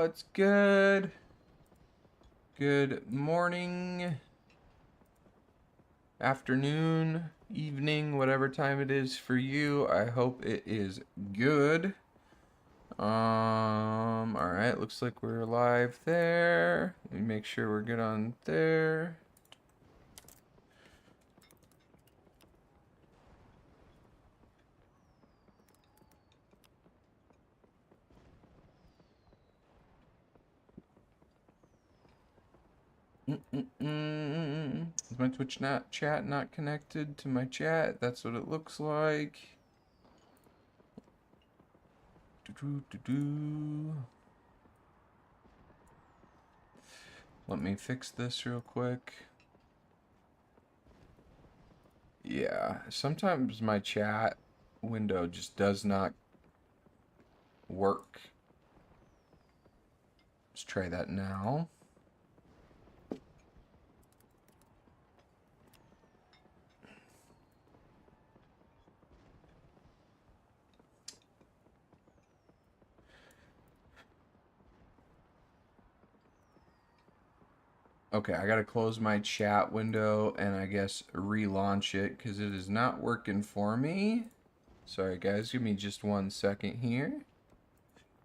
what's good? Good morning, afternoon, evening, whatever time it is for you. I hope it is good. All right, looks like we're live there. Let me make sure we're good on there. Is my Twitch chat not connected to my chat? That's what it looks like. Let me fix this real quick. Yeah, sometimes my chat window just does not work. Let's try that now. Okay, I gotta close my chat window and I guess relaunch it because it is not working for me. Sorry guys, give me just 1 second here.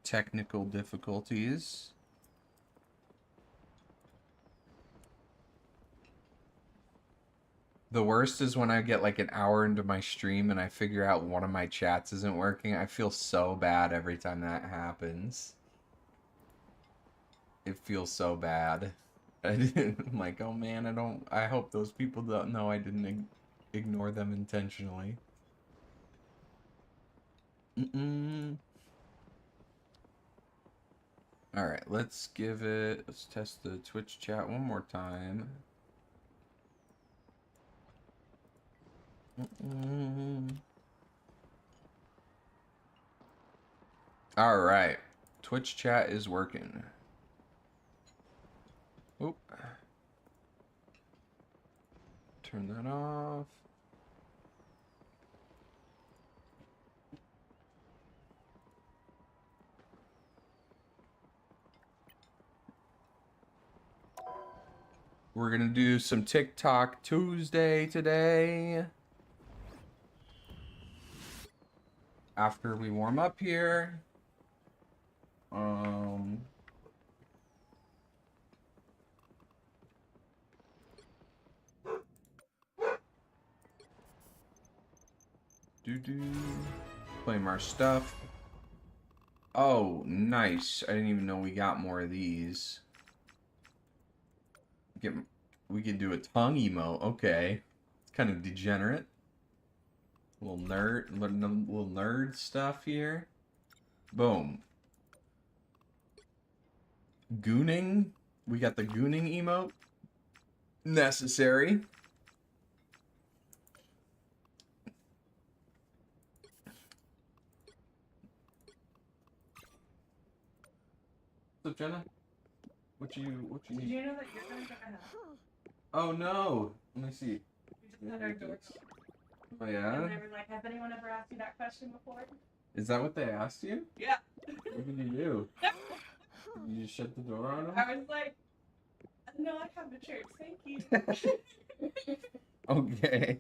Technical difficulties. The worst is when I get like an hour into my stream and I figure out one of my chats isn't working. I feel so bad every time that happens. It feels so bad. I'm like, oh man, I hope those people don't know I didn't ignore them intentionally. Alright, let's test the Twitch chat one more time. Alright, Twitch chat is working. Oop. Turn that off. We're gonna do some TikTok Tuesday today. After we warm up here. Claim our stuff. Oh, nice. I didn't even know we got more of these. We could do a tongue emote. Okay. It's kind of degenerate. Little nerd stuff here. Boom. Gooning. We got the gooning emote. Necessary. What's up, Jenna? What you Did need? you know that you're going to have? Oh no. Let me see. We just had our door. Oh yeah? And they were like, has anyone ever asked you that question before? Is that what they asked you? Yeah. What did you do? You just shut the door on them? I was like, no, I have the church, thank you. Okay.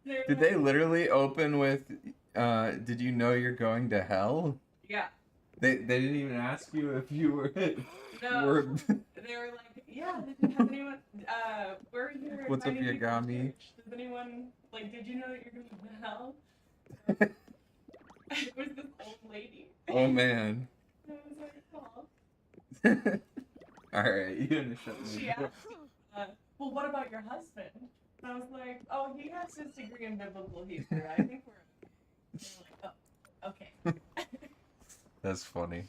Did they literally open with, did you know you're going to hell? Yeah. They didn't even ask you if you were... No. They were like, yeah, has anyone, we're here. What's up, Yagami? Does anyone, like, did you know that you're going to hell? It was this old lady. Oh, man. That was what it called. Alright, you gonna shut me She asked, well, what about your husband? And I was like, oh, he has his degree in biblical Hebrew. I think we're... They were like, oh, okay. That's funny.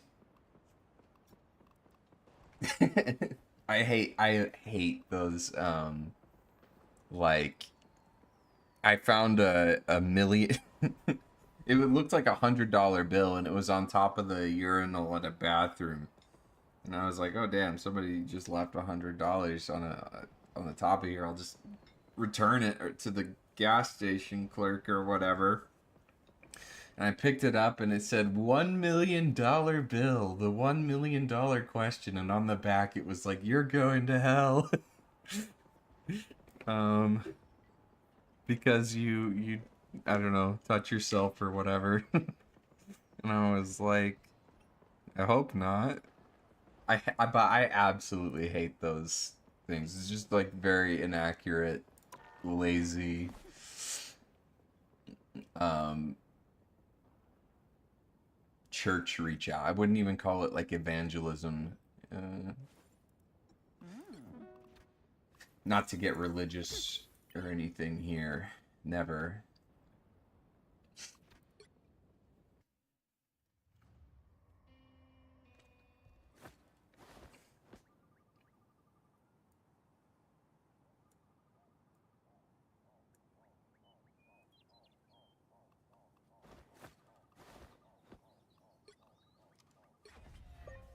I hate those, like, I found a million... It looked like $100 bill, and it was on top of the urinal in a bathroom. And I was like, oh damn, somebody just left $100 on the top of here. I'll just return it to the gas station clerk or whatever. And I picked it up and it said $1 million bill, the $1 million question, and on the back it was like, "You're going to hell." um because you I don't know, touch yourself or whatever. And I was like, I hope not. But I absolutely hate those things. It's just like very inaccurate, lazy, um, church reach out. I wouldn't even call it like evangelism. Not to get religious or anything here. Never.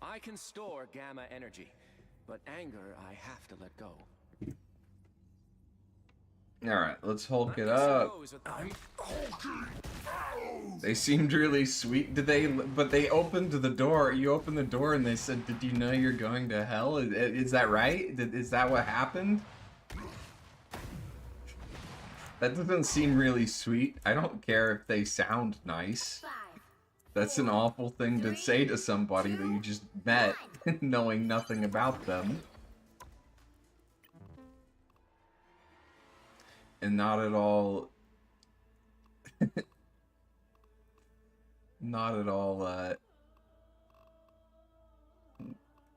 I can store gamma energy, but anger I have to let go. Alright, let's Hulk it up. They seemed really sweet. But they opened the door. You opened the door and they said, "Did you know you're going to hell?" Is that right? Is that what happened? That doesn't seem really sweet. I don't care if they sound nice. That's an awful thing to say to somebody that you just met, knowing nothing about them. And not at all... not at all,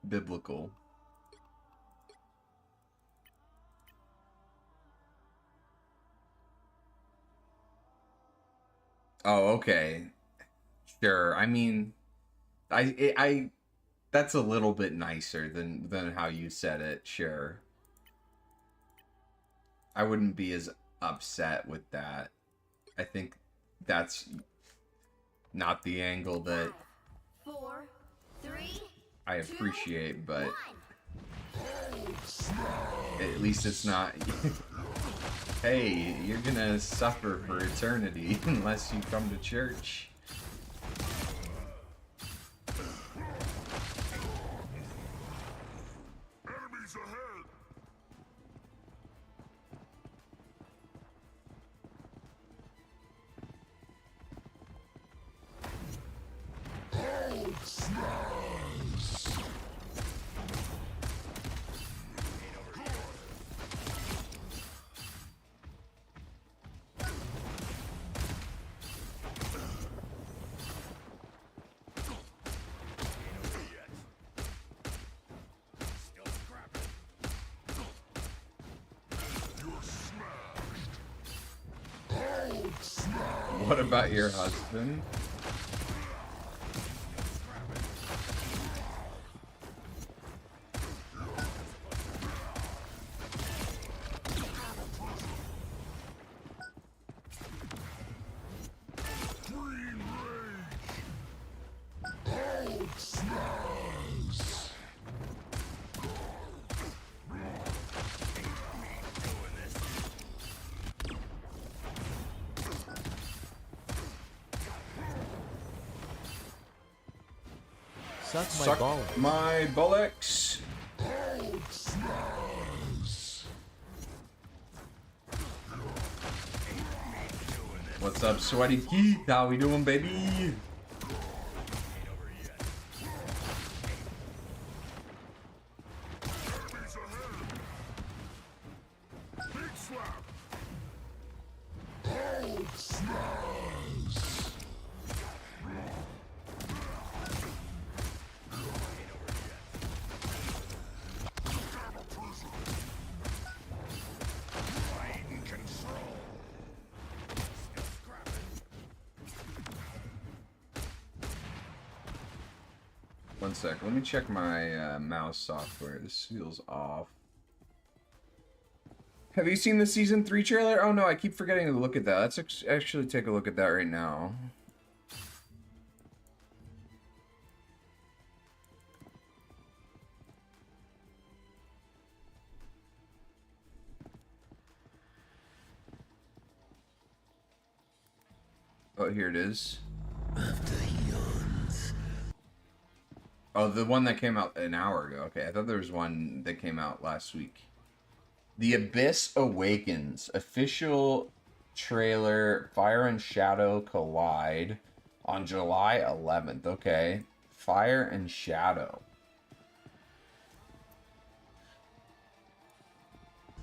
biblical. Oh, okay. Sure. I mean, that's a little bit nicer than how you said it. Sure. I wouldn't be as upset with that. I think that's not the angle that 4, 3, I appreciate, but at least it's not. Hey, you're gonna suffer for eternity unless you come to church. Enemies ahead! What about your husband? Suck my bullocks. What's up, Sweaty Keith? How we doing, baby? One sec, let me check my mouse software. This feels off. Have you seen the season 3 trailer? Oh no, I keep forgetting to look at that. Let's actually take a look at that right now. Oh, here it is. Oh, the one that came out an hour ago. Okay, I thought there was one that came out last week. The Abyss Awakens. Official trailer. Fire and Shadow collide on July 11th. Okay. Fire and Shadow.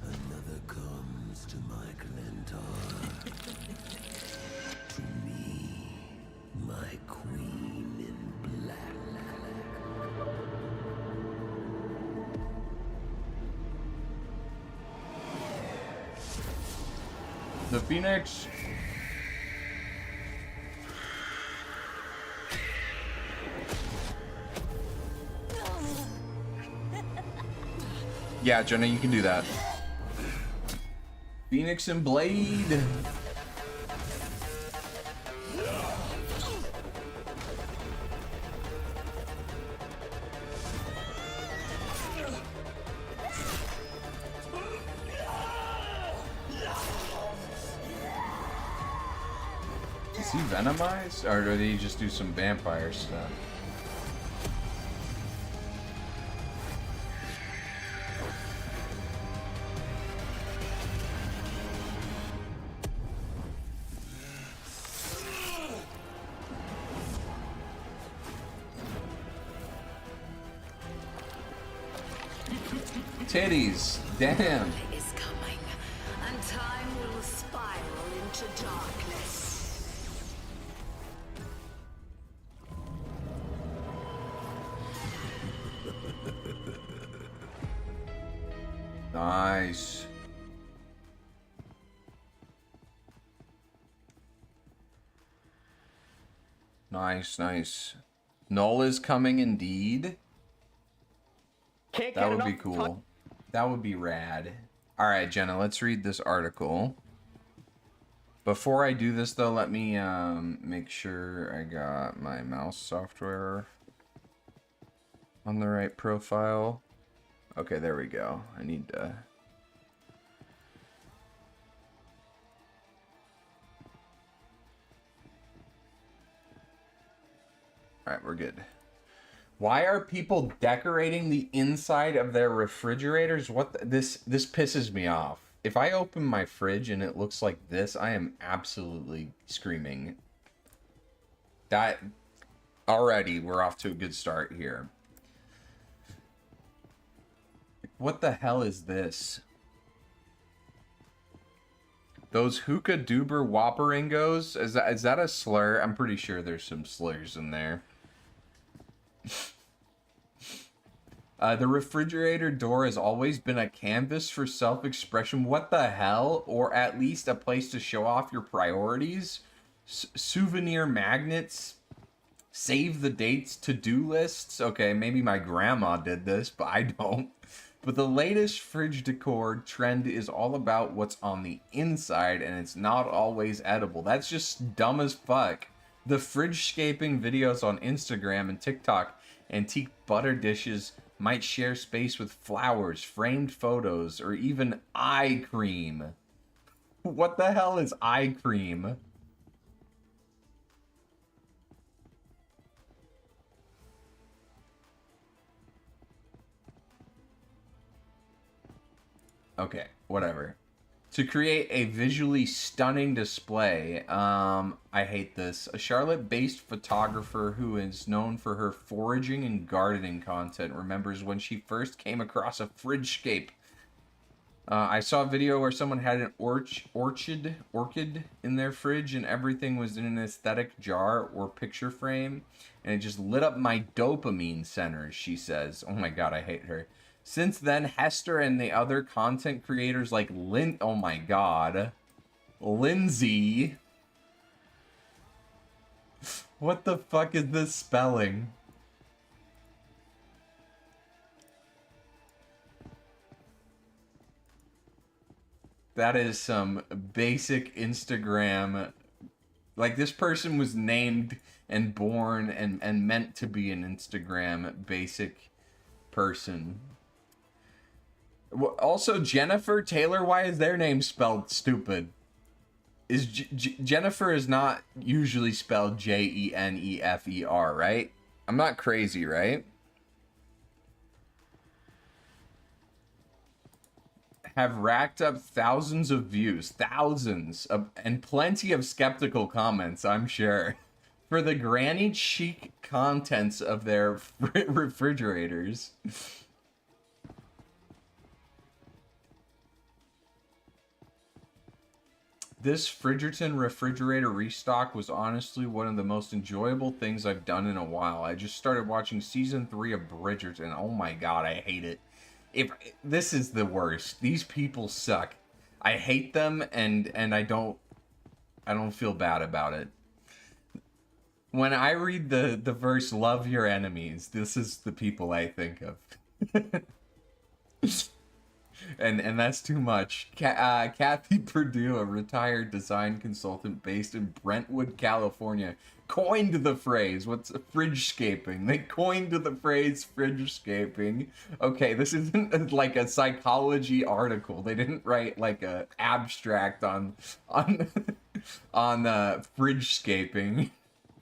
Another comes to my Glentar. To me, my queen in black. The Phoenix. Yeah, Jenna, you can do that. Phoenix and Blade. Is he venomized? Or did he just do some vampire stuff? Titties, damn. Is coming, and time will spiral into darkness. Nice. Nice. Null is coming indeed. That would be cool. That would be rad. Alright, Jenna, let's read this article. Before I do this, though, let me make sure I got my mouse software on the right profile. Okay, there we go. I need to... Alright, we're good. Why are people decorating the inside of their refrigerators? This pisses me off. If I open my fridge and it looks like this, I am absolutely screaming. That already we're off to a good start here. What the hell is this? Those hookah doober whopperingos? Is that a slur? I'm pretty sure there's some slurs in there. The refrigerator door has always been a canvas for self-expression. What the hell? Or at least a place to show off your priorities? Souvenir magnets? Save the dates to-do lists? Okay, maybe my grandma did this, but I don't. But the latest fridge decor trend is all about what's on the inside, and it's not always edible. That's just dumb as fuck. The fridge-scaping videos on Instagram and TikTok, antique butter dishes might share space with flowers, framed photos, or even eye cream. What the hell is eye cream? Okay, whatever. To create a visually stunning display, I hate this. A Charlotte-based photographer who is known for her foraging and gardening content remembers when she first came across a fridge-scape. I saw a video where someone had an orchid in their fridge and everything was in an aesthetic jar or picture frame, and it just lit up my dopamine centers, she says. Oh my god, I hate her. Since then, Hester and the other content creators like oh my god, Lindsay. What the fuck is this spelling? That is some basic Instagram. Like, this person was named and born and meant to be an Instagram basic person. Also, Jennifer Taylor, why is their name spelled stupid? Is Jennifer is not usually spelled Jennefer, right? I'm not crazy, right? have racked up thousands of views, and plenty of skeptical comments, I'm sure, for the granny chic contents of their refrigerators. This Friggerton refrigerator restock was honestly one of the most enjoyable things I've done in a while. I just started watching season 3 of Bridgerton. Oh my god, I hate it. This is the worst. These people suck. I hate them, and I don't feel bad about it. When I read the verse "Love your enemies," this is the people I think of. And that's too much. Kathy Purdue, a retired design consultant based in Brentwood, California, coined the phrase, what's fridgescaping? They coined the phrase fridgescaping. Okay, this isn't like a psychology article. They didn't write like a abstract on fridgescaping,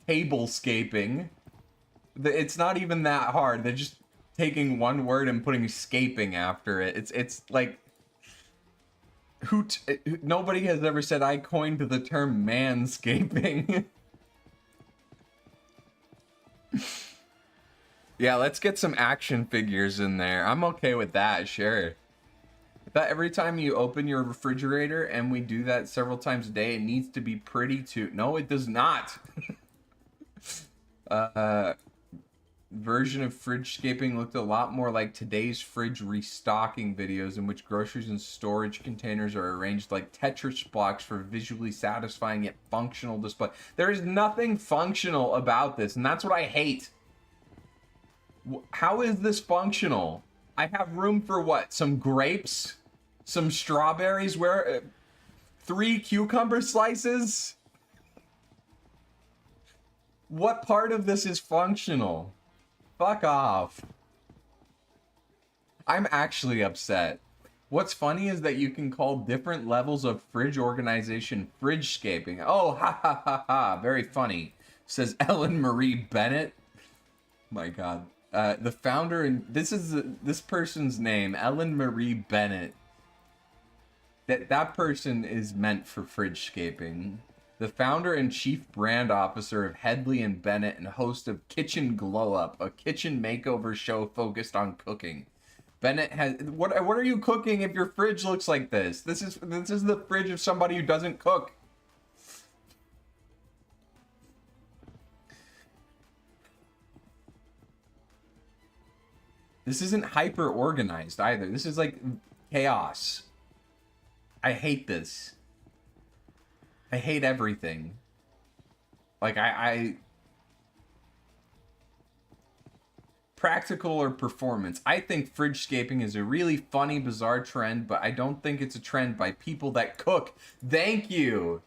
tablescaping. It's not even that hard. They're just taking one word and putting scaping after it. It's like nobody has ever said I coined the term manscaping. Yeah, let's get some action figures in there. I'm okay with that, sure. But every time you open your refrigerator, and we do that several times a day, it needs to be pretty too. No, it does not. Version of fridgescaping looked a lot more like today's fridge restocking videos, in which groceries and storage containers are arranged like Tetris blocks for visually satisfying yet functional display. There is nothing functional about this, and that's what I hate. How is this functional? I have room for what? Some grapes? Some strawberries? 3 cucumber slices? What part of this is functional? Fuck off. I'm actually upset. What's funny is that you can call different levels of fridge organization fridgescaping. Oh, ha ha ha ha. Very funny, says Ellen Marie Bennett. My god. The founder, and this person's name, Ellen Marie Bennett. That person is meant for fridgescaping. The founder and chief brand officer of Headley and Bennett, and host of Kitchen Glow Up, a kitchen makeover show focused on cooking. Bennett has what are you cooking if your fridge looks like this? This is the fridge of somebody who doesn't cook. This isn't hyper organized either. This is like chaos. I hate this. I hate everything. Like, practical or performance. I think fridgescaping is a really funny, bizarre trend, but I don't think it's a trend by people that cook. Thank you!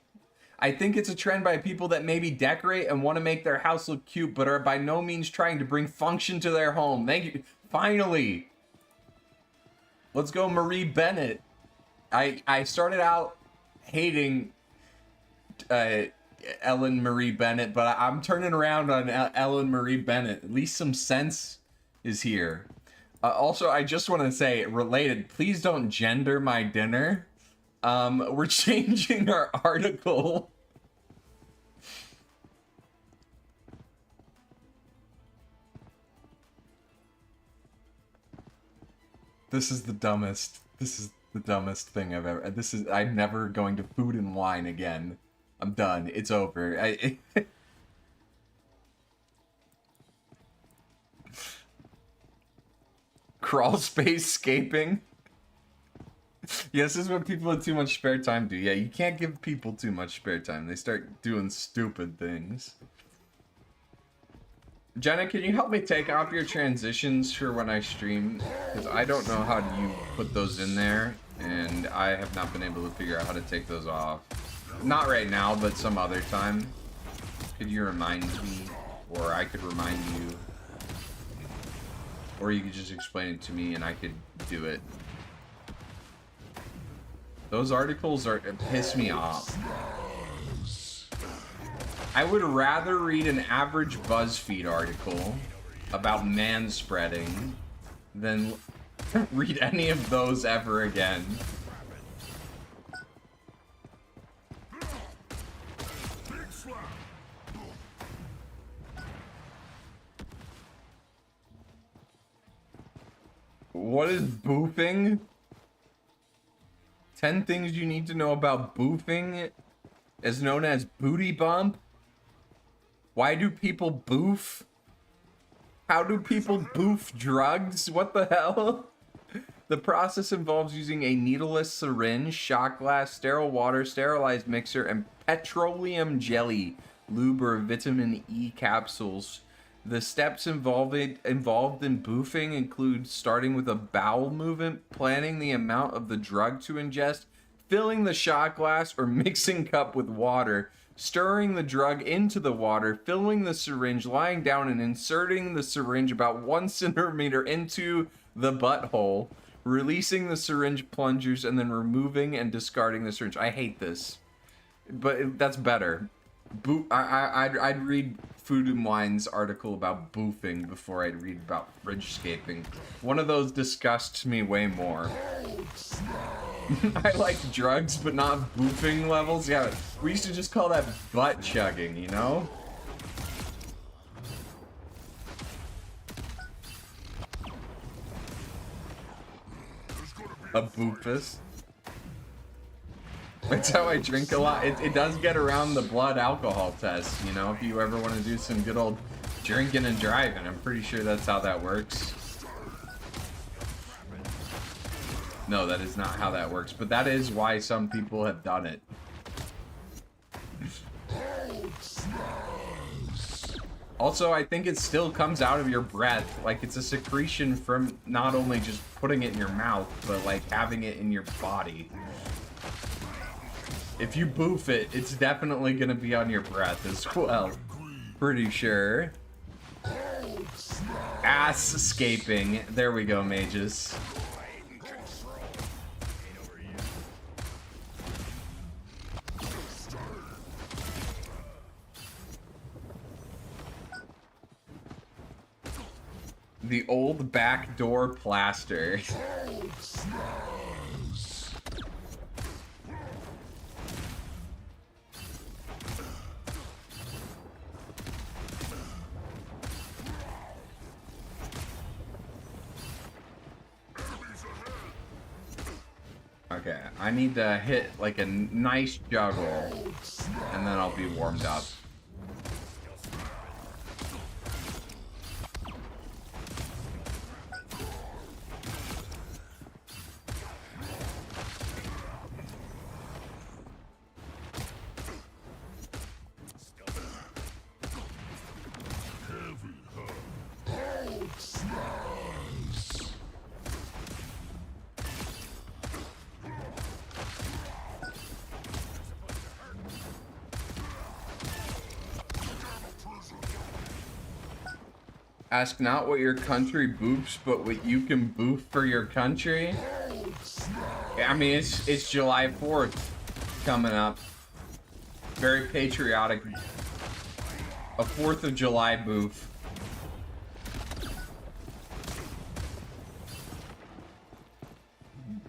I think it's a trend by people that maybe decorate and want to make their house look cute, but are by no means trying to bring function to their home. Thank you. Finally! Let's go, Marie Bennett. I started out hating Ellen Marie Bennett, but I'm turning around on Ellen Marie Bennett. At least some sense is here. Also, I just want to say, related, please don't gender my dinner. We're changing our article. This is the dumbest thing I've ever. I'm never going to Food and Wine again. I'm done. It's over. Crawl space scaping. Yes, this is what people with too much spare time do. Yeah, you can't give people too much spare time. They start doing stupid things. Jenna, can you help me take off your transitions for when I stream? Because I don't know how you put those in there, and I have not been able to figure out how to take those off. Not right now, but some other time. Could you remind me? Or I could remind you. Or you could just explain it to me and I could do it. Those articles piss me off. I would rather read an average BuzzFeed article about manspreading than read any of those ever again. What is boofing? 10 things you need to know about boofing, is known as booty bump. Why do people boof? How do people boof drugs? What the hell? The process involves using a needleless syringe, shot glass, sterile water, sterilized mixer, and petroleum jelly, lube, or vitamin E capsules. The steps involved in boofing include starting with a bowel movement, planning the amount of the drug to ingest, filling the shot glass or mixing cup with water, stirring the drug into the water, filling the syringe, lying down, and inserting the syringe about 1 centimeter into the butthole, releasing the syringe plungers, and then removing and discarding the syringe. I hate this, but that's better. I'd read Food and Wine's article about boofing before I'd read about fridge-scaping. One of those disgusts me way more. I like drugs, but not boofing levels. Yeah, we used to just call that butt chugging, you know? A boofus. That's how I drink a lot. It does get around the blood alcohol test, you know, if you ever want to do some good old drinking and driving. I'm pretty sure that's how that works. No, that is not how that works, but that is why some people have done it. Also, I think it still comes out of your breath. Like, it's a secretion from not only just putting it in your mouth, but like having it in your body. If you boof it, it's definitely gonna be on your breath as well. Pretty sure. Ass-scaping. There we go, mages. The old backdoor plaster. Okay, I need to hit like a nice juggle, and then I'll be warmed up. Ask not what your country boofs, but what you can boof for your country. I mean, it's July 4th coming up. Very patriotic. A 4th of July boof.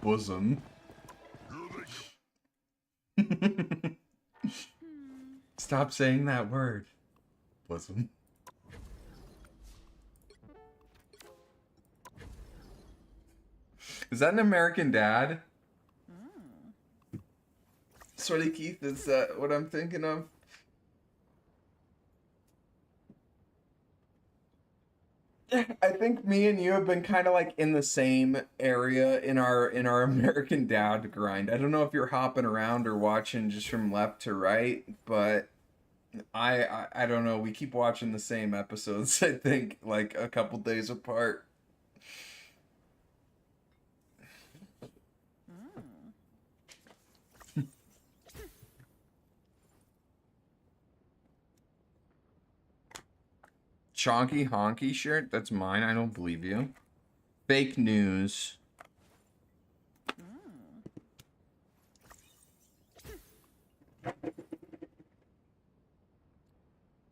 Bosom. Stop saying that word. Bosom. Is that an American Dad? Sorry, Keith, is that what I'm thinking of? I think me and you have been kind of like in the same area in our American Dad grind. I don't know if you're hopping around or watching just from left to right, but I don't know. We keep watching the same episodes, I think, like a couple days apart. Chonky honky shirt? That's mine. I don't believe you. Fake news.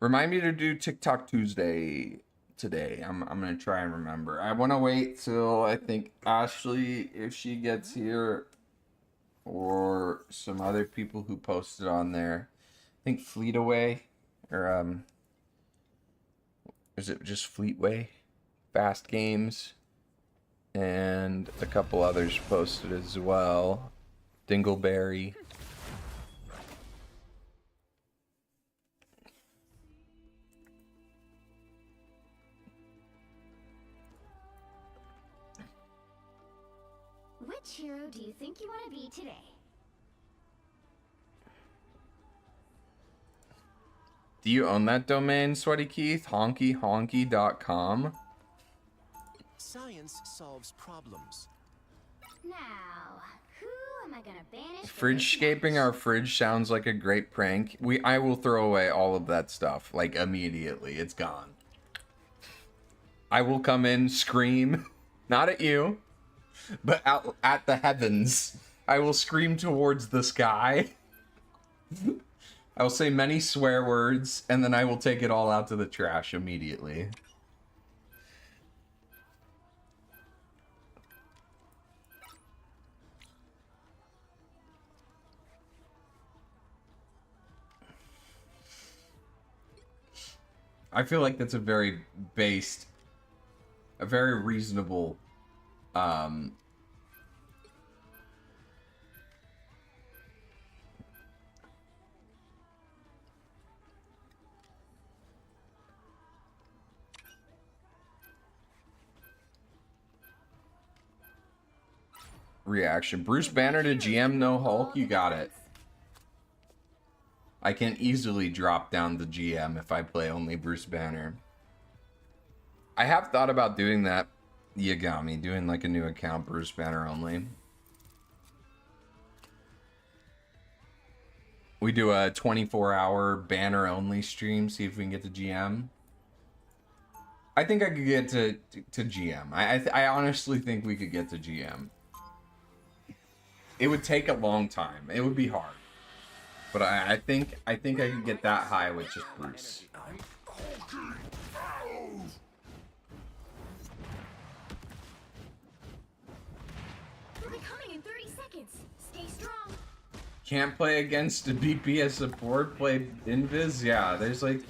Remind me to do TikTok Tuesday today. I'm gonna try and remember. I want to wait till I think Ashley, if she gets here, or some other people who posted on there. I think Fleetaway, or is it just Fleetway? Fast Games. And a couple others posted as well. Dingleberry. Which hero do you think you want to be today? Do you own that domain, Sweaty Keith? honkyhonky.com? Science solves problems. Now, who am I gonna banish? Fridgescaping our fridge sounds like a great prank. I will throw away all of that stuff, like, immediately. It's gone. I will come in, scream, not at you, but out at the heavens. I will scream towards the sky. I will say many swear words, and then I will take it all out to the trash immediately. I feel like that's a very reasonable, reaction. Bruce Banner to GM no Hulk, you got it. I can easily drop down the GM if I play only Bruce Banner. I have thought about doing that, Yagami, doing like a new account, Bruce Banner only. We do a 24-hour Banner only stream, see if we can get to GM. I think I could get to GM. I honestly think we could get to GM. It would take a long time. It would be hard. But I think I could get that high with just Bruce. We'll be coming in 30 seconds. Stay strong. Can't play against a DPS support, play Invis? Yeah, there's like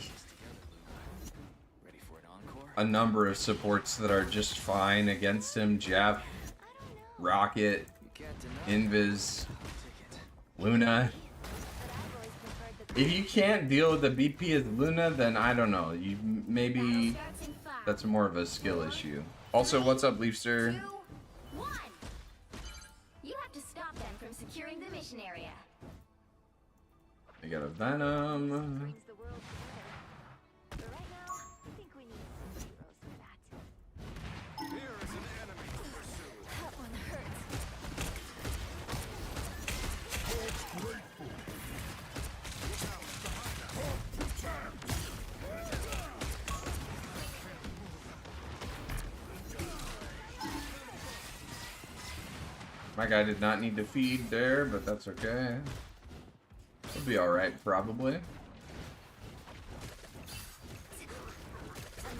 a number of supports that are just fine against him. Jeff, Rocket, Invis, Luna. If you can't deal with the BP as Luna, then I don't know. You maybe that's more of a skill issue. Also, what's up, Leafster? 2, 1. You have to stop them from securing the mission area. I got a Venom. Brings the world together. But right now, I think we need some heroes for that. Here is an enemy to pursue. That one hurts. My guy did not need to feed there, but that's okay. He'll be alright, probably. A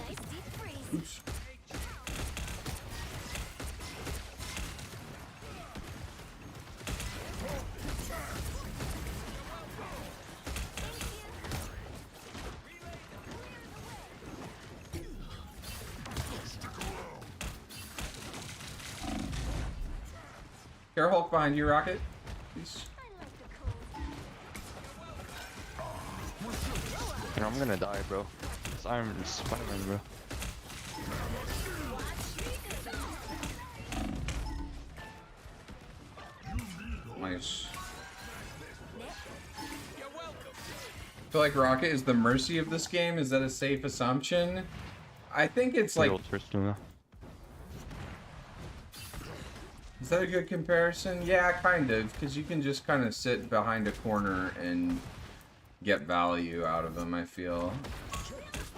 nice deep freeze. Oops. Care Hulk behind you, Rocket. Please. You know, I'm gonna die, bro. It's Spider-Man, bro. Nice. I feel like Rocket is the Mercy of this game. Is that a safe assumption? I think it's like... Is that a good comparison? Yeah, kind of, because you can just kind of sit behind a corner and get value out of them, I feel.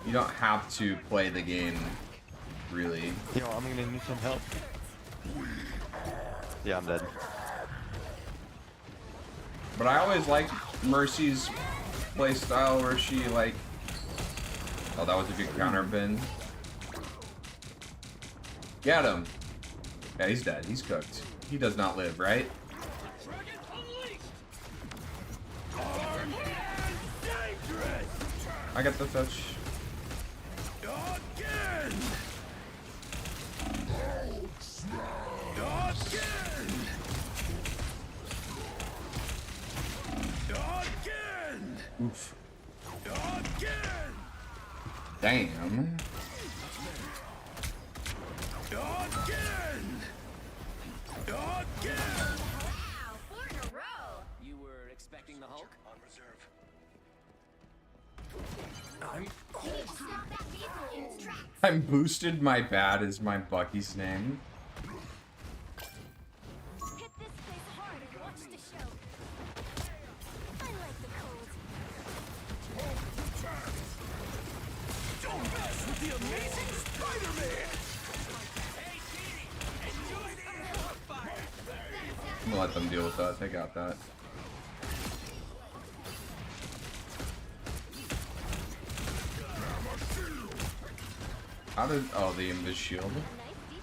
You don't have to play the game, really. Yo, I'm gonna need some help. Yeah, I'm dead. But I always liked Mercy's playstyle where she, like... Oh, that was a good counter bin. Get him! Yeah, he's dead. He's cooked. He does not live, right? I got the touch. Oof. Damn. Wow, 4 in a row. You were expecting the Hulk? On reserve. You need to stop that vehicle in its tracks. I'm boosted. My bad is my Bucky's name. Hit this place hard and watch the show. I like the cold. Don't mess with the amazing Spider-Man! I'm gonna let them deal with that. They got that. How did... Oh, the invis shield. Nice deep.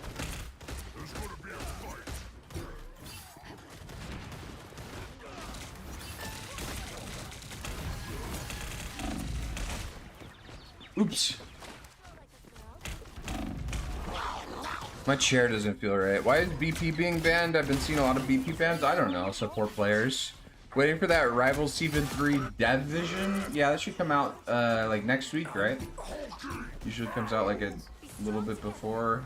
Oops. My chair doesn't feel right. Why is BP being banned? I've been seeing a lot of BP bans. I don't know. Support players. Waiting for that Rivals Season 3 Dev Vision. Yeah, that should come out like next week, right? Usually comes out like a little bit before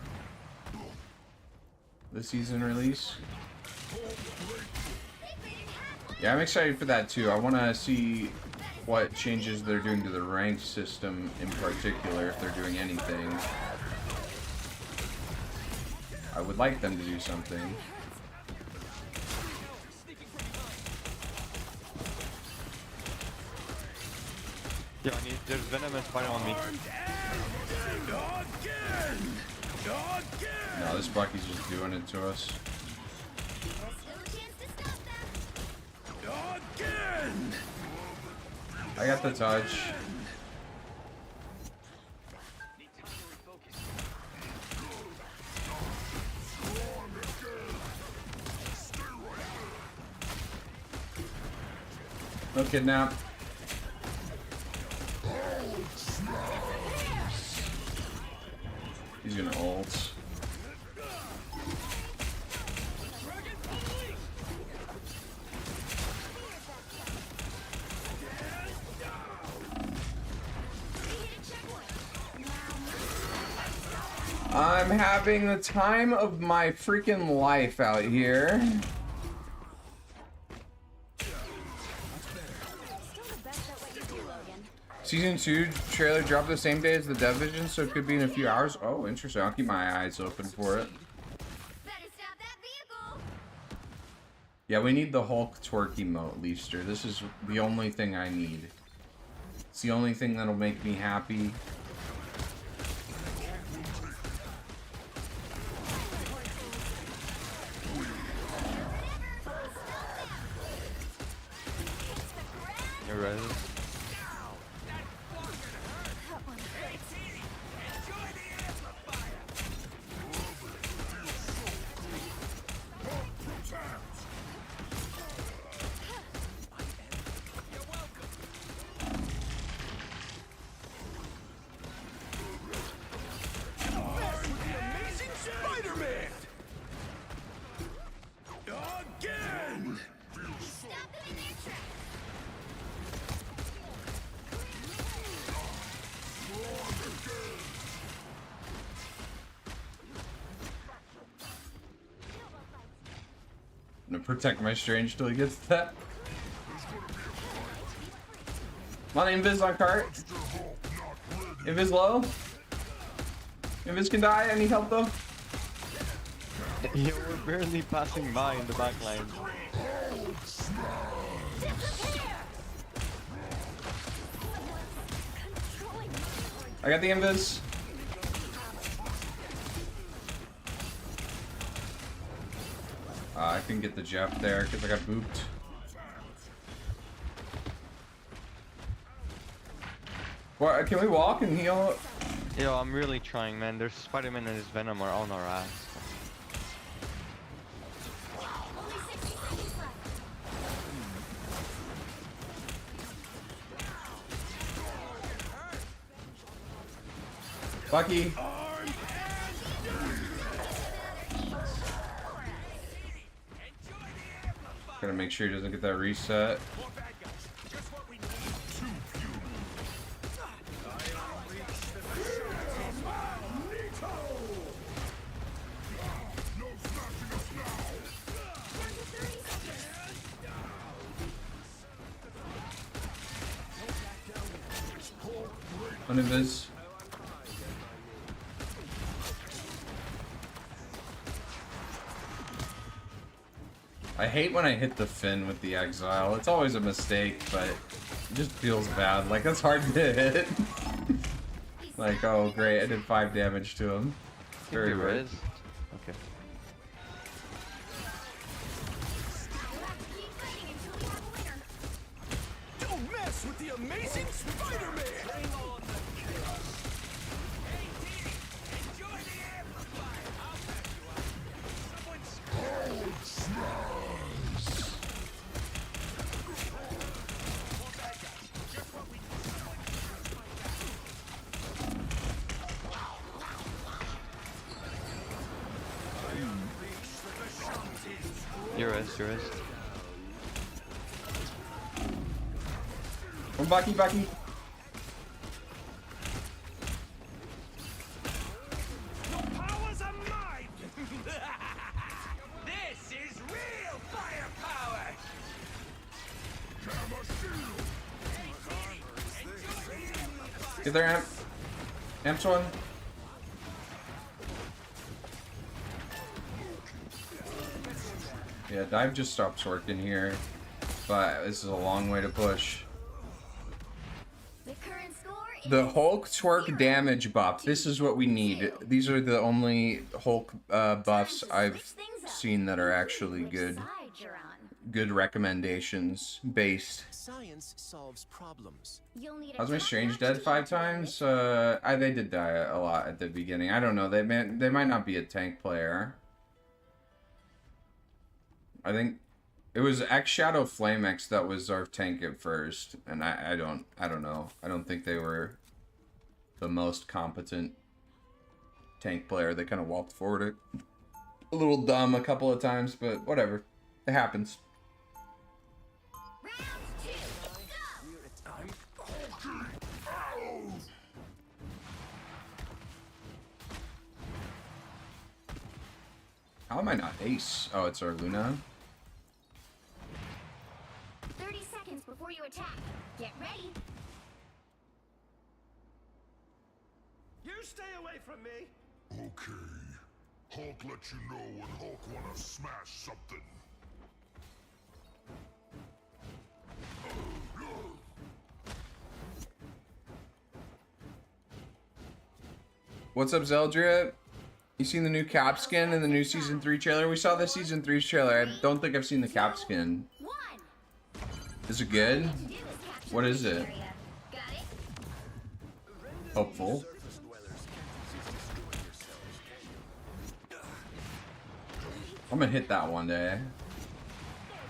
the season release. Yeah, I'm excited for that too. I want to see what changes they're doing to the rank system in particular, if they're doing anything. I would like them to do something. Yeah, I need. There's Venom and Spider on me. No, this Bucky's just doing it to us. Still a chance to stop them. I got the touch. No kidnap. He's gonna ult. I'm having the time of my freaking life out here. Still the best at what you do, Logan. Season 2 trailer dropped the same day as the Dev Vision, so it could be in a few hours. Oh, interesting. I'll keep my eyes open for it. Better stop that vehicle. Yeah, we need the Hulk twerk emote, Leaster. This is the only thing I need. It's the only thing that'll make me happy. You're ready? Amazing Spider-Man! Again! Stop them in their tracks. I'm gonna protect my strange till he gets that. Come on, Invis on cart. Invis low. Invis can die. I need help though. You were barely passing by in the back line. I got the Invis. I can get the Jeff there because I got booped. What? Can we walk and heal? Yo, I'm really trying, man. There's Spider-Man and his Venom are on our ass. Only 60 seconds left. Bucky. Gotta make sure he doesn't get that reset. One of his. I hate when I hit the fin with the exile. It's always a mistake, but it just feels bad. Like, that's hard to hit. Like, oh great, I did 5 damage to him. Very weird. Okay. Don't mess with the amazing Spider-Man! Bring on the chaos! Hey, Dee! Enjoy the amplifier! I'll back you up. Yours. Oh, Bucky. Powers are mine! This is real firepower! Get there, Amp. Amp's one. Yeah, dive just stops working here, but this is a long way to push. The current score is The Hulk twerk damage buff. This is what we need. These are the only Hulk buffs I've seen that are actually good. side you're on. Good recommendations based. Science solves problems. You'll need a How's my top Strange notch dead team 5 to times? win this. They did die a lot at the beginning. I don't know. They might not be a tank player. I think it was X Shadow Flame X that was our tank at first, and I don't know. I don't think they were the most competent tank player. They kind of walked forward a little dumb a couple of times, but whatever. It happens. Round 2, go! How am I not ace? Oh, it's our Luna. 30 seconds before you attack. Get ready. You stay away from me! Okay. Hulk let you know when Hulk wanna smash something. What's up, Zeldria? You seen the new cap skin in the new season 3 trailer? We saw the season 3 trailer. I don't think I've seen the cap skin. 1. Is it good? To do is capture What is the it? area. Got it? Hopeful. I'm gonna hit that one day.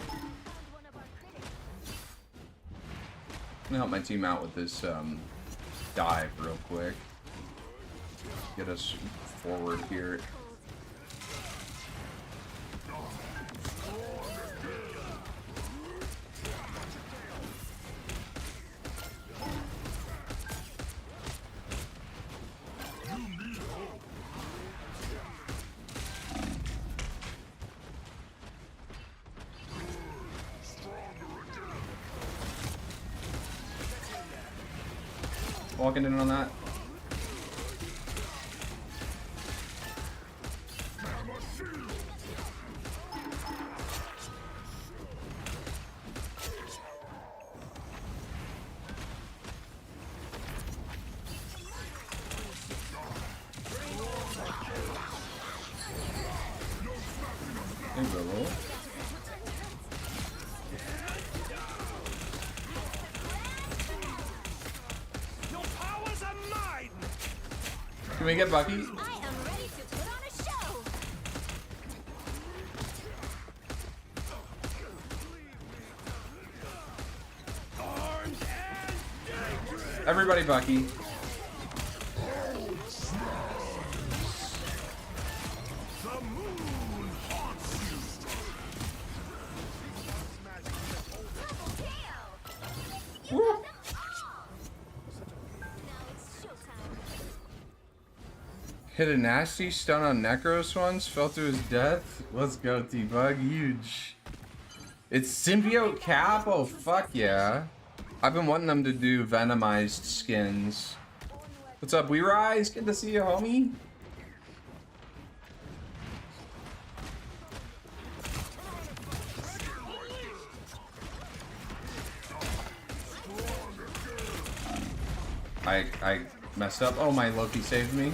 Found one of our critics. I'm gonna help my team out with this dive real quick. Get us forward here. Walking in on that. There we go, roll. Your powers are mine! Can we get Bucky? I am ready to put on a show. Armed and dangerous! Everybody Bucky. The moon haunts you! Double kill. You Woo. got them all. Now it's showtime. Hit a nasty stun on Necros once, fell to his death. Let's go, T-Bug. Huge. It's symbiote cap? Oh, fuck yeah. I've been wanting them to do venomized skins. What's up, We Rise? Good to see you, homie. I messed up. Oh, my Loki saved me.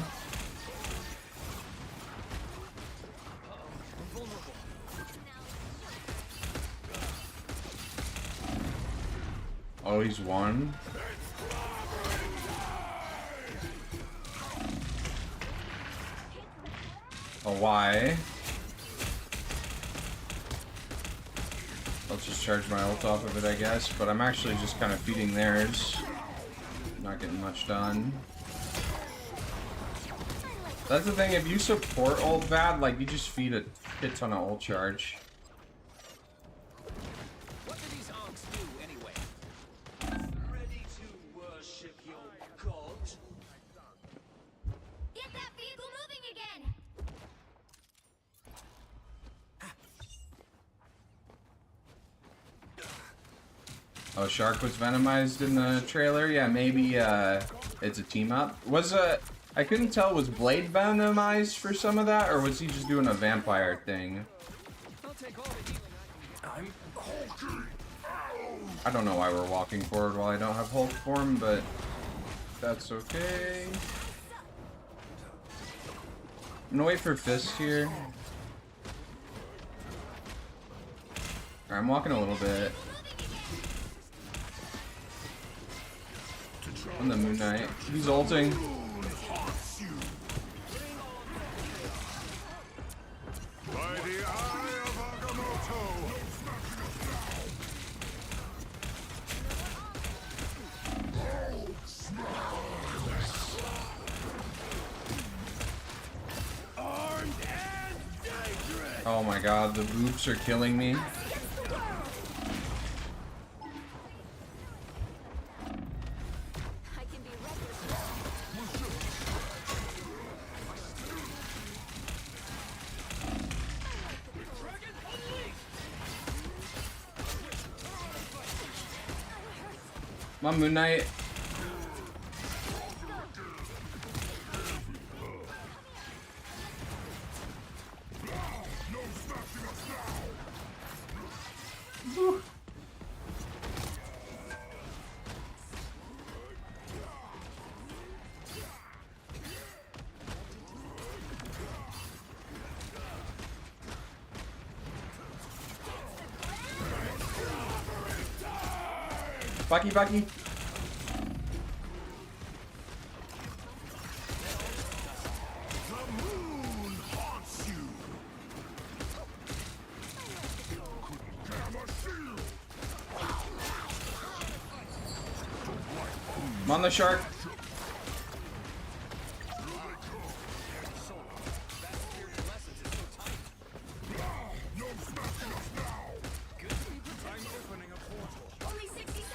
Oh, he's won. Oh, why? I'll just charge my ult off of it, I guess. But I'm actually just kind of feeding theirs. Not getting much done. That's the thing, if you support ult bad, like, you just feed a shit ton of ult charge. What do these onks do anyway? Ready to worship your god? Get that vehicle moving again! Oh, Shark was venomized in the trailer? Yeah, maybe it's a team up. Was I couldn't tell, was Blade venomized for some of that, or was he just doing a vampire thing? I'll take all the healing I can get. I don't know why we're walking forward while I don't have Hulk form, but that's okay. I'm gonna wait for Fist here. Alright, I'm walking a little bit. On the Moon Knight. He's ulting. By the eye of Agamotto. Armed and dangerous! Oh my god, the boops are killing me. I can be reckless. Dragon unleashed! My Moon Knight. Bucky, Bucky. The moon haunts you. Gamma shield. I'm on the Shark.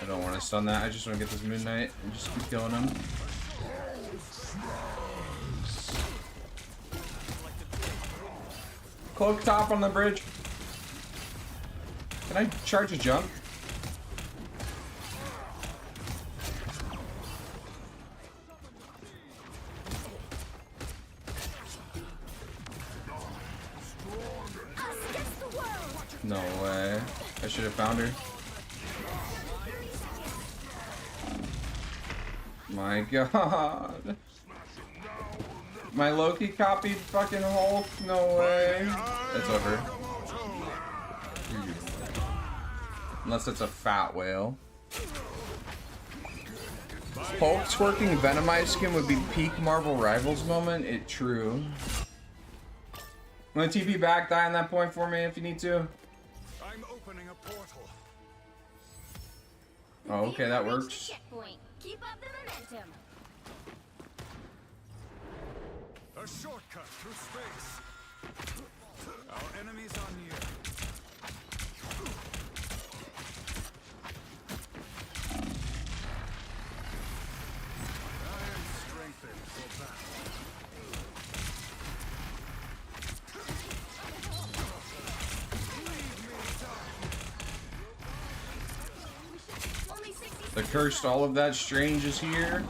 I don't want to stun that. I just want to get this Moon Knight and just keep killing him. Cloak top on the bridge. Can I charge a jump? Us against the world! No way. I should have found her. My god. My Loki copied fucking Hulk? No way. It's over. Unless it's a fat whale. Hulk's working Venomized skin would be peak Marvel Rivals moment. It true. Want to TP back, die on that point for me if you need to. I'm opening a portal. Oh, okay, that Vehicle reached works. the checkpoint. Keep up the momentum. A shortcut through space. Our enemies are near. I am strengthened for battle. Only 60 The cursed all of that strange is here.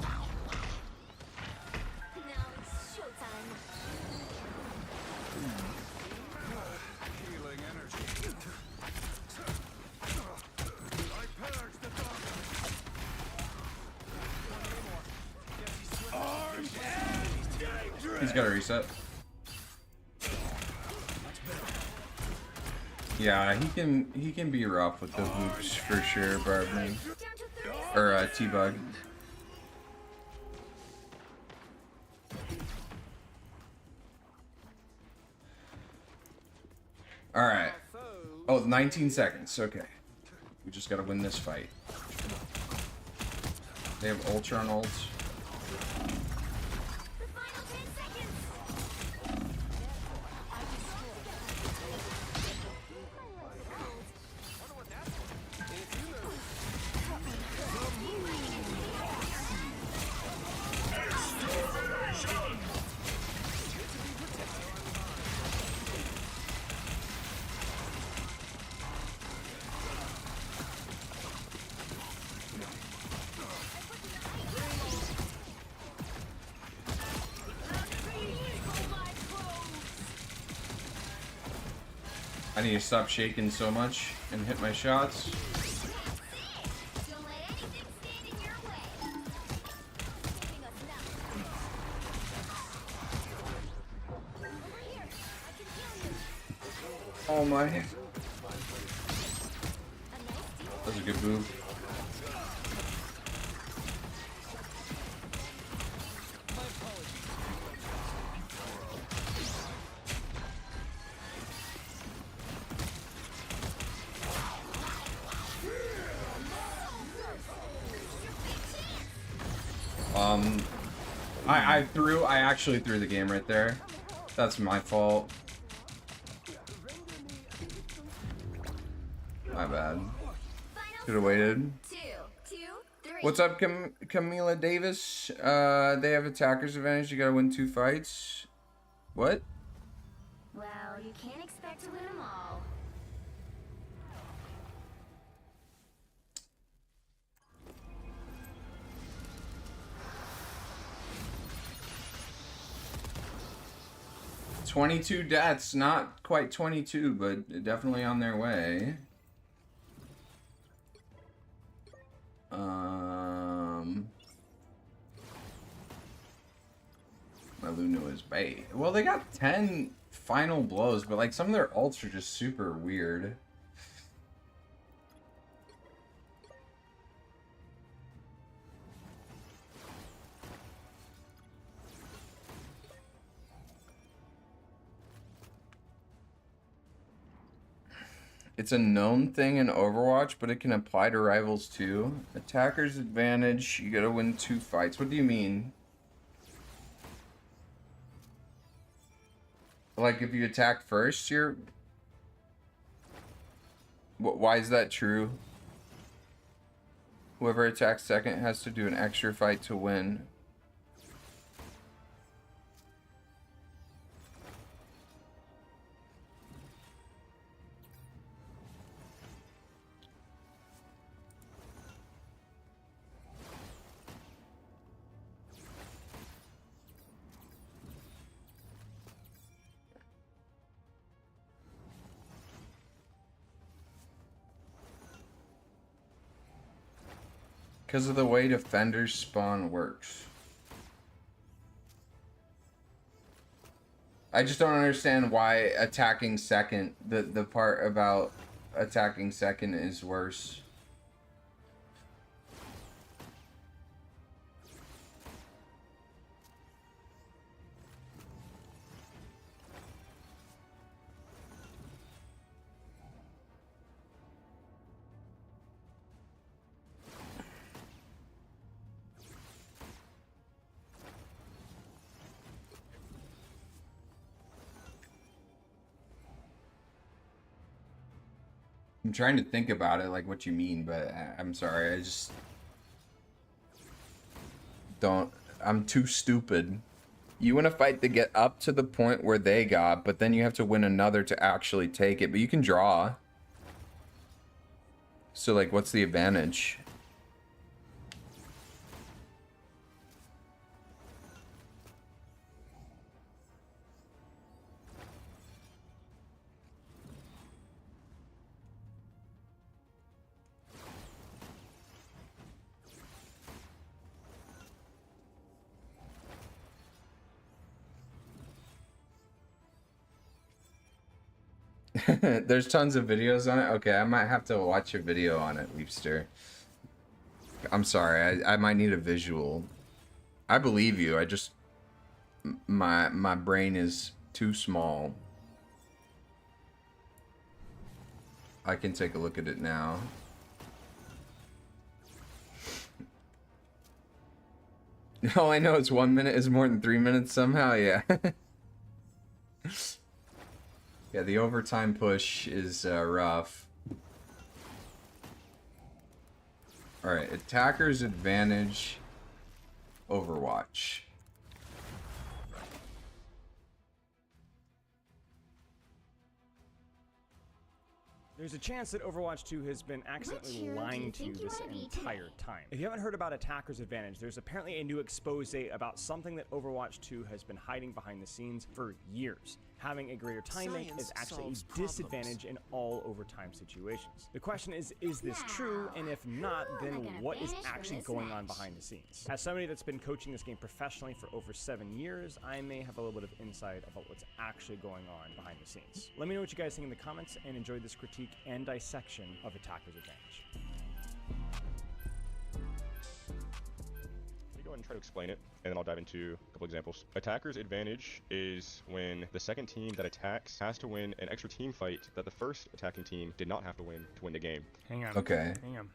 He's got a reset. Yeah, he can be rough with the hoops for sure, Barbman. Or T-Bug. Alright. Oh, 19 seconds. Okay. We just gotta win this fight. They have Ultra on ults. I need to stop shaking so much and hit my shots. Oh my. That was a good move. I actually threw the game right there. That's my fault. My bad. Could have waited. What's up, Camila Davis? They have attackers advantage. You gotta win 2 fights. What? Well, you can't expect to win them all. $22 deaths, not quite 22, but definitely on their way. My Luna is bait. Well, they got 10 final blows, but like some of their ults are just super weird. It's a known thing in Overwatch, but it can apply to rivals too. Attacker's advantage, you gotta win 2 fights. What do you mean? Like if you attack first, you're... Why is that true? Whoever attacks second has to do an extra fight to win. Because of the way Defender's spawn works. I just don't understand why attacking second, the part about attacking second is worse. I'm trying to think about it, like what you mean, but I'm sorry, I just don't. I'm too stupid. You want to fight to get up to the point where they got, but then you have to win another to actually take it. But you can draw. So, like, what's the advantage? There's tons of videos on it. Okay, I might have to watch a video on it, Leapster. I'm sorry, I might need a visual. I believe you. I just my brain is too small. I can take a look at it now. All I know is 1 minute is more than 3 minutes somehow. Yeah. Yeah, the overtime push is rough. Alright, attacker's advantage, Overwatch. There's a chance that Overwatch 2 has been accidentally lying to you this entire time. If you haven't heard about Attacker's Advantage, there's apparently a new expose about something that Overwatch 2 has been hiding behind the scenes for years. Having a greater time bank is actually a disadvantage in all overtime situations. The question is this true? And if not, then what is actually going on behind the scenes? As somebody that's been coaching this game professionally for over 7 years, I may have a little bit of insight about what's actually going on behind the scenes. Let me know what you guys think in the comments and enjoy this critique and dissection of Attacker's Advantage. Let me go ahead and try to explain it, and then I'll dive into a couple examples. Attacker's Advantage is when the second team that attacks has to win an extra team fight that the first attacking team did not have to win the game. Hang on. Okay. Hang on.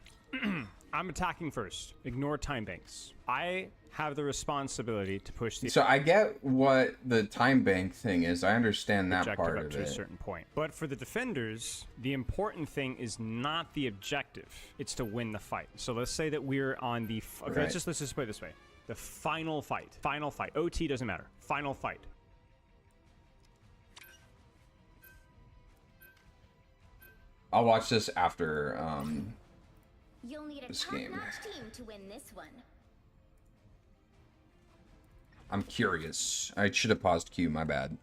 I'm attacking first. Ignore time banks. I have the responsibility to push the. So I get what the time bank thing is. I understand that objective part up of to it. a certain point. But for the defenders, the important thing is not the objective. It's to win the fight. So let's say that we're on the. Okay, Right. let's just put it this way. The final fight. Final fight. OT doesn't matter. Final fight. I'll watch this after You'll need a this game. top-notch team to win this one. I'm curious. I should have paused Q, my bad.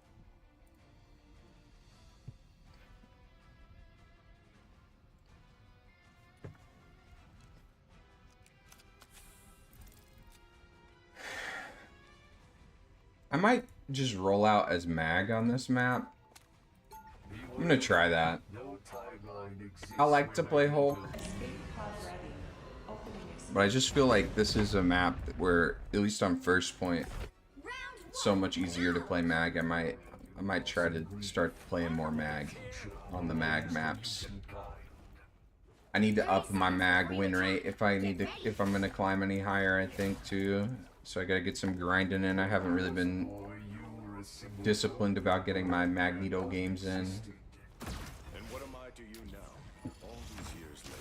I might just roll out as mag on this map. I'm gonna try that. I like to play Hulk, but I just feel like this is a map where, at least on first point, it's so much easier to play mag. I might try to start playing more mag on the mag maps. I need to up my mag win rate if I'm gonna climb any higher, I think, too. So I gotta get some grinding in. I haven't really been disciplined about getting my Magneto games in. And what am I to you now, all these years later?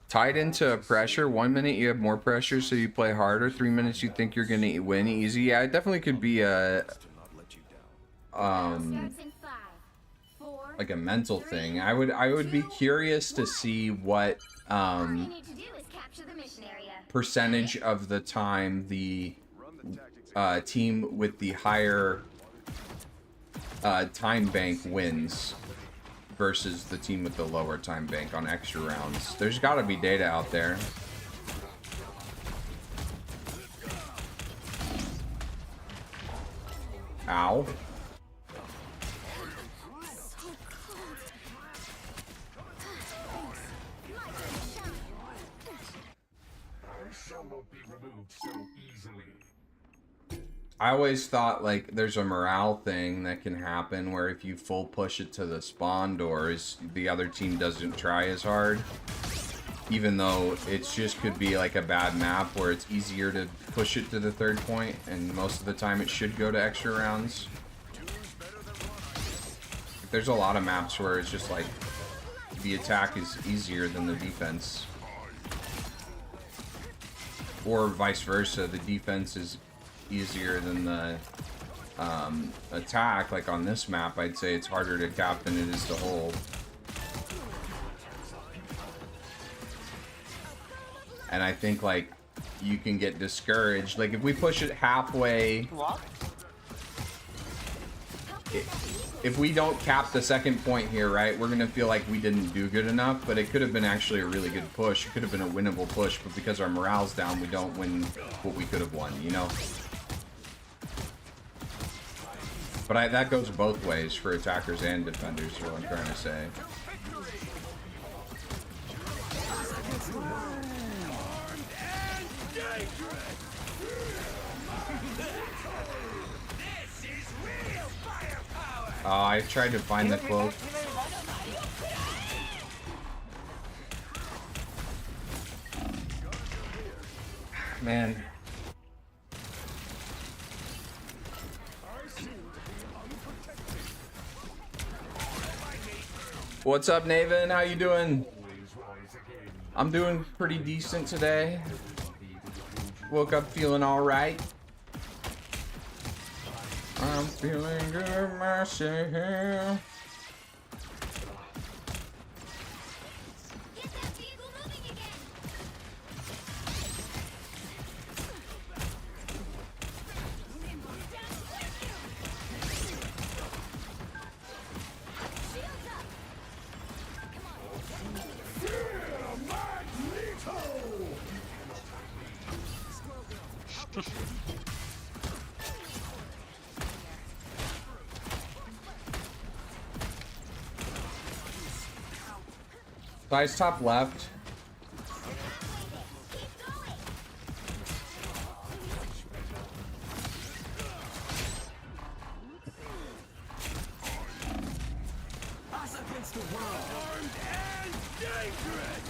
Tied into pressure, 1 minute you have more pressure so you play harder, 3 minutes you think you're gonna win easy. Yeah, it definitely could be a like a mental thing. I would be curious to see what percentage of the time the team with the higher time bank wins versus the team with the lower time bank on extra rounds. There's got to be data out there. Ow. I always thought, like, there's a morale thing that can happen where if you full push it to the spawn doors, the other team doesn't try as hard. Even though it just could be like a bad map where it's easier to push it to the third point, and most of the time it should go to extra rounds. There's a lot of maps where it's just like the attack is easier than the defense. Or vice versa, the defense is easier than the attack. Like on this map, I'd say it's harder to cap than it is to hold. And I think like you can get discouraged. Like if we push it halfway, if we don't cap the second point here, right, we're gonna feel like we didn't do good enough, but it could have been actually a really good push. It could have been a winnable push, but because our morale's down, we don't win what we could have won, you know? But that goes both ways for attackers and defenders, is what I'm trying to say. Oh, I tried to find the cloak. Man. What's up, Naven? How you doing? I'm doing pretty decent today. Woke up feeling all right. I'm feeling good myself. Guy's top left. Us against the world. Armed and dangerous.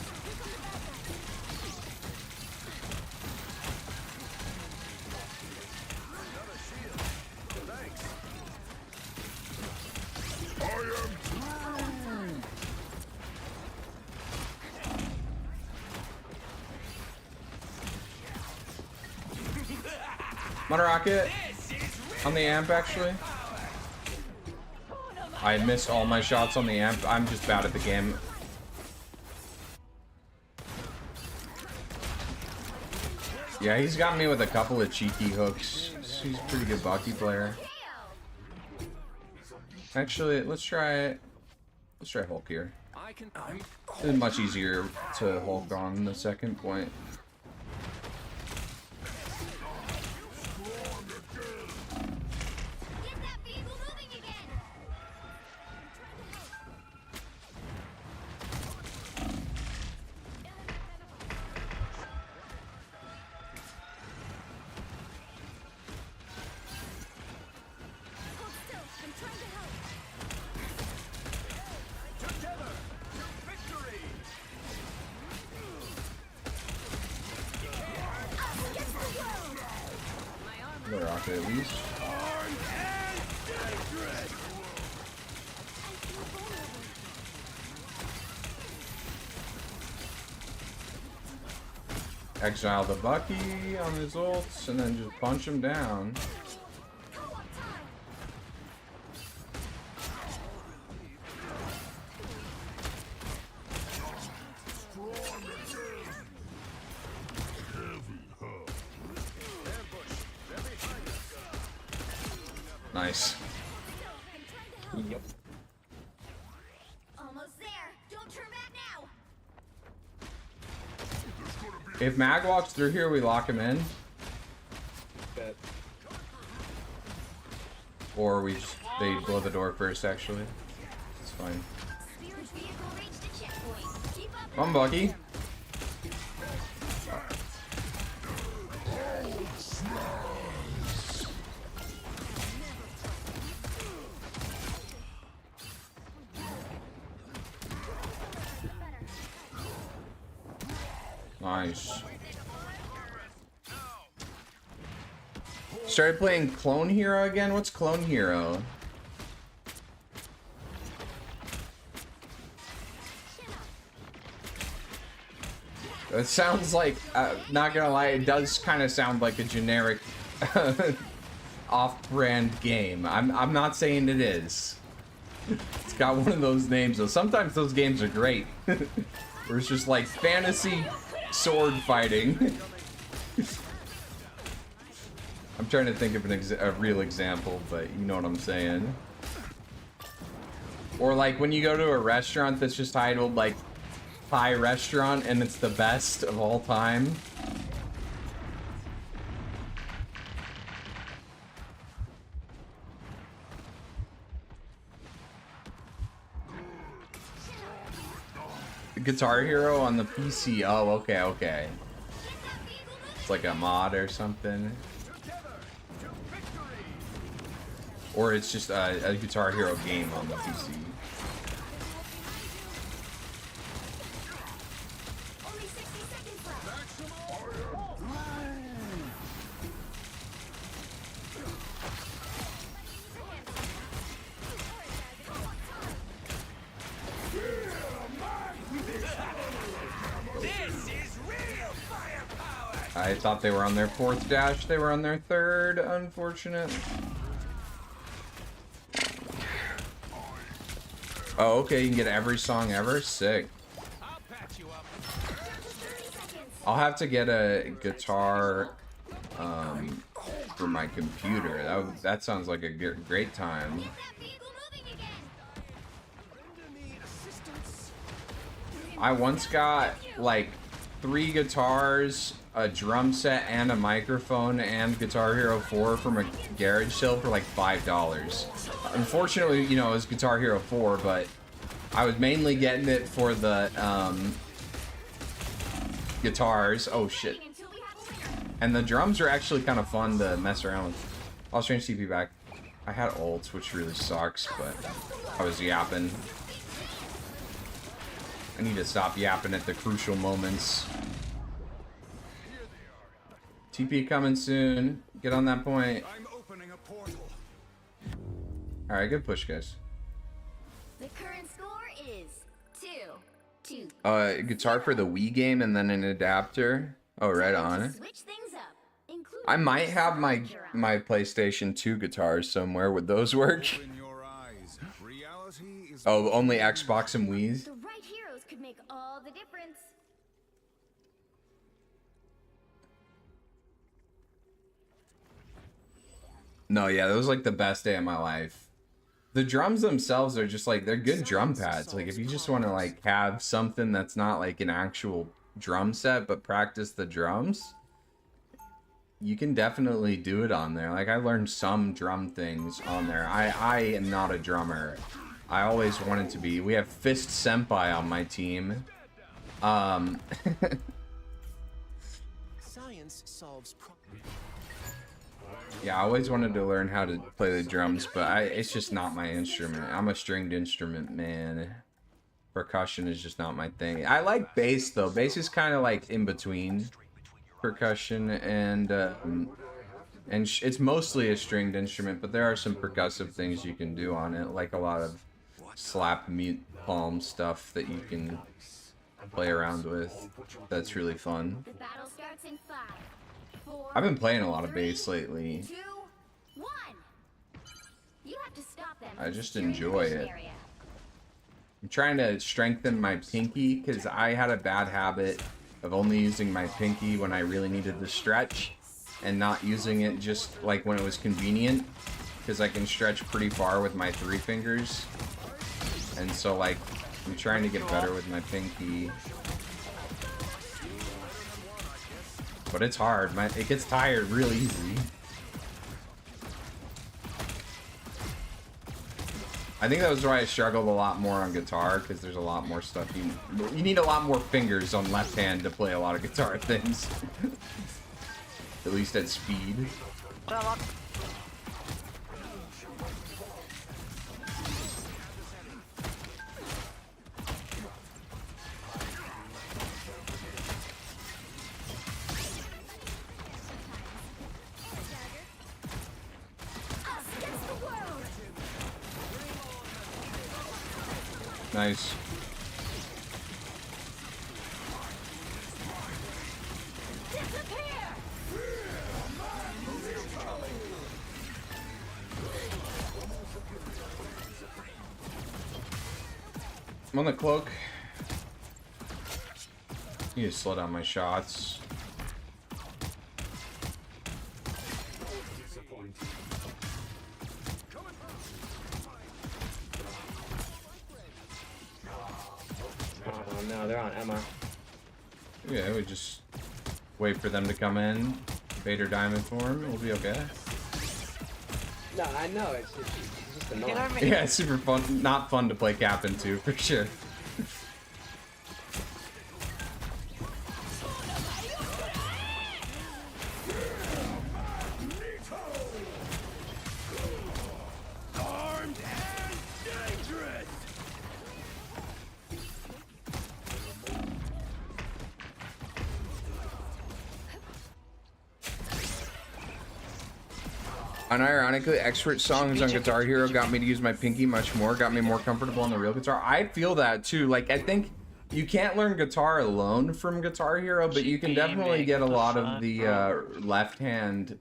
Another shield. Thanks. I am through. Mono rocket on the amp, actually. I missed all my shots on the amp. I'm just bad at the game. Yeah, he's got me with a couple of cheeky hooks. He's a pretty good Bucky player. Actually, let's try Hulk here. It's much easier to Hulk on the second point. The rocket at least. Exile the Bucky on his ults and then just punch him down. Nice. Yep. Almost there. Don't turn back now. If Mag walks through here, we lock him in. Bet. Or they blow the door first, actually. It's fine. Come on, Bucky. Nice. Started playing Clone Hero again? What's Clone Hero? It sounds like, not gonna lie, it does kind of sound like a generic off-brand game. I'm not saying it is. It's got one of those names though. Sometimes those games are great. Where it's just like fantasy sword fighting. I'm trying to think of a real example, but you know what I'm saying. Or like when you go to a restaurant that's just titled like Thai restaurant and it's the best of all time. Guitar Hero on the PC. Oh, okay, okay. It's like a mod or something. Or it's just a Guitar Hero game on the PC. I thought they were on their 4th dash. They were on their 3rd. Unfortunate. Oh, okay. You can get every song ever. Sick. I'll have to get a guitar for my computer. That sounds like a great time. I once got like 3 guitars, a drum set, and a microphone, and Guitar Hero 4 from a garage sale for like $5. Unfortunately, you know, it was Guitar Hero 4, but I was mainly getting it for the guitars. Oh shit. And the drums are actually kind of fun to mess around with. I'll change TP back. I had ults, which really sucks, but I was yapping. I need to stop yapping at the crucial moments. TP coming soon. Get on that point. Alright, good push, guys. The current score is 2-2. Guitar for the Wii game and then an adapter. Oh, right on. Switch things up. I might have my PlayStation 2 guitars somewhere. Would those work? Oh, only Xbox and Wii's? The right heroes could make all the difference. No, yeah, that was like the best day of my life. The drums themselves are just like, they're good drum pads. Like if you just want to like have something that's not like an actual drum set but practice the drums, you can definitely do it on there. Like I learned some drum things on there. I am not a drummer. I always wanted to be. We have Fist Senpai on my team. Science solves problems. Yeah, I always wanted to learn how to play the drums, but it's just not my instrument. I'm a stringed instrument man. Percussion is just not my thing. I like bass though. Bass is kind of like in between percussion and it's mostly a stringed instrument, but there are some percussive things you can do on it, like a lot of slap mute palm stuff that you can play around with. That's really fun. The battle starts in 5, 4, I've been playing a lot of bass lately. 2, 1. You have to stop them. I just enjoy it. I'm trying to strengthen my pinky because I had a bad habit of only using my pinky when I really needed to stretch and not using it just like when it was convenient, because I can stretch pretty far with my 3 fingers. And so like I'm trying to get better with my pinky. But it's hard. It gets tired real easy. I think that was why I struggled a lot more on guitar, because there's a lot more stuff. You need a lot more fingers on left hand to play a lot of guitar things. At least at speed. Nice. I'm on the cloak. Need to slow down my shots. Oh no, they're on Emma. Yeah, we just wait for them to come in. Vader Diamond form, we'll be okay. No, I know, it's just annoying. Yeah, it's super fun. Not fun to play Cap into, for sure. Unironically, expert songs on Guitar Hero got me to use my pinky much more, got me more comfortable on the real guitar. I feel that too. Like, I think you can't learn guitar alone from Guitar Hero, but you can definitely get a lot of the left-hand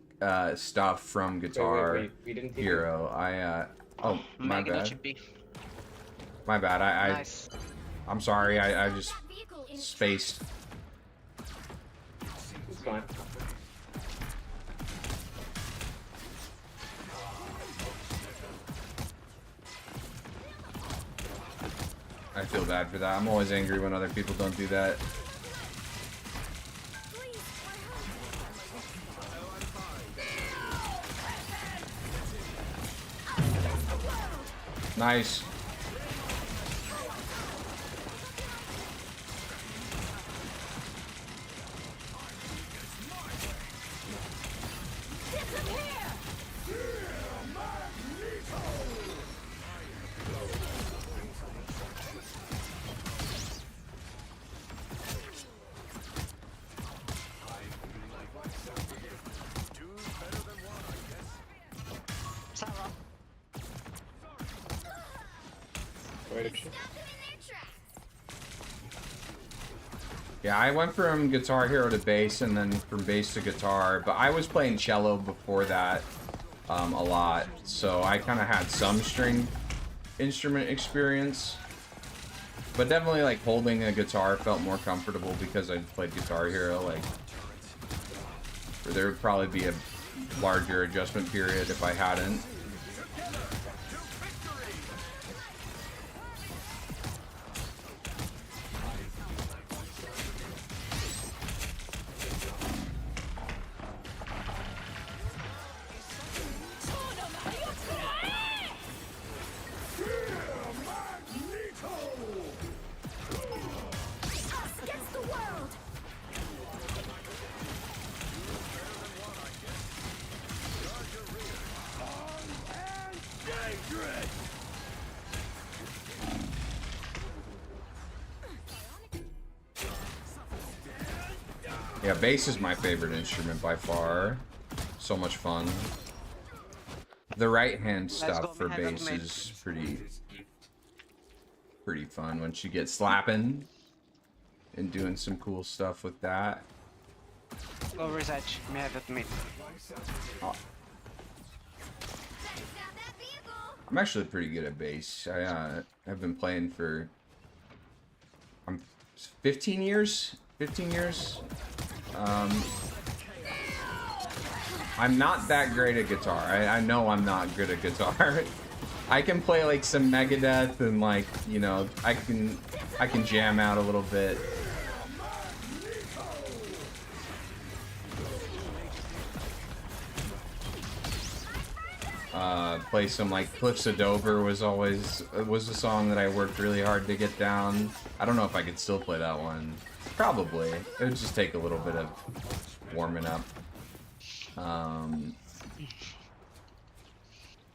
stuff from Guitar we didn't take Hero. Oh, my bad. My bad. I'm sorry. I just spaced. It's fine. I feel bad for that. I'm always angry when other people don't do that. Nice. Yeah, I went from Guitar Hero to bass and then from bass to guitar, but I was playing cello before that a lot, so I kind of had some string instrument experience. But definitely, like, holding a guitar felt more comfortable because I played Guitar Hero. Like, there would probably be a larger adjustment period if I hadn't. Yeah, bass is my favorite instrument by far. So much fun. The right hand stuff for bass is pretty fun once you get slapping and doing some cool stuff with that. Over his edge, may have it mid. I'm actually pretty good at bass. I've been playing for 15 years. 15 years. I'm not that great at guitar. I know I'm not good at guitar. I can play like some Megadeth and, like, you know, I can jam out a little bit. Play some, like, Cliffs of Dover was a song that I worked really hard to get down. I don't know if I could still play that one. Probably. It would just take a little bit of warming up.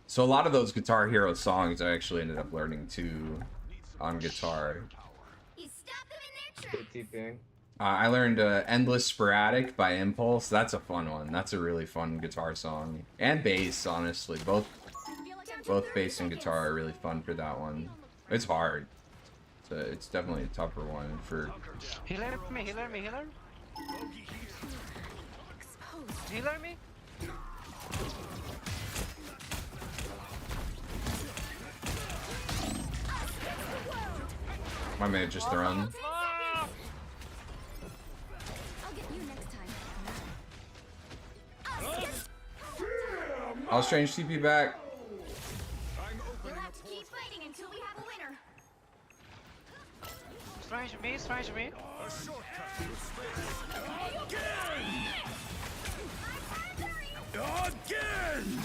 So a lot of those Guitar Hero songs I actually ended up learning too on guitar. I learned Endless Sporadic by Impulse. That's a fun one. That's a really fun guitar song. And bass, honestly. Both bass and guitar are really fun for that one. It's hard. It's definitely a tougher one for... Healer me, healer me, healer. Healer me. My man just thrown. I'll strange TP back. We'll have to keep fighting until we have a winner. Strange me. Again!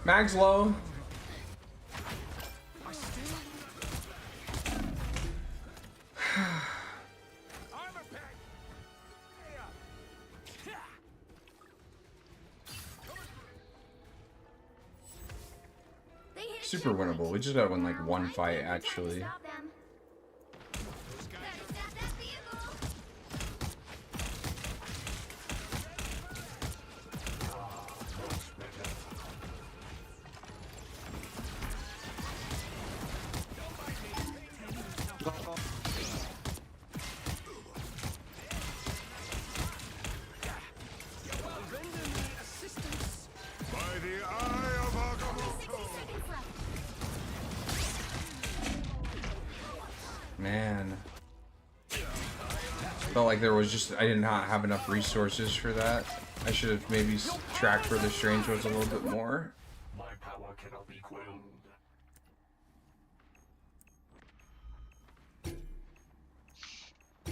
Mag's low. Super winnable. We just gotta win like one fight, actually. Man. Felt like there was just, I did not have enough resources for that. I should have maybe tracked for the strange ones a little bit more. My power cannot be quelled.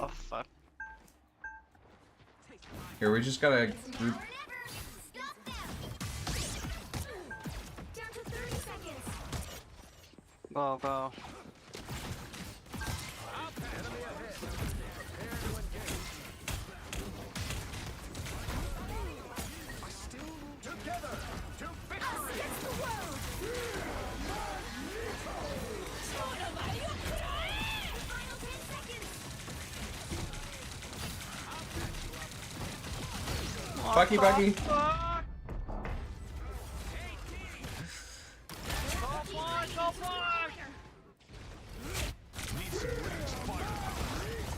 Oh fuck. Here, we just gotta group. Go, go. Bucky, Bucky.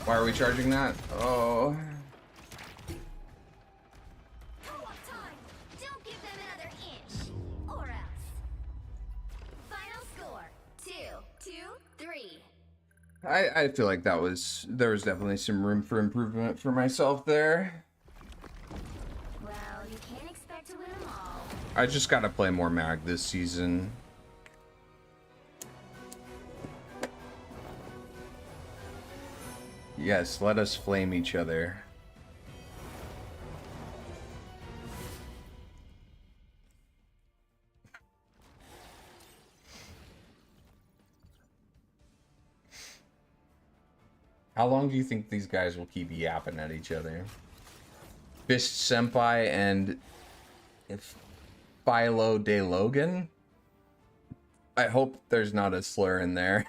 Why are we charging that? Oh. Don't give them another inch, or else. Final score: 2-2-3. I feel like there was definitely some room for improvement for myself there. Well, you can't expect to win them all. I just gotta play more mag this season. Yes, let us flame each other. How long do you think these guys will keep yapping at each other? Fist Senpai and Philo de Logan? I hope there's not a slur in there.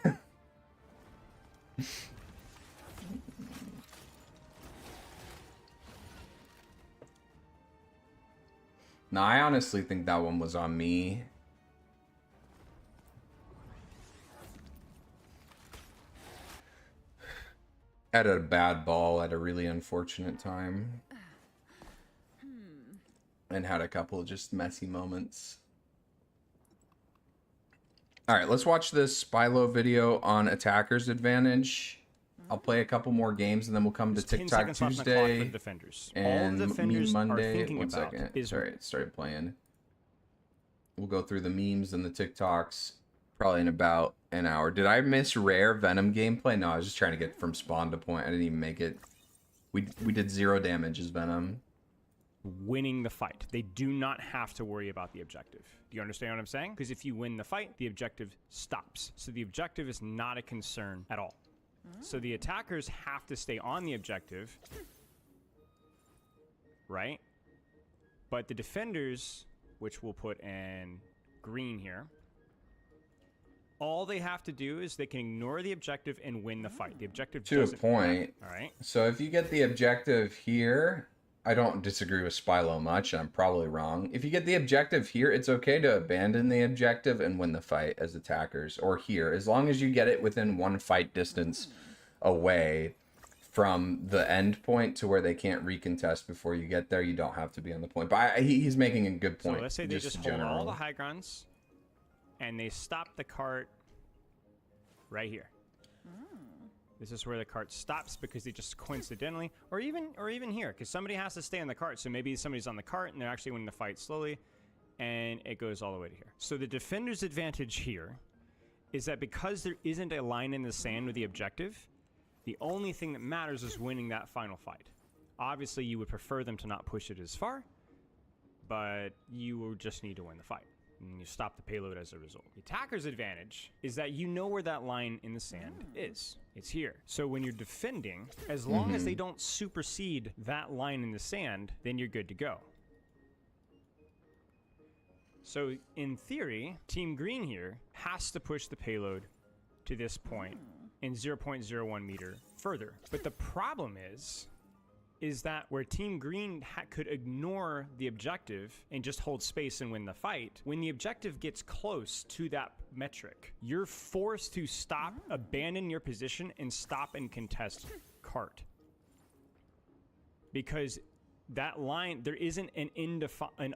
No, I honestly think that one was on me. Had a bad ball at a really unfortunate time. And had a couple of just messy moments. Alright, let's watch this Spylo video on attacker's advantage. I'll play a couple more games and then we'll come to TikTok Tuesday and Meme Monday. 1 second. Sorry, it started playing. We'll go through the memes and the TikToks probably in about an hour. Did I miss rare Venom gameplay? No, I was just trying to get from spawn to point. I didn't even make it. We did 0 damage as Venom. Winning the fight. They do not have to worry about the objective. Do you understand what I'm saying? Because if you win the fight, the objective stops. So the objective is not a concern at all. So the attackers have to stay on the objective, right? But the defenders, which we'll put in green here, all they have to do is they can ignore the objective and win the fight. The objective to a point. All right. So if you get the objective here, I don't disagree with Spylo much. I'm probably wrong. If you get the objective here, it's okay to abandon the objective and win the fight as attackers. Or here, as long as you get it within 1 fight distance away from the end point to where they can't recontest before you get there, you don't have to be on the point. But he's making a good point. So let's say they just hold all the high grounds and they stop the cart right here. This is where the cart stops because they just coincidentally, or even here, because somebody has to stay on the cart. So maybe somebody's on the cart and they're actually winning the fight slowly, and it goes all the way to here. So the defender's advantage here is that because there isn't a line in the sand with the objective, the only thing that matters is winning that final fight. Obviously, you would prefer them to not push it as far, but you will just need to win the fight. And you stop the payload as a result. The attacker's advantage is that you know where that line in the sand is. It's here. So when you're defending, as long as they don't supersede that line in the sand, then you're good to go. So in theory, Team Green here has to push the payload to this point and 0.01 meter further. But the problem is that where Team Green could ignore the objective and just hold space and win the fight, when the objective gets close to that metric, you're forced to stop, abandon your position, and stop and contest cart. Because that line, there isn't an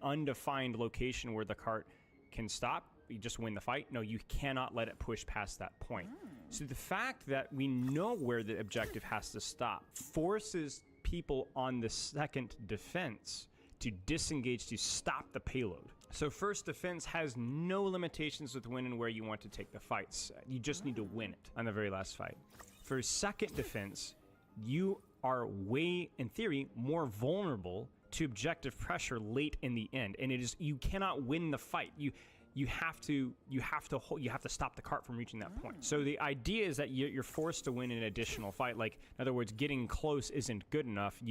undefined location where the cart can stop. You just win the fight. No, you cannot let it push past that point. So the fact that we know where the objective has to stop forces people on the second defense to disengage to stop the payload. So first defense has no limitations with when and where you want to take the fights. You just need to win it on the very last fight. For second defense, you are way, in theory, more vulnerable to objective pressure late in the end, and it is you cannot win the fight. You have to stop the cart from reaching that point. So the idea is that you're forced to win an additional fight. Like, in other words, getting close isn't good enough.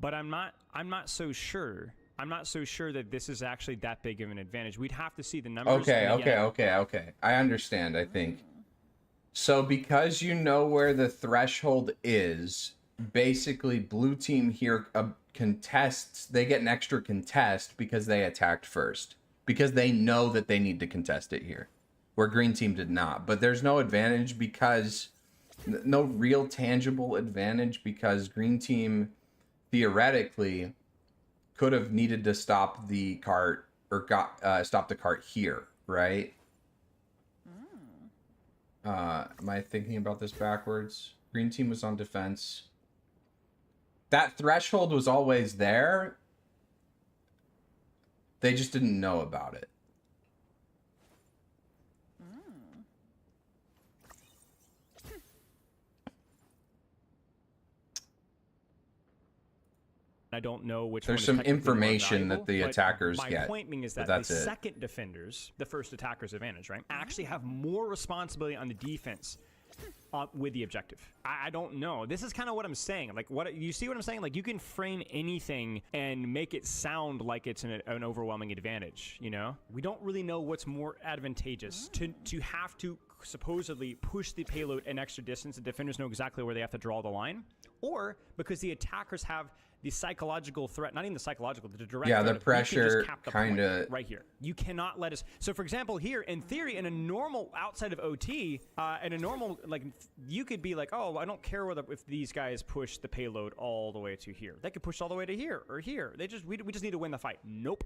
But I'm not so sure. I'm not so sure that this is actually that big of an advantage. We'd have to see the numbers. Okay. I understand, I think. So because you know where the threshold is, basically blue team here contests, they get an extra contest because they attacked first. Because they know that they need to contest it here. Where green team did not. But there's no advantage because, no real tangible advantage because green team theoretically could have needed to stop the cart or stop the cart here, right? Am I thinking about this backwards? Green team was on defense. That threshold was always there. They just didn't know about it. I don't know which. There's some information that the attackers get. My point being is that the second defenders, the first attacker's advantage, right, actually have more responsibility on the defense with the objective. I don't know. This is kind of what I'm saying. Like, what you see what I'm saying? Like, you can frame anything and make it sound like it's an overwhelming advantage. You know, we don't really know what's more advantageous to have to supposedly push the payload an extra distance. The defenders know exactly where they have to draw the line, or because the attackers have the psychological threat, not even the psychological, the direct threat. The pressure kind of right here. You cannot let us. So, for example, here in theory, in a normal outside of OT, in a normal, like, you could be like, oh, I don't care whether if these guys push the payload all the way to here. They could push all the way to here or here. We just need to win the fight. Nope.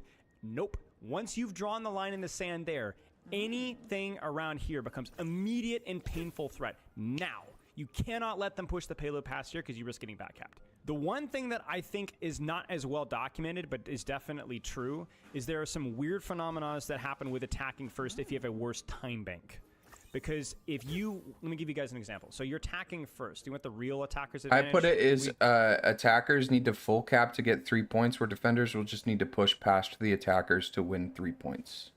Once you've drawn the line in the sand there, anything around here becomes immediate and painful threat. Now, you cannot let them push the payload past here because you risk getting backcapped. The one thing that I think is not as well documented, but is definitely true, is there are some weird phenomena that happen with attacking first if you have a worse time bank. Because let me give you guys an example. So you're attacking first. Do you want the real attacker's advantage? I put it as attackers need to full cap to get 3 points, where defenders will just need to push past the attackers to win 3 points.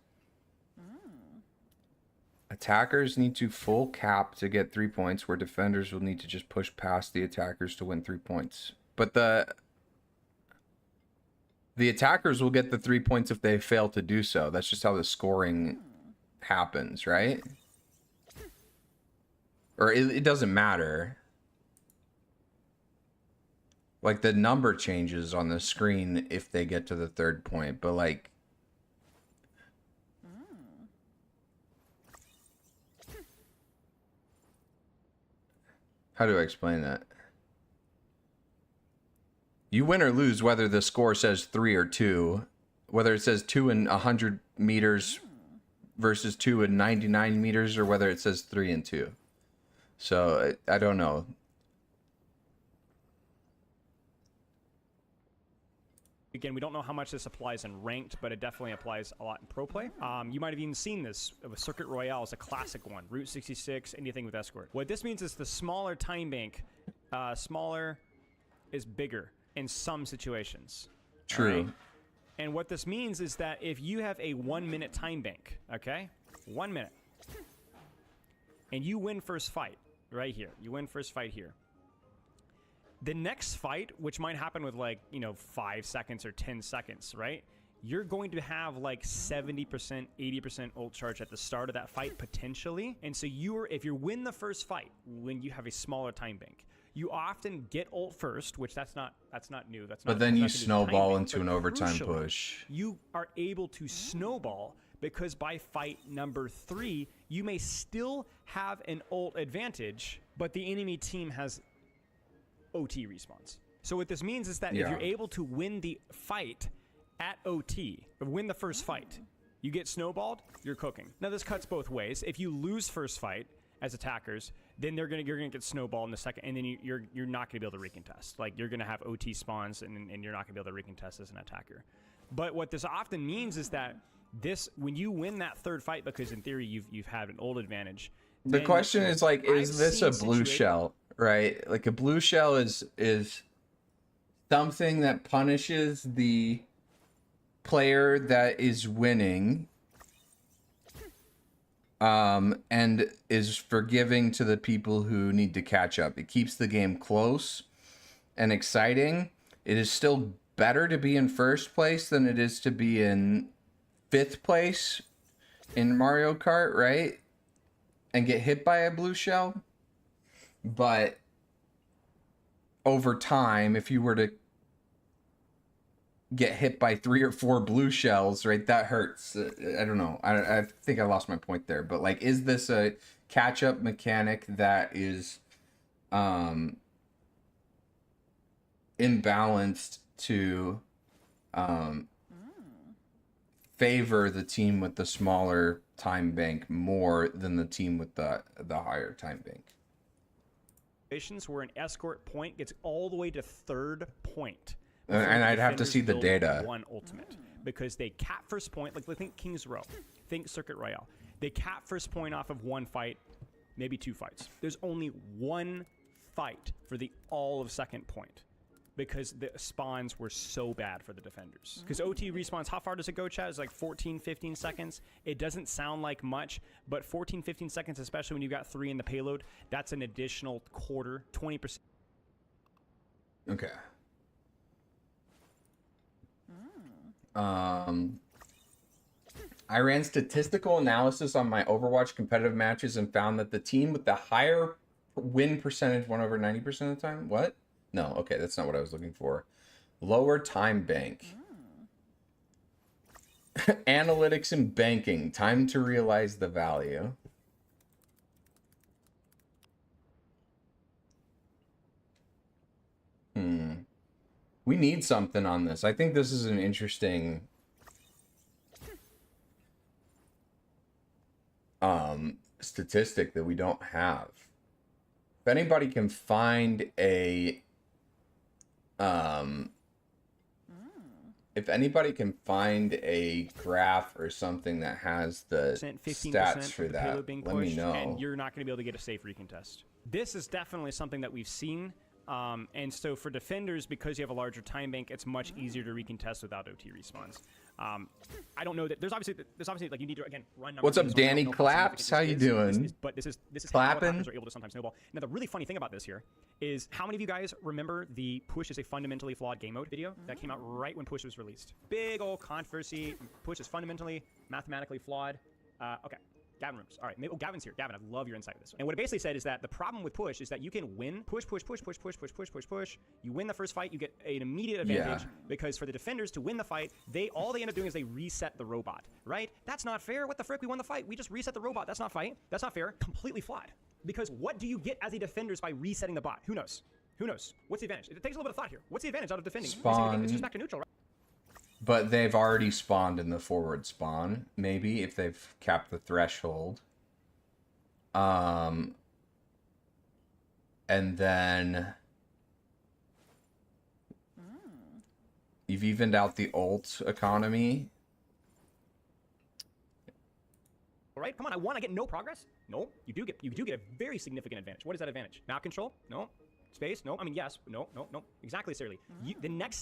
Attackers need to full cap to get 3 points, where defenders will need to just push past the attackers to win 3 points. But the attackers will get the 3 points if they fail to do so. That's just how the scoring happens, right? Or it doesn't matter. Like, the number changes on the screen if they get to the 3rd point, but like, how do I explain that? You win or lose whether the score says 3 or 2, whether it says 2 in 100 meters versus 2 in 99 meters, or whether it says 3 and 2. So I don't know. Again, we don't know how much this applies in ranked, but it definitely applies a lot in pro play. You might have even seen this with Circuit Royale is a classic one. Route 66, anything with escort. What this means is the smaller time bank, smaller is bigger in some situations. True. Right? And what this means is that if you have a 1 minute time bank, okay? 1 minute. And you win first fight right here. You win first fight here. The next fight, which might happen with 5 seconds or 10 seconds, right? You're going to have like 70%, 80% ult charge at the start of that fight potentially. And so if you win the first fight when you have a smaller time bank, you often get ult first, which that's not new. But then you snowball into an overtime push. You are able to snowball because by fight number 3, you may still have an ult advantage, but the enemy team has OT respawns. So what this means is that if you're able to win the fight at OT, win the first fight, you get snowballed, you're cooking. Now this cuts both ways. If you lose first fight as attackers, then you're gonna get snowballed in the second, and then you're not gonna be able to recontest. Like, you're gonna have OT spawns, and you're not gonna be able to recontest as an attacker. But what this often means is that when you win that third fight, because in theory you've had an old advantage. The question is, like, is this a blue shell, right? Like, a blue shell is something that punishes the player that is winning, and is forgiving to the people who need to catch up. It keeps the game close and exciting. It is still better to be in first place than it is to be in fifth place in Mario Kart, right? And get hit by a blue shell. But over time, if you were to get hit by 3 or 4 blue shells, right, that hurts. I don't know. I think I lost my point there. But, like, is this a catch-up mechanic that is imbalanced to favor the team with the smaller time bank more than the team with the higher time bank? Where an escort point gets all the way to third point. And I'd have to see the data. One ultimate, because they cap first point. Like, think King's Row, think Circuit Royale. They cap first point off of one fight, maybe 2 fights. There's only one fight for all of second point, because the spawns were so bad for the defenders. Because OT respawns, how far does it go, Chad? It's like 14, 15 seconds. It doesn't sound like much, but 14, 15 seconds, especially when you've got 3 in the payload, that's an additional quarter, 20%. Okay. I ran statistical analysis on my Overwatch competitive matches and found that the team with the higher win percentage won over 90% of the time. What? No, okay, that's not what I was looking for. Lower time bank. Analytics and banking. Time to realize the value. We need something on this. I think this is an interesting statistic that we don't have. If anybody can find a graph or something that has the 15% stats for of the that, payload being let me pushed, know. and you're not going to be able to get a safe recontest. This is definitely something that we've seen. And so for defenders, because you have a larger time bank, it's much easier to recontest without OT respawns. I don't know that there's obviously like you need to again run numbers. What's up, Danny Claps? How you doing? But this is Clapping? how attackers are able to sometimes snowball. Now the really funny thing about this here is how many of you guys remember the Push is a fundamentally flawed game mode video that came out right when Push was released? Big old controversy. Push is fundamentally mathematically flawed. Okay. Gavin Rooms. All right. Maybe, Gavin's here. Gavin, I love your insight with this one. And what it basically said is that the problem with Push is that you can win push. You win the first fight, you get an immediate advantage because for the defenders to win the fight, all they end up doing is they reset the robot, right? That's not fair. What the frick? We won the fight. We just reset the robot. That's not fight. That's not fair. Completely flawed. Because what do you get as a defenders by resetting the bot? Who knows? Who knows? What's the advantage? It takes a little bit of thought here. What's the advantage out of defending? Spawn. It's just back to neutral, right? But they've already spawned in the forward spawn, maybe, if they've capped the threshold. And then you've evened out the ult economy. All right, come on. I want to get no progress. No, you do get a very significant advantage. What is that advantage? Map control? No. Space? No. I mean, yes. No. Exactly, Sirly.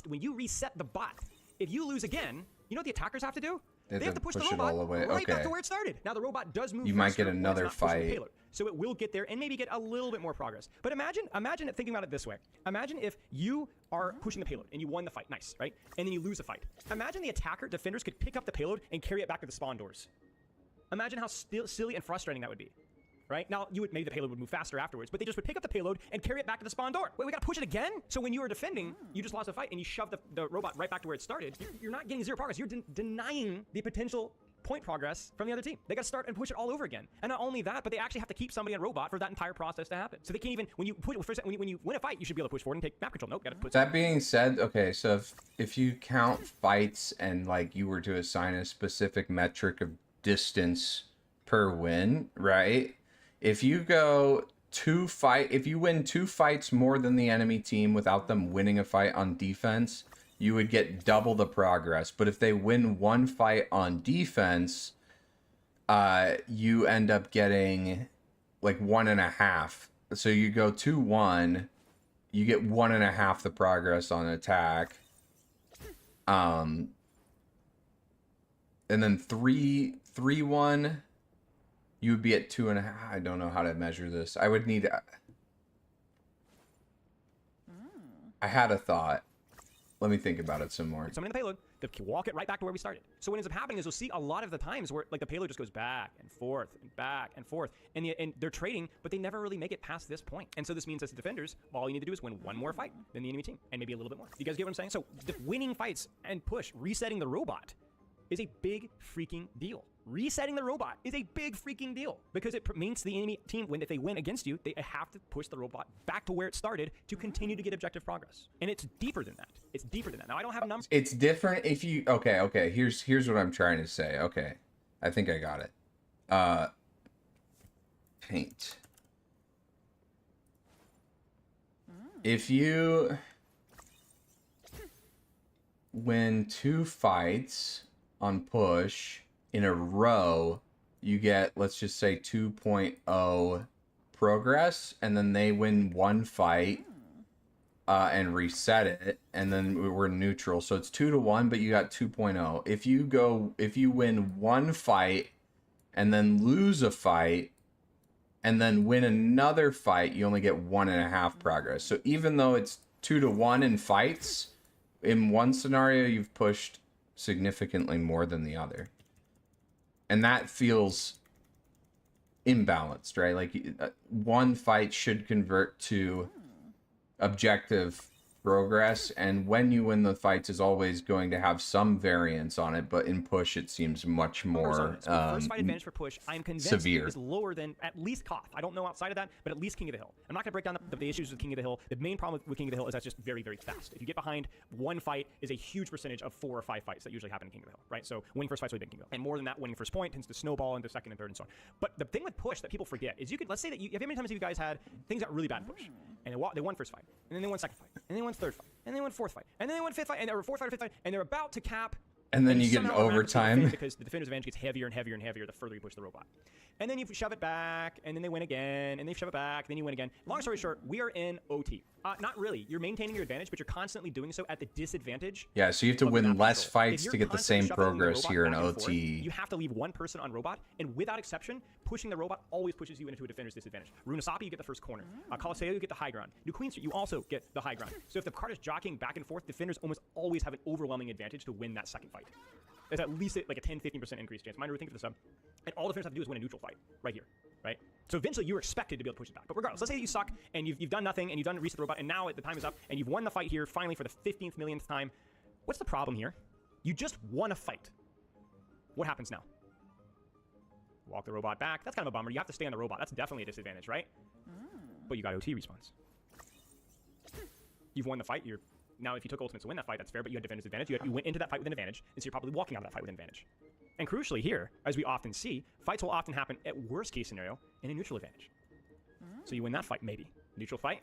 When you reset the bot, if you lose again, you know what the attackers have to do? They have to push the robot all the way. right back to where it started. Now the robot does move. You might get another fight. So it will get there and maybe get a little bit more progress. But imagine it, thinking about it this way. Imagine if you are pushing the payload and you won the fight, nice, right? And then you lose a fight. Imagine the defenders could pick up the payload and carry it back to the spawn doors. Imagine how silly and frustrating that would be. Right? Now, maybe the payload would move faster afterwards, but they just would pick up the payload and carry it back to the spawn door. Wait, we gotta push it again? So when you were defending, you just lost a fight and you shoved the robot right back to where it started. You're not getting 0 progress. You're denying the potential point progress from the other team. They gotta start and push it all over again. And not only that, but they actually have to keep somebody on robot for that entire process to happen. So they can't even, when you win a fight, you should be able to push forward and take map control. Nope, gotta put. That being said, okay, so if you count fights and like you were to assign a specific metric of distance per win, right? If you if you win 2 fights more than the enemy team without them winning a fight on defense, you would get double the progress. But if they win 1 fight on defense, you end up getting like 1.5. So you go 2-1, you get 1.5 the progress on attack. And then 3-1, you would be at 2.5. I don't know how to measure this. I would need. I had a thought. Let me think about it some more. Summoning the payload, they walk it right back to where we started. So what ends up happening is you'll see a lot of the times where like the payload just goes back and forth and back and forth, and they're trading, but they never really make it past this point. And so this means as the defenders, all you need to do is win 1 more fight than the enemy team, and maybe a little bit more. You guys get what I'm saying? So the winning fights and push, resetting the robot, is a big freaking deal. Resetting the robot is a big freaking deal because it means the enemy team, if they win against you, they have to push the robot back to where it started to continue to get objective progress. And it's deeper than that. It's deeper than that. Now, I don't have a number. It's different if you... Okay. Here's what I'm trying to say. Okay. I think I got it. Paint. If you win 2 fights on push in a row, you get, let's just say 2.0 progress, and then they win 1 fight and reset it, and then we're neutral. So it's 2-1, but you got 2.0. If you win 1 fight and then lose a fight and then win another fight, you only get 1.5 progress. So even though it's 2-1 in fights, in one scenario you've pushed significantly more than the other. And that feels imbalanced, right? Like 1 fight should convert to objective progress, and when you win the fights is always going to have some variance on it, but in push it seems much more first fight advantage for push, I'm convinced severe. Is lower than at least Koth. I don't know outside of that, but at least King of the Hill. I'm not going to break down the issues with King of the Hill. The main problem with King of the Hill is that's just very, very fast. If you get behind, 1 fight is a huge percentage of 4 or 5 fights that usually happen in King of the Hill, right? So winning first fight's really big in King of the Hill. And more than that, winning first point tends to snowball into second and third and so on. But the thing with push that people forget is let's say that how many times have you guys had things got really bad in push, and they won first fight, and then they won second fight, and then they won third fight, and then they won 4th fight, and then they won 5th fight, and they were 4th fight or 5th fight, and they're about to cap. And then you get an overtime. Because the defender's advantage gets heavier and heavier and heavier the further you push the robot. And then you shove it back, and then they win again, and they shove it back, then you win again. Long story short, we are in OT. Not really. You're maintaining your advantage, but you're constantly doing so at the disadvantage. Yeah, so you have to win less fights to get the same progress here in OT. Forth, you have to leave 1 person on robot, and without exception, pushing the robot always pushes you into a defender's disadvantage. Runasapi, you get the first corner. Colosseo, you get the high ground. New Queen Street, you also get the high ground. So if the card is jockeying back and forth, defenders almost always have an overwhelming advantage to win that second fight. There's at least like a 10-15% increased chance. Mind think for the sub. And all defenders have to do is win a neutral fight right here, right? So eventually you're expected to be able to push it back. But regardless, let's say that you suck and you've done nothing and you've done reset the robot, and now the time is up and you've won the fight here finally for the 15th millionth time. What's the problem here? You just won a fight. What happens now? Walk the robot back. That's kind of a bummer. You have to stay on the robot. That's definitely a disadvantage, right? But you got OT respawns. You've won the fight. Now, if you took ultimates to win that fight, that's fair, but you had defender's advantage. You went into that fight with an advantage, and so you're probably walking out of that fight with an advantage. And crucially here, as we often see, fights will often happen at worst case scenario in a neutral advantage. So you win that fight, maybe. Neutral fight.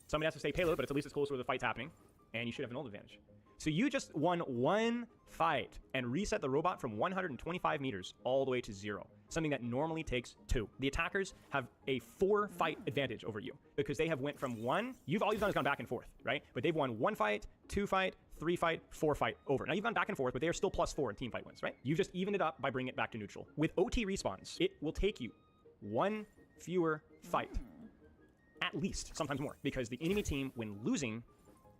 Somebody has to say payload, but it's at least as close where the fight's happening, and you should have an old advantage. So you just won 1 fight and reset the robot from 125 meters all the way to 0. Something that normally takes 2. The attackers have a 4 fight advantage over you because they have went from 1. All you've done is gone back and forth, right? But they've won 1 fight, 2 fight, 3 fight, 4 fight over. Now you've gone back and forth, but they are still +4 in team fight wins, right? You've just evened it up by bringing it back to neutral. With OT respawns, it will take you 1 fewer fight, at least, sometimes more, because the enemy team, when losing,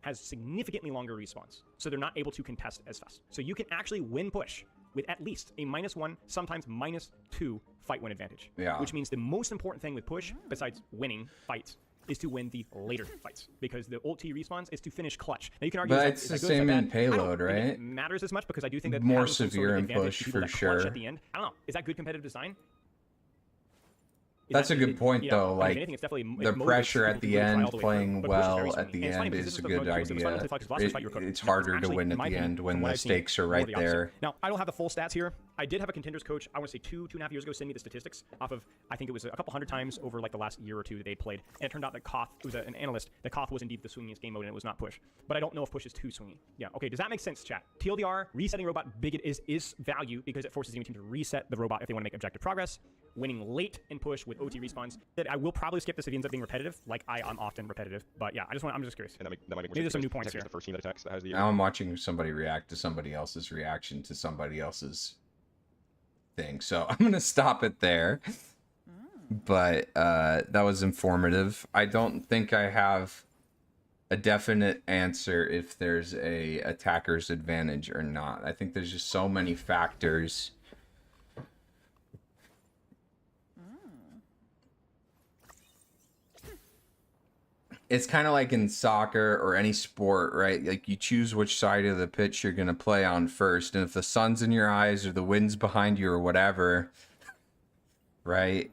has significantly longer respawns, so they're not able to contest as fast. So you can actually win push with at least a -1, sometimes -2 fight win advantage. Yeah. Which means the most important thing with push, besides winning fights, is to win the later fights, because the ult T respawns is to finish clutch. Now you can argue, but it's the same in payload, right? It matters as much because I do think that more severe severe in push for sure. At the end, I don't know. Is that good competitive design? That's a good point, though. Like, anything, the pressure at the end, playing well at the end is a good idea. It's harder to win at the end when the stakes are right there. Now, I don't have the full stats here. I did have a contenders coach, I want to say 2.5 years ago, send me the statistics off of, I think it was a couple hundred times over like the last year or two that they played. And it turned out that Koth, it was an analyst, that Koth was indeed the swingiest game mode and it was not push. But I don't know if push is too swingy. Yeah, okay, does that make sense, chat? TLDR, resetting robot big is value because it forces the enemy team to reset the robot if they want to make objective progress. Winning late in push with OT respawns. That I will probably skip this if it ends up being repetitive, like I'm often repetitive. But yeah, I'm just curious. And that might make more Maybe there's sense some new because points here. the first team that attacks that has the. Now I'm watching somebody react to somebody else's reaction to somebody else's thing, so I'm gonna stop it there. But that was informative. I don't think I have a definite answer if there's a attacker's advantage or not. I think there's just so many factors. It's kind of like in soccer or any sport, right? Like you choose which side of the pitch you're going to play on first. And if the sun's in your eyes or the wind's behind you or whatever, right?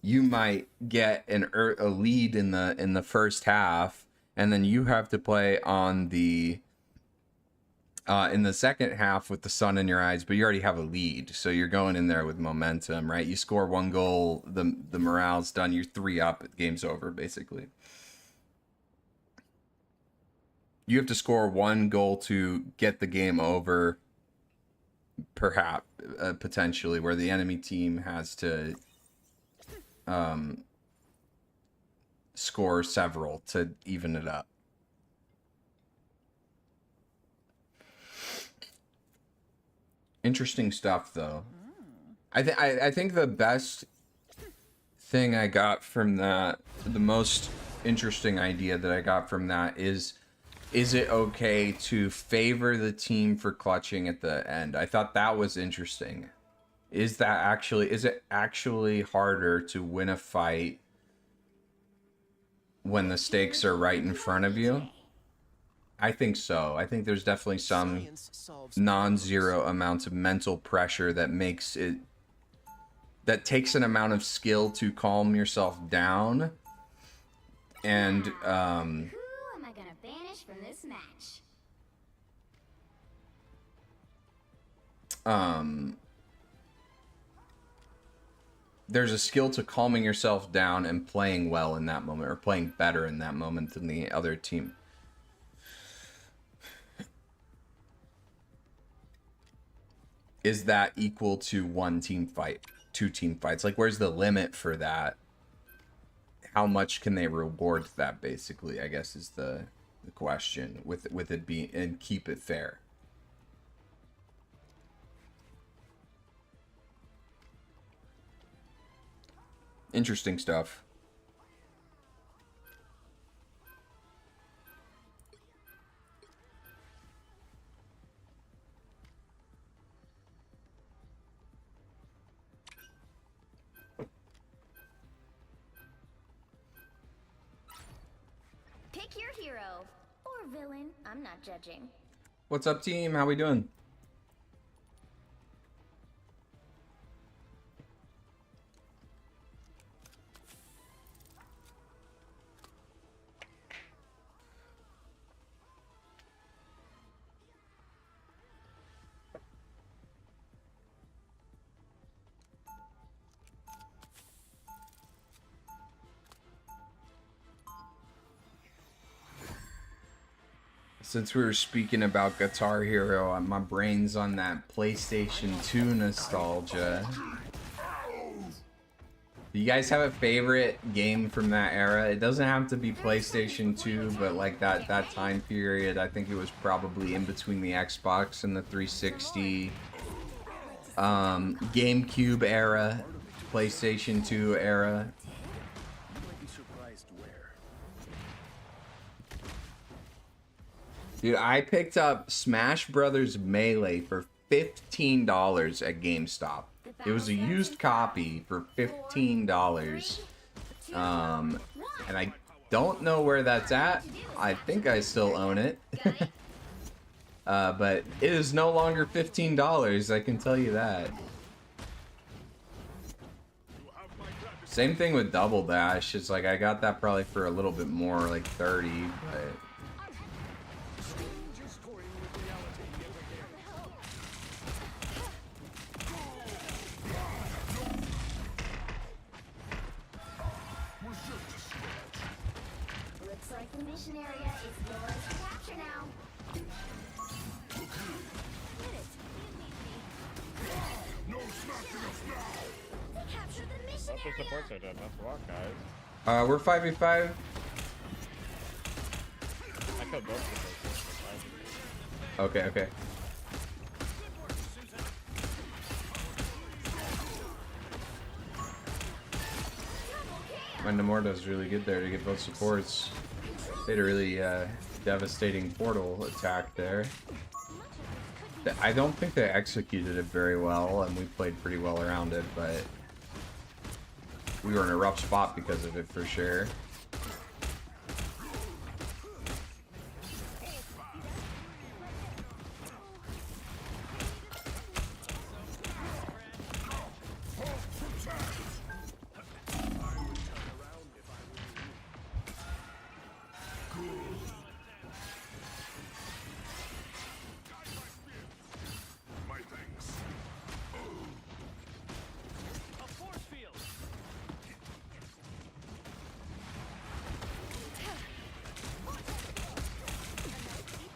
You might get a lead in the first half, and then you have to play on the in the second half with the sun in your eyes, but you already have a lead, so you're going in there with momentum, right? You score 1 goal, the morale's done, you're 3 up, game's over, basically. You have to score 1 goal to get the game over, perhaps, potentially, where the enemy team has to score several to even it up. Interesting stuff, though. I think the best thing I got from that, the most interesting idea that I got from that is it okay to favor the team for clutching at the end? I thought that was interesting. Is it actually harder to win a fight when the stakes are right in front of you? I think so. I think there's definitely some non-zero amounts of mental pressure that makes it, that takes an amount of skill to calm yourself down. And Who am I gonna banish from this match? There's a skill to calming yourself down and playing well in that moment, or playing better in that moment than the other team. Is that equal to 1 team fight, 2 team fights? Like, where's the limit for that? How much can they reward that, basically, I guess is the question, with it being, and keep it fair. Interesting stuff. Pick your hero or villain. I'm not judging. What's up, team? How we doing? Since we were speaking about Guitar Hero, my brain's on that PlayStation 2 nostalgia. Do you guys have a favorite game from that era? It doesn't have to be PlayStation 2, but like that time period, I think it was probably in between the Xbox and the 360. GameCube era, PlayStation 2 era. Dude, I picked up Smash Brothers Melee for $15 at GameStop. It was a used copy for $15. And I don't know where that's at. I think I still own it. But it is no longer $15, I can tell you that. Same thing with Double Dash. It's like I got that probably for a little bit more, like 30, but That's what supports are dead. Let's walk, guys. We're 5v5. I killed both supports. Okay, okay. Namordo's really good there to get both supports. They had a really devastating portal attack there. I don't think they executed it very well, and we played pretty well around it, but we were in a rough spot because of it for sure.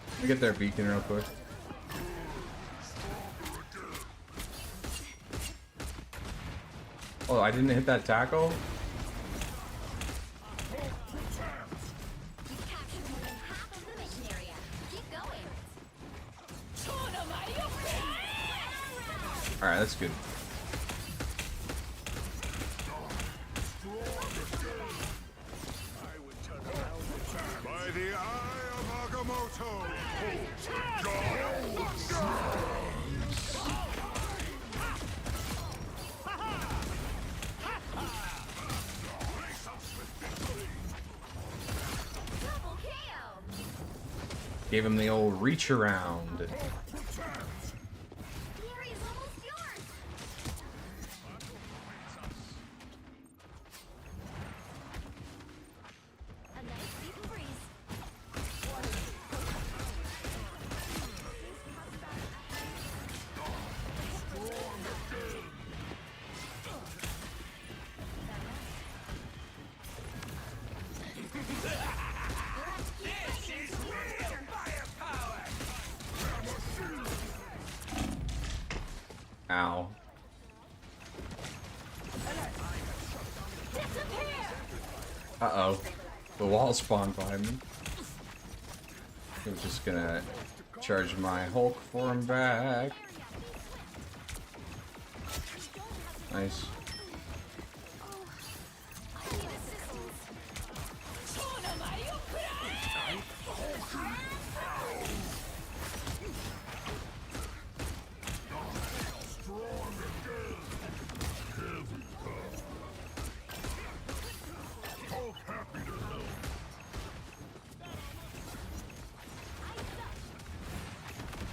Let me get their beacon real quick. Oh, I didn't hit that tackle? Alright, that's good. By the eye of Agamotto! Gave him the old reach around. Ow. Uh-oh. The wall spawned behind me. I'm just gonna charge my Hulk form back. Nice.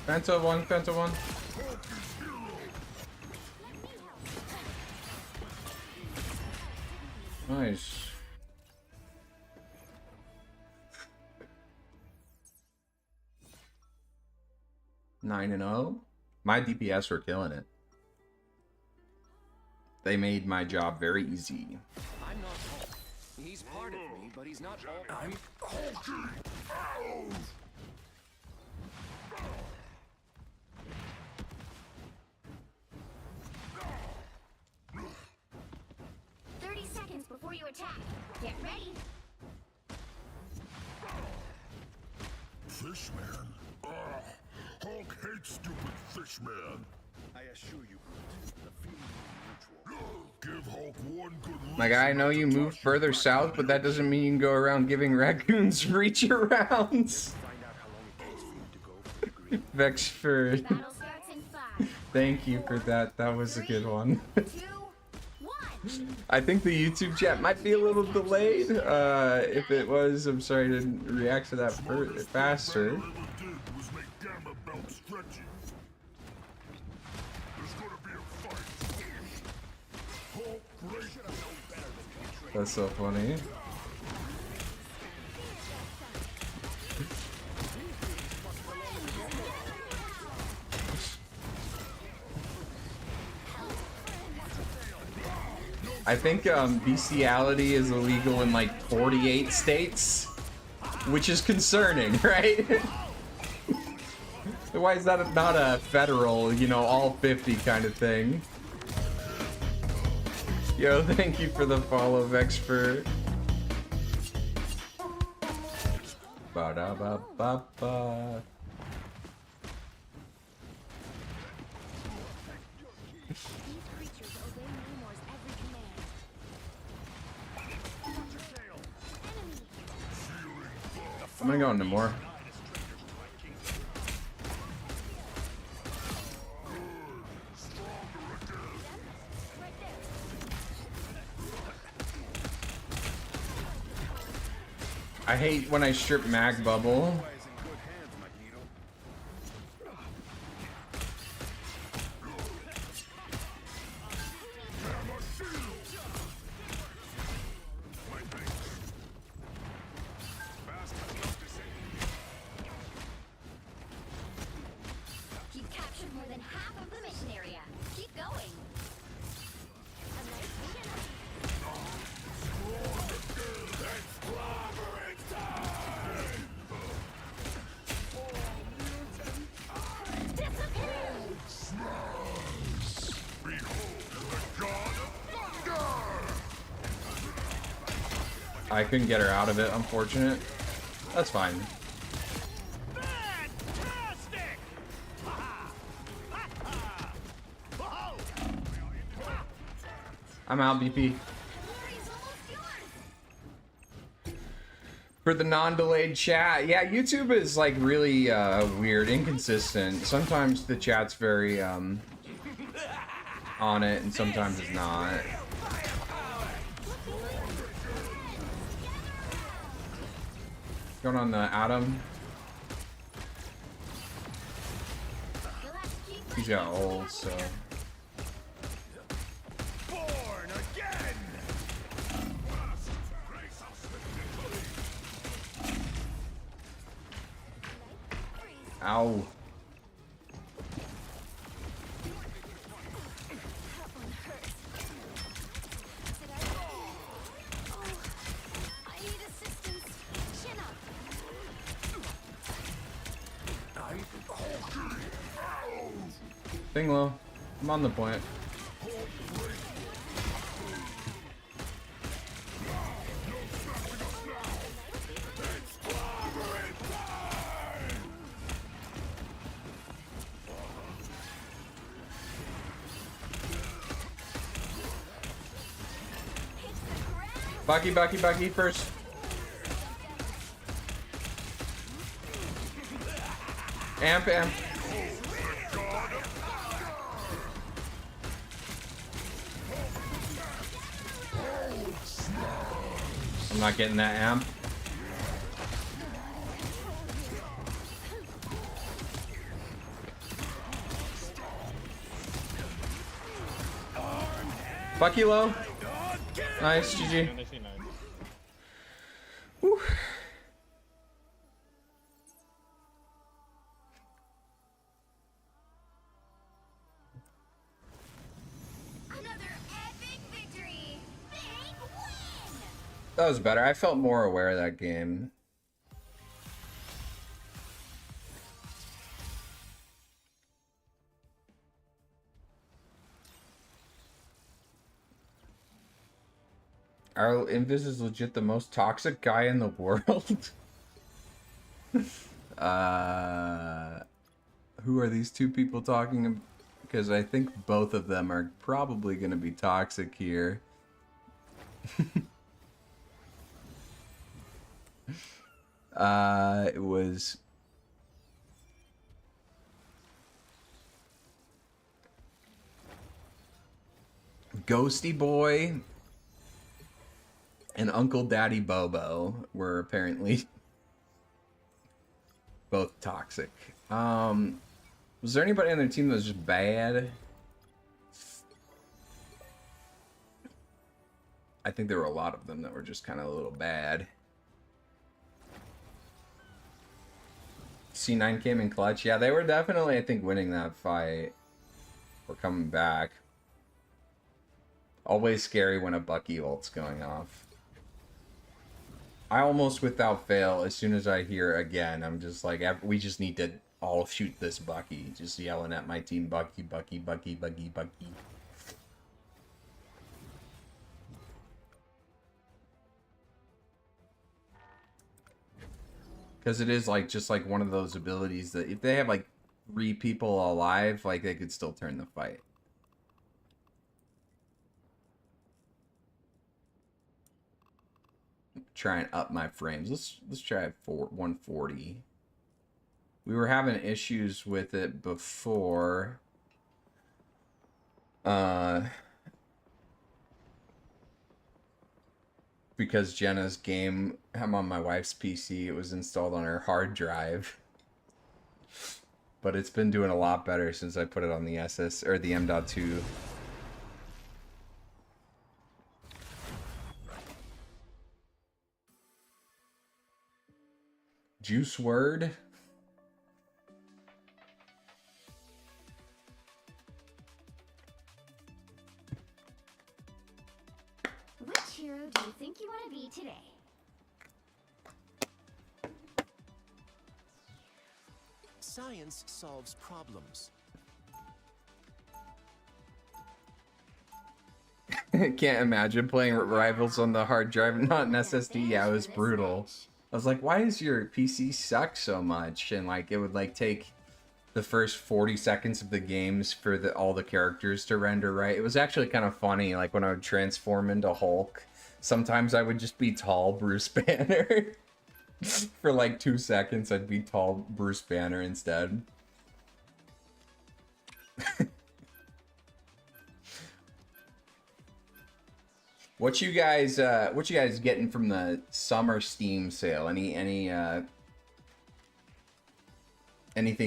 Penta one, Penta one. Nice. Nine and 0. My DPS were killing it. They made my job very easy. I'm not Hulk. He's part of me, but he's not all. I'm Hulky! Ow! 30 seconds before you attack. Get ready. Fishman? Hulk hates stupid fishman. I assure you, the feeling is mutual. Give Hulk one good look. My guy, I know you moved further south, but that doesn't mean you can go around giving raccoons reach arounds. Vex for... Thank you for that. That was a good one. I think the YouTube chat might be a little delayed. If it was, I'm sorry to react to that faster. That's so funny. I think bestiality is illegal in like 48 states, which is concerning, right? Why is that not a federal, you know, all 50 kind of thing? Yo, thank you for the follow, Vexpert. Ba-da-ba-ba-ba. I'm gonna go into more. I hate when I strip mag bubble. You've captured more than half of the mission area. Keep going. I couldn't get her out of it, unfortunate. That's fine. I'm out, BP. For the non-delayed chat, yeah, YouTube is like really weird, inconsistent. Sometimes the chat's very on it, and sometimes it's not. Going on the Atom. He's got ult, so. Born again. Ow. Thing low. I'm on the point. Bucky first. Amp. I'm not getting that amp. Bucky low. Nice, GG. Whew. That was better. I felt more aware of that game. Our Invis is legit the most toxic guy in the world. Who are these two people talking about? Because I think both of them are probably going to be toxic here. It was Ghosty Boy and Uncle Daddy Bobo were apparently both toxic. Was there anybody on their team that was just bad? I think there were a lot of them that were just kind of a little bad. C9 came in clutch. Yeah, they were definitely, I think, winning that fight. Or coming back. Always scary when a Bucky ult's going off. I almost without fail, as soon as I hear again, I'm just like, we just need to all shoot this Bucky. Just yelling at my team, Bucky, Bucky, Bucky, Bucky, Bucky. Because it is like just like one of those abilities that if they have like 3 people alive, like they could still turn the fight. Try and up my frames. Let's try 140. We were having issues with it before. Because Jenna's game, I'm on my wife's PC, it was installed on her hard drive. But it's been doing a lot better since I put it on the SS or the M.2. Juice word. Which hero do you think you want to be today? Science solves problems. Can't imagine playing Rivals on the hard drive, not an SSD. Yeah, it was brutal. I was like, why does your PC suck so much? And like, it would like take the first 40 seconds of the games for all the characters to render right. It was actually kind of funny. Like when I would transform into Hulk, sometimes I would just be tall Bruce Banner. For like 2 seconds, I'd be tall Bruce Banner instead. What you guys getting from the summer Steam sale? Anything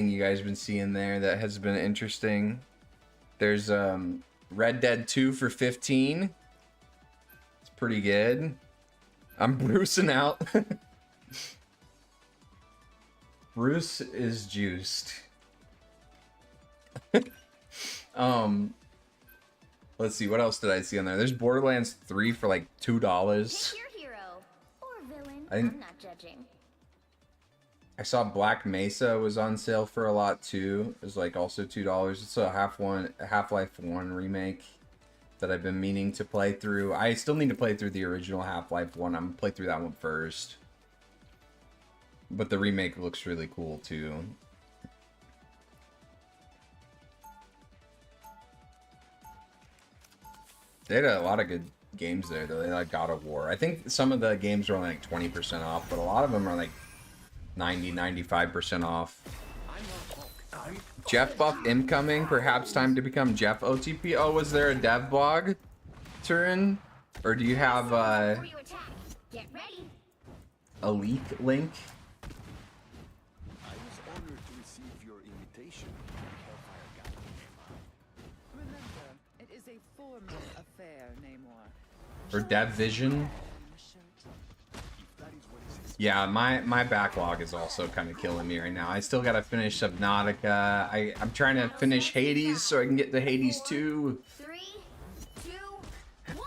you guys been seeing there that has been interesting? There's Red Dead 2 for 15. It's pretty good. I'm Brucing out. Bruce is juiced. Let's see, what else did I see on there? There's Borderlands 3 for like $2. Pick your hero or villain. I'm not judging. I saw Black Mesa was on sale for a lot too. It was like also $2. It's a Half-Life 1 remake that I've been meaning to play through. I still need to play through the original Half-Life 1. I'm gonna play through that one first. But the remake looks really cool too. They had a lot of good games there though. They like God of War. I think some of the games are only like 20% off, but a lot of them are like 90-95% off. Jeff buff incoming. Perhaps time to become Jeff OTP. Oh, was there a dev blog, Turin? Or do you have a leak link? I was honored to receive your invitation. Remember, it is a formal affair, Namor. Or Dev Vision? Yeah, my backlog is also kind of killing me right now. I still gotta finish Subnautica. I'm trying to finish Hades so I can get to Hades 2.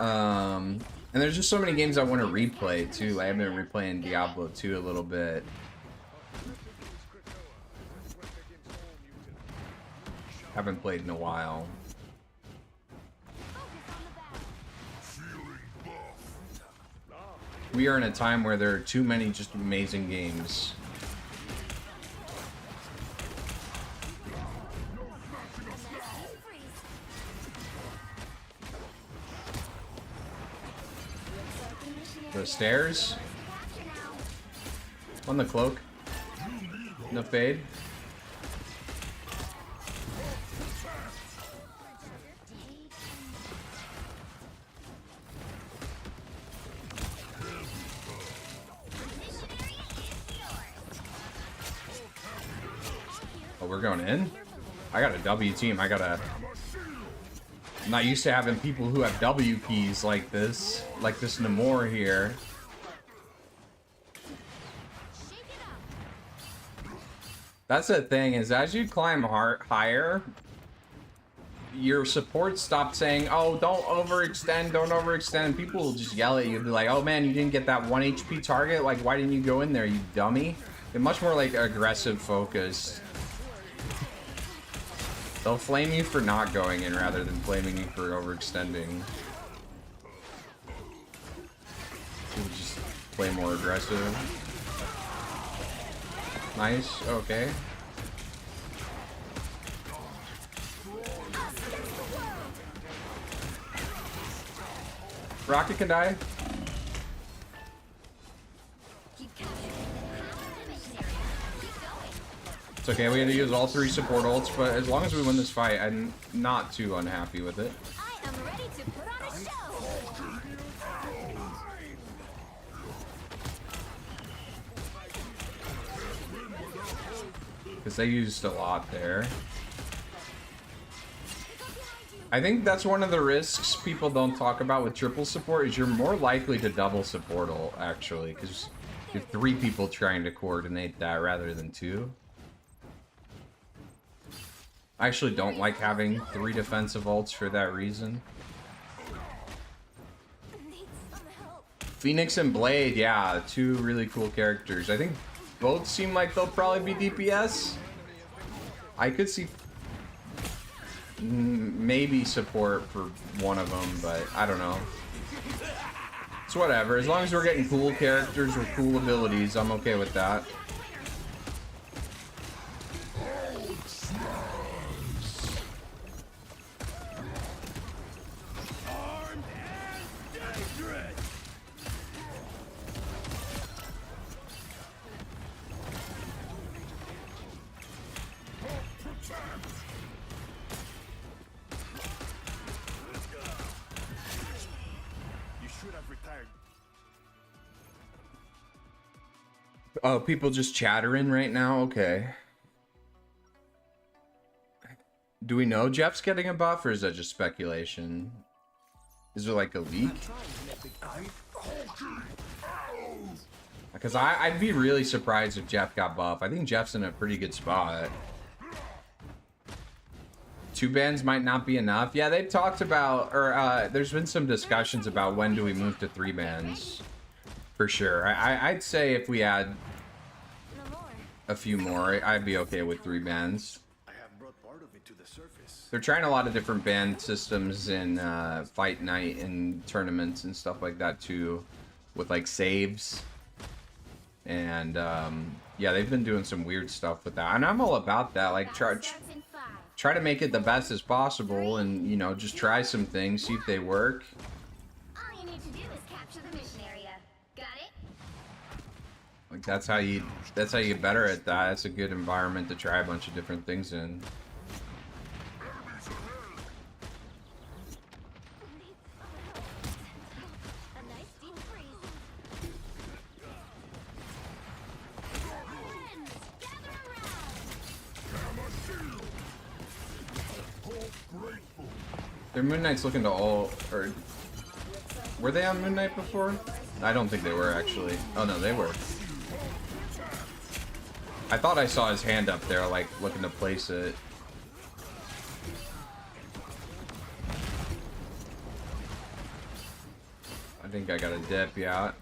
And there's just so many games I want to replay too. I've been replaying Diablo 2 a little bit. Haven't played in a while. We are in a time where there are too many just amazing games. The stairs? On the cloak? No fade? Oh, we're going in? I got a W team. I'm not used to having people who have W keys like this Namor here. That's the thing, is as you climb higher, your support stopped saying, oh, don't overextend. People will just yell at you, be like, oh man, you didn't get that 1 HP target, like why didn't you go in there, you dummy? They're much more like aggressive focused. They'll flame you for not going in rather than flaming you for overextending. People just play more aggressive. Nice. Okay. Rocket can die. It's okay, we had to use all 3 support ults, but as long as we win this fight, I'm not too unhappy with it. I am ready to put on a show. Because they used a lot there. I think that's one of the risks people don't talk about with triple support, is you're more likely to double support ult, actually, because you have 3 people trying to coordinate that rather than 2. I actually don't like having 3 defensive ults for that reason. Phoenix and Blade, yeah, 2 really cool characters. I think both seem like they'll probably be DPS. I could see maybe support for one of them, but I don't know. It's whatever. As long as we're getting cool characters with cool abilities, I'm okay with that. Oh, people just chattering right now? Okay. Do we know Jeff's getting a buff, or is that just speculation? Is there like a leak? Because I'd be really surprised if Jeff got buff. I think Jeff's in a pretty good spot. 2 bans might not be enough. Yeah, they've talked about, or there's been some discussions about when do we move to 3 bans. For sure. I'd say if we add a few more, I'd be okay with 3 bans. They're trying a lot of different ban systems in Fight Night and tournaments and stuff like that too, with like saves. And yeah, they've been doing some weird stuff with that, and I'm all about that. Like try to make it the best as possible, and you know, just try some things, see if they work. All you need to do is capture the mission area. Got it? Like that's how you get better at that. It's a good environment to try a bunch of different things in. Their Moon Knight's looking to ult, or were they on Moon Knight before? I don't think they were actually. Oh no, they were. I thought I saw his hand up there, like looking to place it. I think I got a dip, yeah.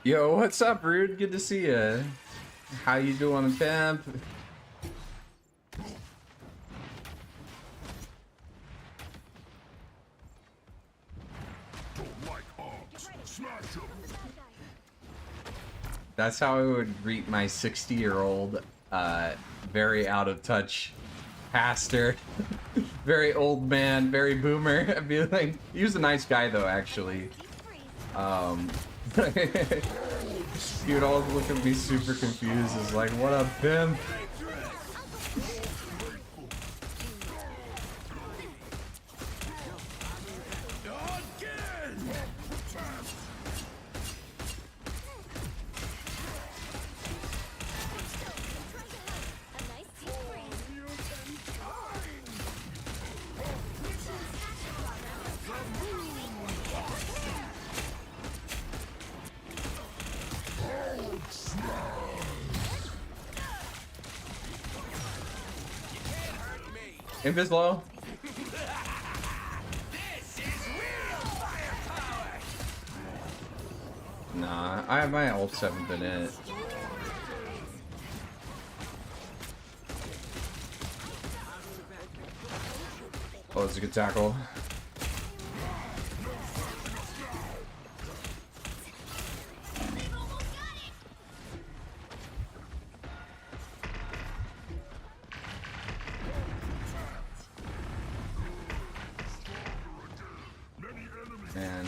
Yo, what's up, Rude? Good to see ya. How you doing, pimp? That's how I would greet my 60-year-old, very out of touch pastor. Very old man, very boomer. I'd be like, he was a nice guy though, actually. He would always look at me super confused. Is like, what up, pimp? Invis low. Nah, my ults haven't been it. Oh, that's a good tackle. And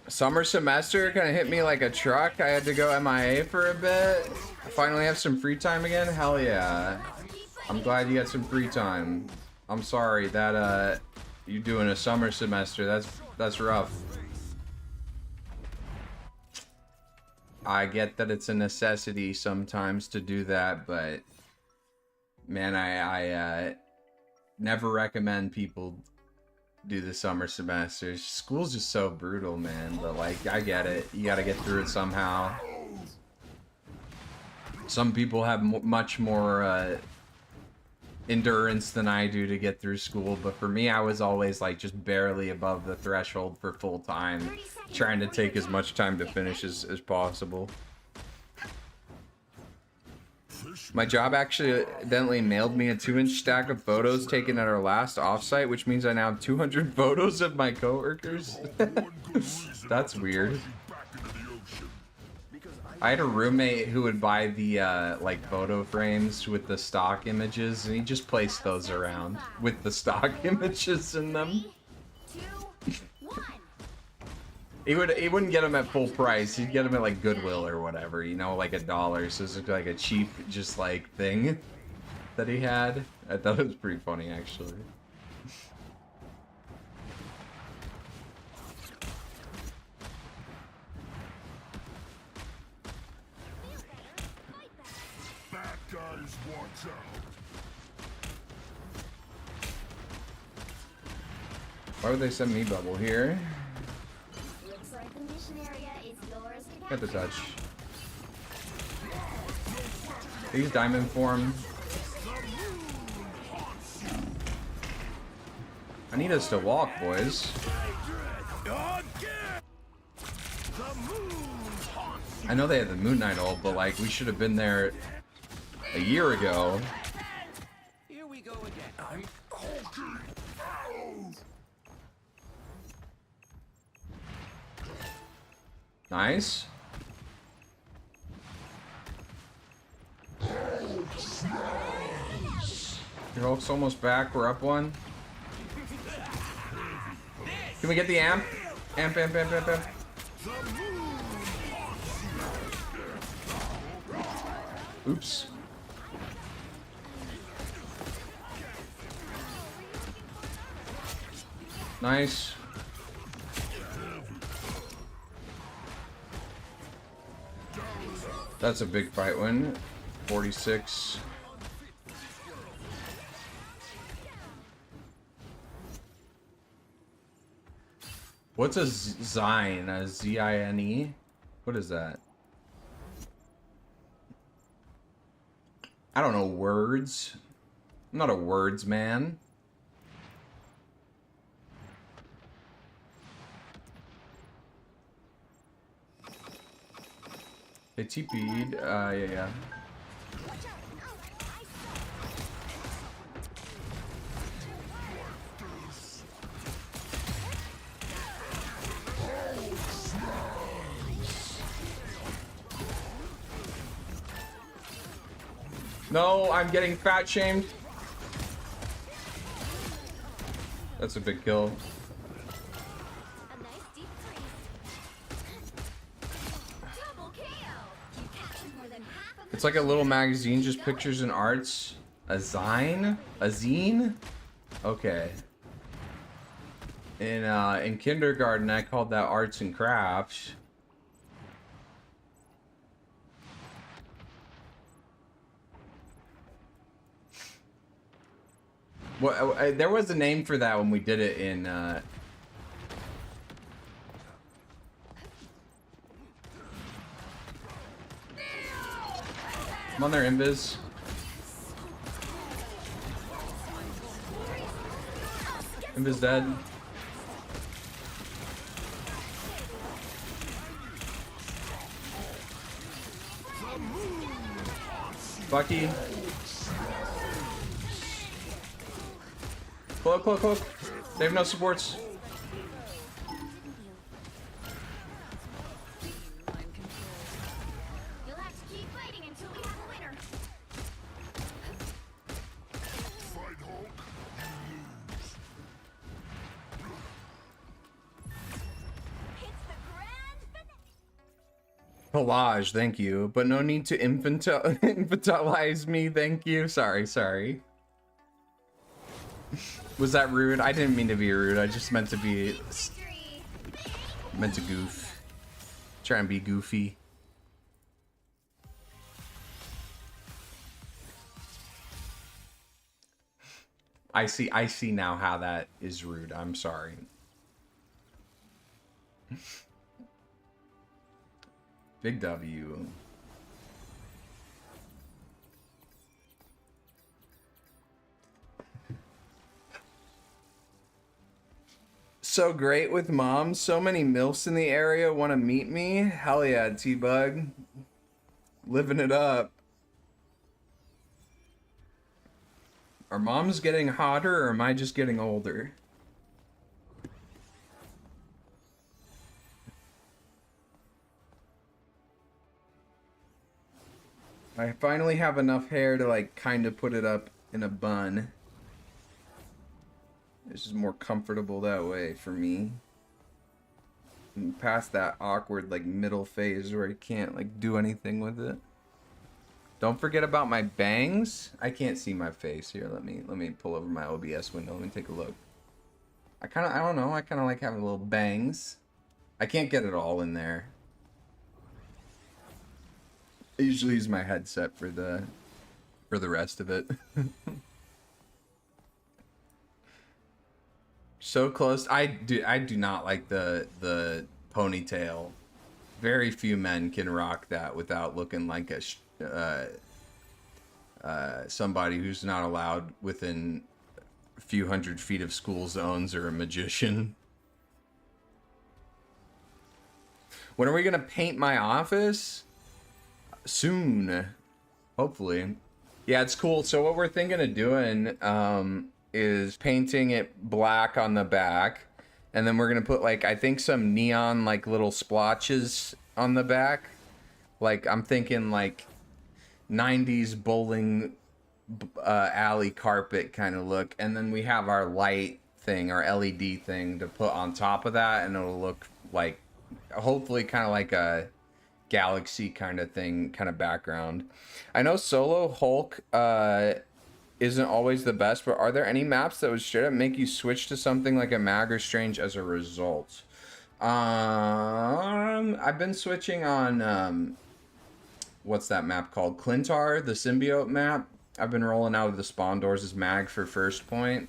summer semester kind of hit me like a truck. I had to go MIA for a bit. I finally have some free time again. Hell yeah. I'm glad you got some free time. I'm sorry that you doing a summer semester. That's rough. I get that it's a necessity sometimes to do that, but man, I never recommend people do the summer semesters. School's just so brutal, man, but like, I get it. You gotta get through it somehow. Some people have much more endurance than I do to get through school, but for me, I was always like just barely above the threshold for full time, trying to take as much time to finish as possible. My job actually evidently mailed me a 2-inch stack of photos taken at our last offsite, which means I now have 200 photos of my coworkers. That's weird. I had a roommate who would buy the like photo frames with the stock images, and he just placed those around with the stock images in them. He wouldn't get them at full price. He'd get them at like Goodwill or whatever, you know, like $1. So it's like a cheap, just like thing that he had. I thought it was pretty funny, actually. Bad guys, watch out. Why would they send me bubble here? Get the touch. Use diamond form. I need us to walk, boys. I know they had the Moon Knight ult, but like we should have been there a year ago. Here we go again. I'm Nice. Your Hulk's almost back. We're up one. Can we get the amp? Amp. Oops. Nice. That's a big fight win. 46. What's a Zine? A Z-I-N-E? What is that? I don't know words. I'm not a words man. They TP'd. Yeah. No, I'm getting fat shamed. That's a big kill. It's like a little magazine, just pictures and arts. A zine? A zine? Okay. In kindergarten, I called that arts and crafts. Well, there was a name for that when we did it in, I'm on their invis. Invis dead. Bucky. Cloak, cloak, cloak. They have no supports. You'll have to keep fighting until we have a winner. Fight Hulk, you lose. It's the grand finale. Pelage, thank you. But no need to infantilize me, thank you. Sorry, sorry. Was that rude? I didn't mean to be rude. I just meant to be... meant to goof. Try and be goofy. I see now how that is rude. I'm sorry. Big W. So great with mom. So many MILFs in the area want to meet me. Hell yeah, T-Bug. Living it up. Are moms getting hotter or am I just getting older? I finally have enough hair to like kind of put it up in a bun. This is more comfortable that way for me. And past that awkward like middle phase where I can't like do anything with it. Don't forget about my bangs. I can't see my face here. Let me pull over my OBS window. Let me take a look. I don't know. I kind of like having little bangs. I can't get it all in there. I usually use my headset for the rest of it. So close. I do not like the ponytail. Very few men can rock that without looking like a somebody who's not allowed within a few hundred feet of school zones or a magician. When are we gonna paint my office? Soon, hopefully. Yeah, it's cool. So what we're thinking of doing is painting it black on the back, and then we're gonna put like I think some neon like little splotches on the back. Like I'm thinking like 90s bowling alley carpet kind of look, and then we have our light thing, our LED thing to put on top of that, and it'll look like hopefully kind of like a galaxy kind of thing, kind of background. I know solo Hulk isn't always the best, but are there any maps that would straight up make you switch to something like a Mag or Strange as a result? I've been switching on what's that map called? Clintar, the symbiote map. I've been rolling out of the spawn doors as Mag for first point.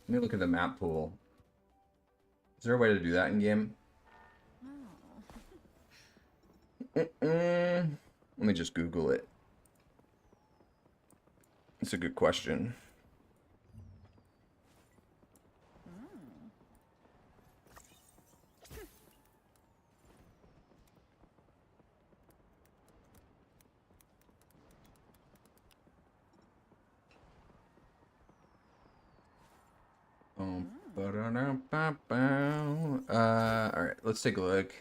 Let me look at the map pool. Is there a way to do that in game? Let me just Google it. It's a good question. Alright, let's take a look.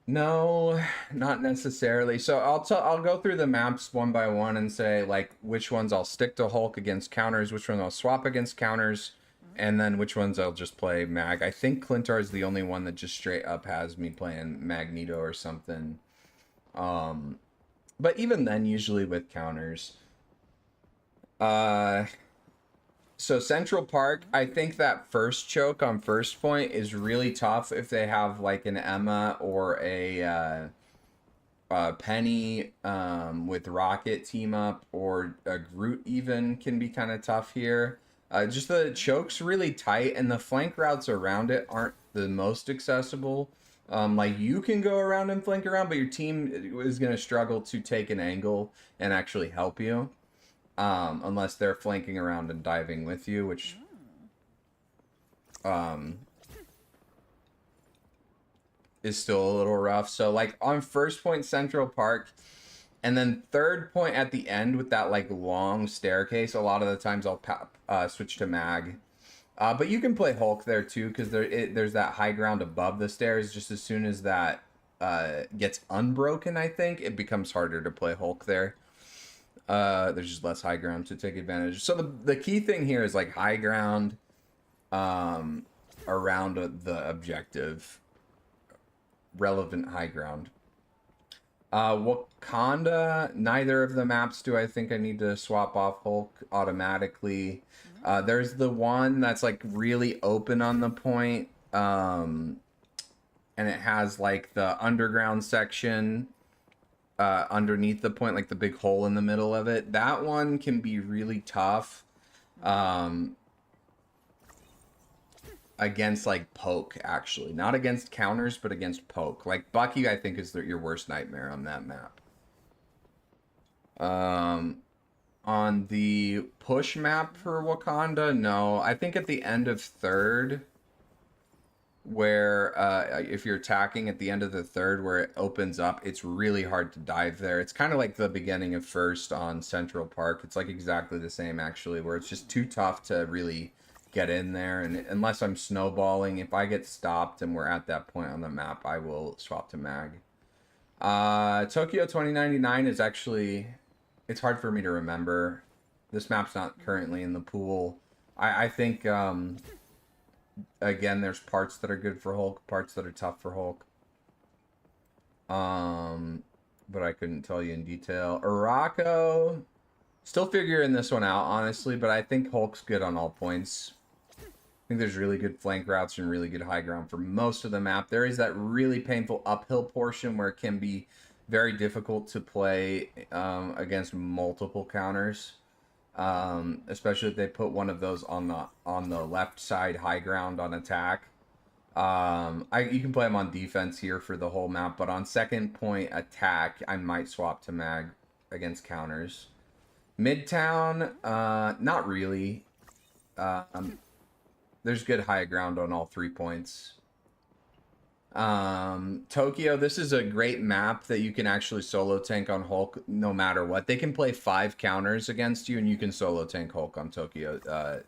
No, not necessarily. So I'll go through the maps one by one and say like which ones I'll stick to Hulk against counters, which ones I'll swap against counters, and then which ones I'll just play Mag. I think Clintar is the only one that just straight up has me playing Magneto or something. But even then, usually with counters. So Central Park, I think that first choke on first point is really tough if they have like an Emma or a Penny with Rocket team up, or a Groot even can be kind of tough here. Just the choke's really tight and the flank routes around it aren't the most accessible. Like you can go around and flank around, but your team is going to struggle to take an angle and actually help you. Unless they're flanking around and diving with you, which is still a little rough. So like on first point Central Park, And then third point at the end with that like long staircase, a lot of the times I'll switch to mag. But you can play Hulk there too, because there's that high ground above the stairs. Just as soon as that gets unbroken, I think, it becomes harder to play Hulk there. There's just less high ground to take advantage. So the key thing here is like high ground around the objective. Relevant high ground. Wakanda, neither of the maps do I think I need to swap off Hulk automatically. There's the one that's like really open on the point, and it has like the underground section underneath the point, like the big hole in the middle of it. That one can be really tough against like poke, actually. Not against counters, but against poke. Like Bucky, I think, is your worst nightmare on that map. On the push map for Wakanda, no. I think at the end of third, where if you're attacking at the end of the third where it opens up, it's really hard to dive there. It's kind of like the beginning of first on Central Park. It's like exactly the same, actually, where it's just too tough to really get in there. And unless I'm snowballing, if I get stopped and we're at that point on the map, I will swap to mag. Tokyo 2099 is actually... It's hard for me to remember. This map's not currently in the pool. I think, again, there's parts that are good for Hulk, parts that are tough for Hulk. But I couldn't tell you in detail. Araco, still figuring this one out, honestly, but I think Hulk's good on all points. I think there's really good flank routes and really good high ground for most of the map. There is that really painful uphill portion where it can be very difficult to play against multiple counters, especially if they put one of those on the left side high ground on attack. You can play them on defense here for the whole map, but on second point attack, I might swap to mag against counters. Midtown, not really. There's good high ground on all 3 points. Tokyo, this is a great map that you can actually solo tank on Hulk no matter what. They can play 5 counters against you and you can solo tank Hulk on Tokyo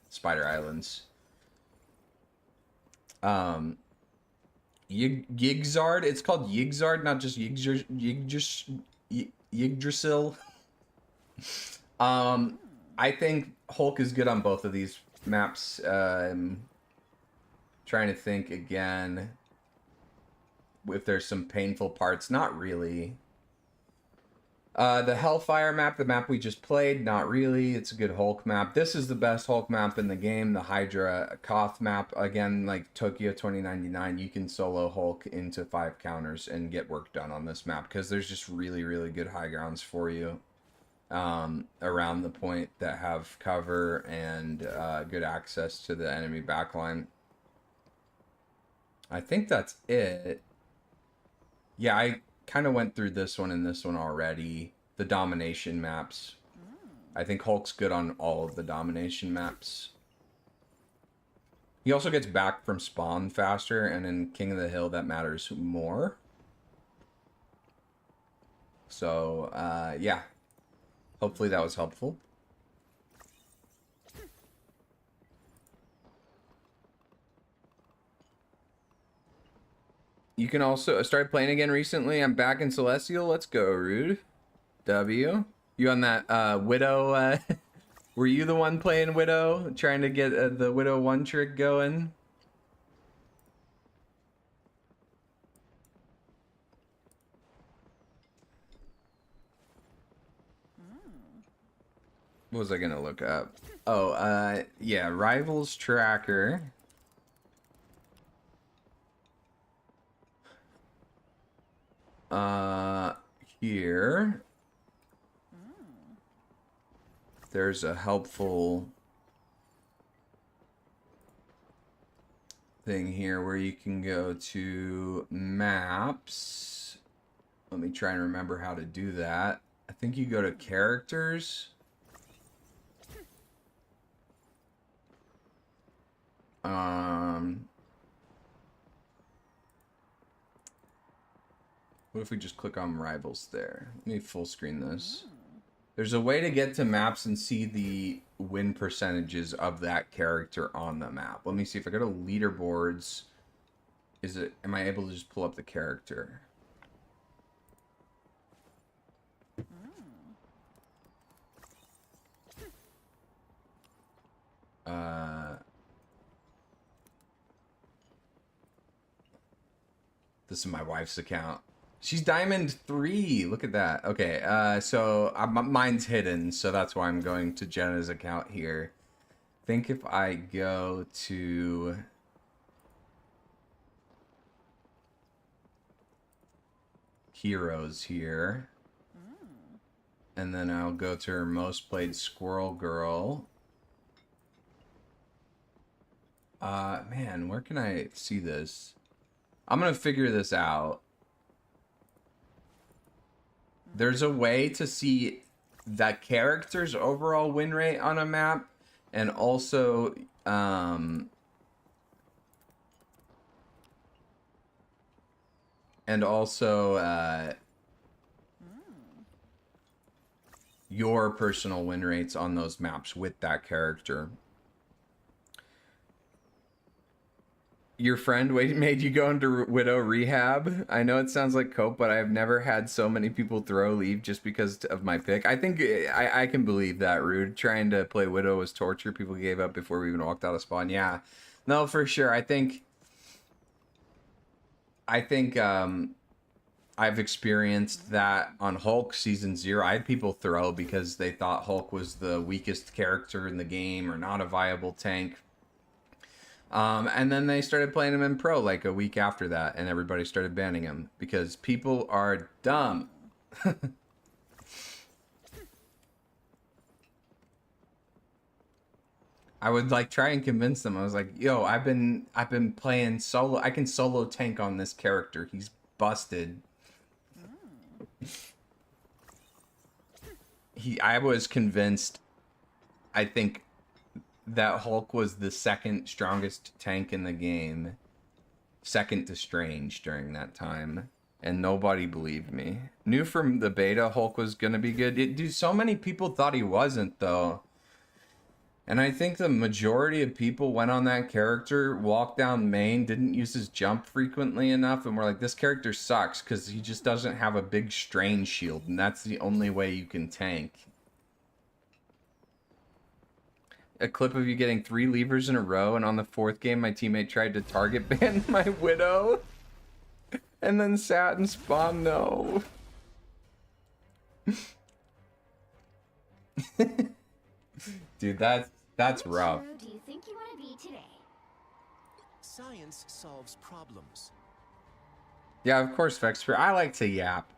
Spider Islands. Yggdrasil, it's called Yggdrasil, not just Yggdrasil. I think Hulk is good on both of these maps. Trying to think again if there's some painful parts. Not really. The Hellfire map, the map we just played, not really. It's a good Hulk map. This is the best Hulk map in the game. The Hydra Koth map, again, like Tokyo 2099, you can solo Hulk into 5 counters and get work done on this map because there's just really, really good high grounds for you around the point that have cover and good access to the enemy backline. I think that's it. Yeah, I kind of went through this one and this one already. The domination maps. I think Hulk's good on all of the domination maps. He also gets back from spawn faster, and in King of the Hill that matters more. So, yeah. Hopefully that was helpful. You can also start playing again recently. I'm back in Celestial. Let's go, Rude. W. You on that Widow? Were you the one playing Widow? Trying to get the Widow 1 trick going? What was I gonna look up? Oh, yeah, Rivals Tracker. Here. There's a helpful thing here where you can go to maps. Let me try and remember how to do that. I think you go to characters. What if we just click on rivals there? Let me full screen this. There's a way to get to maps and see the win percentages of that character on the map. Let me see if I go to leaderboards. Am I able to just pull up the character? This is my wife's account. She's Diamond 3. Look at that. Okay, so mine's hidden, so that's why I'm going to Jenna's account here. I think if I go to... Heroes here. And then I'll go to her most played Squirrel Girl. Man, where can I see this? I'm gonna figure this out. There's a way to see that character's overall win rate on a map, and also your personal win rates on those maps with that character. Your friend made you go into Widow rehab? I know it sounds like cope, but I've never had so many people leave just because of my pick. I think I can believe that, Rude. Trying to play Widow was torture. People gave up before we even walked out of spawn. Yeah. No, for sure. I think I've experienced that on Hulk Season 0. I had people throw because they thought Hulk was the weakest character in the game or not a viable tank. And then they started playing him in Pro like a week after that, and everybody started banning him because people are dumb. I would like try and convince them. I was like, "Yo, I've been playing solo. I can solo tank on this character. He's busted." I was convinced. I think that Hulk was the second strongest tank in the game, second to Strange during that time, and nobody believed me. Knew from the beta Hulk was gonna be good. Dude, so many people thought he wasn't though, and I think the majority of people went on that character, walked down main, didn't use his jump frequently enough, and were like, this character sucks because he just doesn't have a big Strange shield, and that's the only way you can tank. A clip of you getting 3 levers in a row, and on the 4th game my teammate tried to target ban my Widow and then sat and spawned. No. Dude, that's rough. What do you think you want to be today? Science solves problems. Yeah, of course, Vexfer. I like to yap.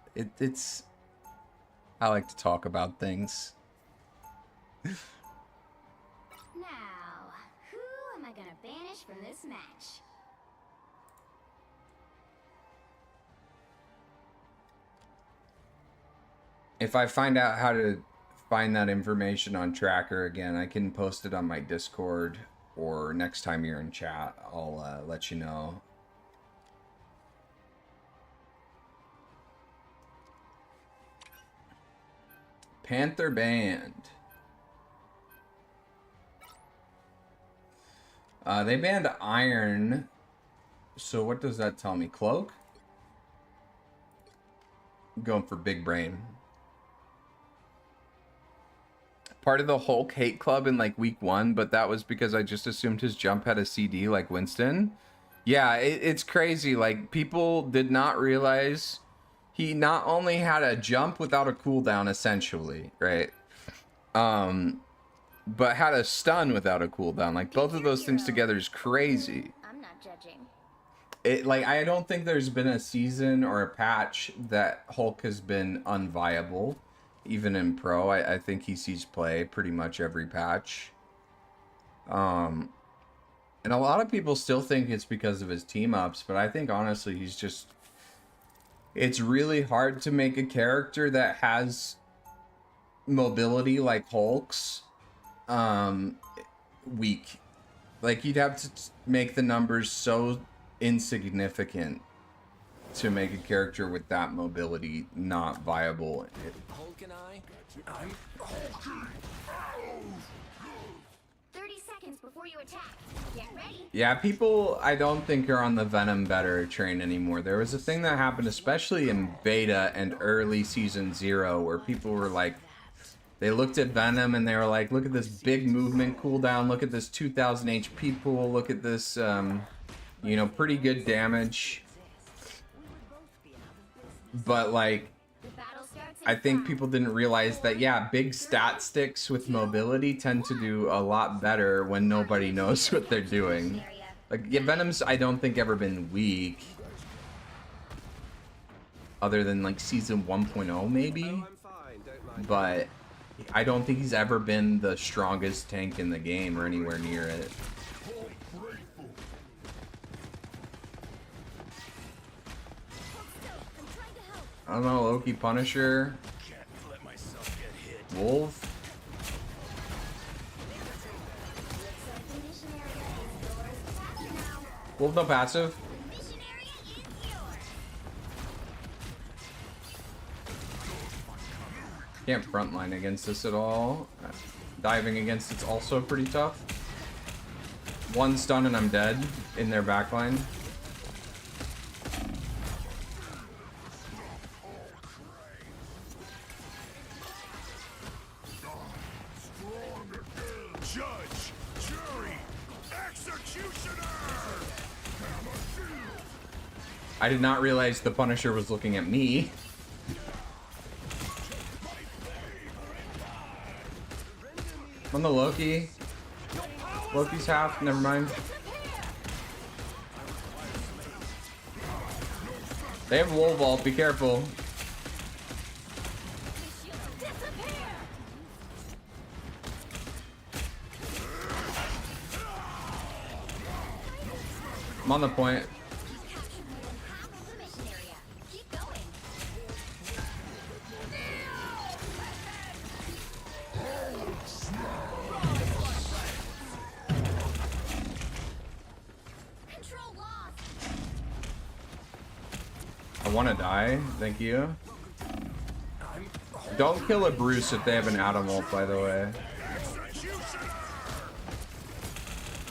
I like to talk about things. Now, who am I gonna banish from this match? If I find out how to find that information on Tracker again, I can post it on my Discord, or next time you're in chat, I'll let you know. Panther Band. They banned Iron. So what does that tell me? Cloak? Going for Big Brain. Part of the Hulk hate club in like week 1, but that was because I just assumed his jump had a CD like Winston. Yeah, it's crazy. Like, people did not realize he not only had a jump without a cooldown, essentially, right? But had a stun without a cooldown. Like, both of those things together is crazy. I'm not judging. I don't think there's been a season or a patch that Hulk has been unviable. Even in Pro, I think he sees play pretty much every patch. And a lot of people still think it's because of his team-ups, but I think, honestly, he's just... It's really hard to make a character that has mobility like Hulk's weak. Like, you'd have to make the numbers so insignificant to make a character with that mobility not viable. Hulk and I'm 30 seconds before you attack. Get ready. Yeah, people I don't think are on the Venom better train anymore. There was a thing that happened, especially in beta and early season 0, where people were like, they looked at Venom and they were like, look at this big movement cooldown, look at this 2000 HP pool, look at this, you know, pretty good damage. But like, I think people didn't realize that, yeah, big stat sticks with mobility tend to do a lot better when nobody knows what they're doing. Like, yeah, Venom's, I don't think, ever been weak. Other than, like, Season 1.0, maybe? But I don't think he's ever been the strongest tank in the game or anywhere near it. I don't know, Loki, Punisher, Wolf. Wolf no passive. Can't frontline against this at all. Diving against it's also pretty tough. One stun and I'm dead in their backline. Judge, jury, executioner. I did not realize the Punisher was looking at me. On the Loki. Loki's half, never mind. They have Wall Vault, be careful. I'm on the point. I want to die, thank you. Don't kill a Bruce if they have an Atom ult, by the way.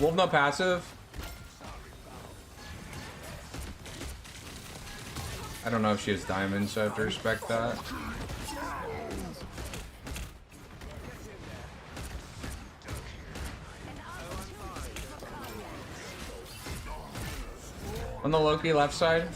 Wolf no passive. I don't know if she has diamonds, so I have to respect that. On the Loki left side.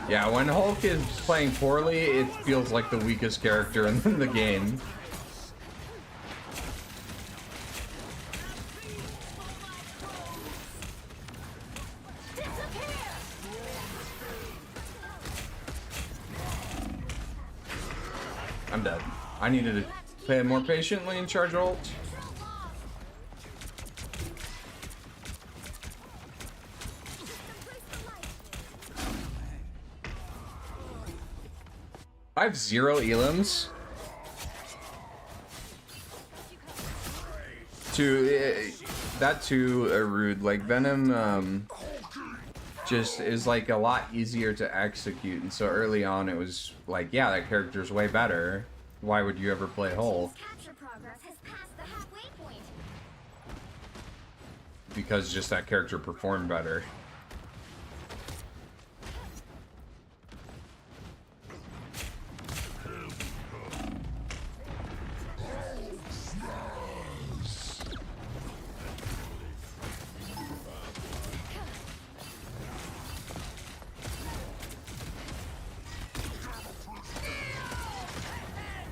Yeah, when Hulk is playing poorly, it feels like the weakest character in the game. I'm dead. I needed to play more patiently and charge ult. I have 0 elims. That too rude. Like Venom just is like a lot easier to execute, and so early on it was like, yeah, that character's way better. Why would you ever play Hulk? Because just that character performed better.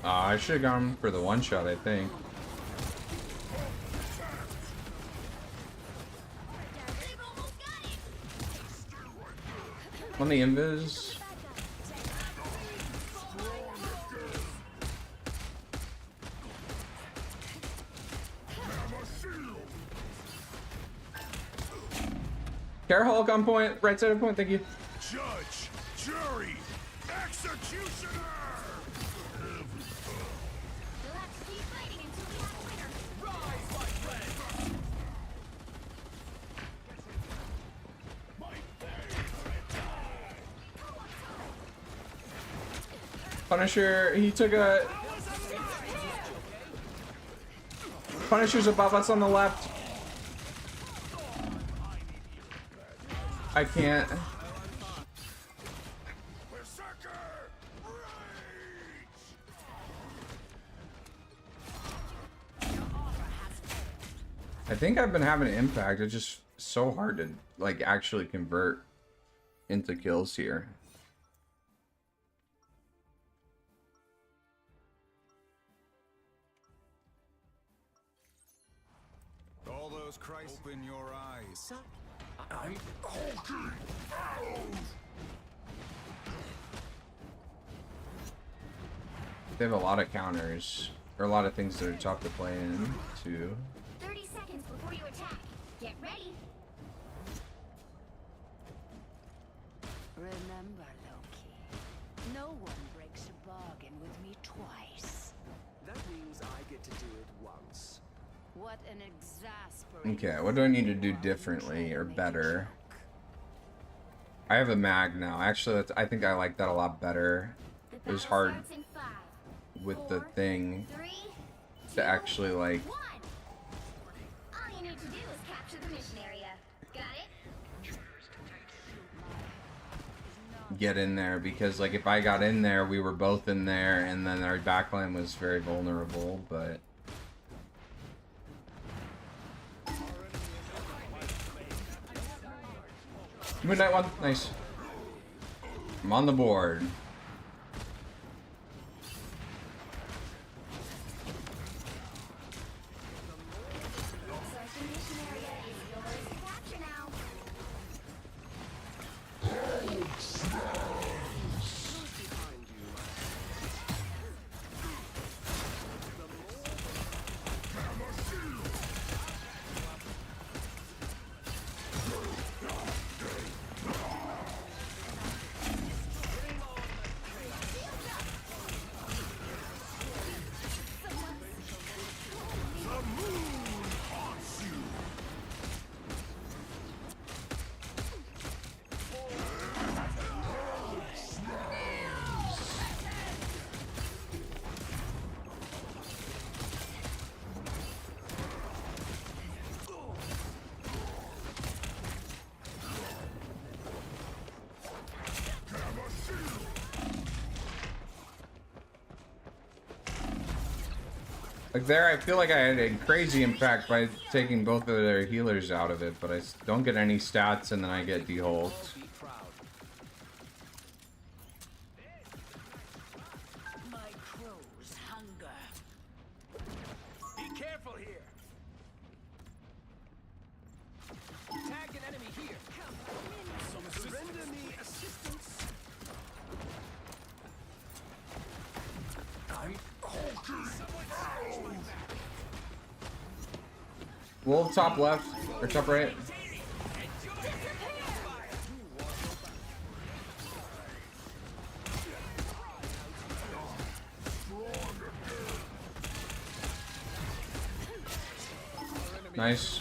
I should have gone for the one shot, I think. On the invis. Care Hulk on point, right side of point, thank you. Judge, jury, executioner! Let's keep fighting until we have a winner. Rise, my friend! Punisher, he took a... Punisher's above us on the left. I can't. I think I've been having an impact. It's just so hard to like actually convert into kills here. All those Christ, open your eyes. I'm Hulking out! They have a lot of counters, or a lot of things that are tough to play in too. 30 seconds before you attack. Get ready. Remember, Loki, no one breaks a bargain with me twice. That means I get to do it once. What an exasperating... Okay, what do I need to do differently or better? I have a mag now. Actually, that's, I think I like that a lot better. It was hard with the thing to actually like All you need to do is capture the mission area. Got it? get in there, because like if I got in there, we were both in there, and then our backline was very vulnerable. But Midnight one, nice. I'm on the board. Like there, I feel like I had a crazy impact by taking both of their healers out of it, but I don't get any stats, and then I get de-hulked. My crow's hunger. Be careful here. Tag an enemy here. Surrender me assistance. I'm Wolf top left or top right. Nice.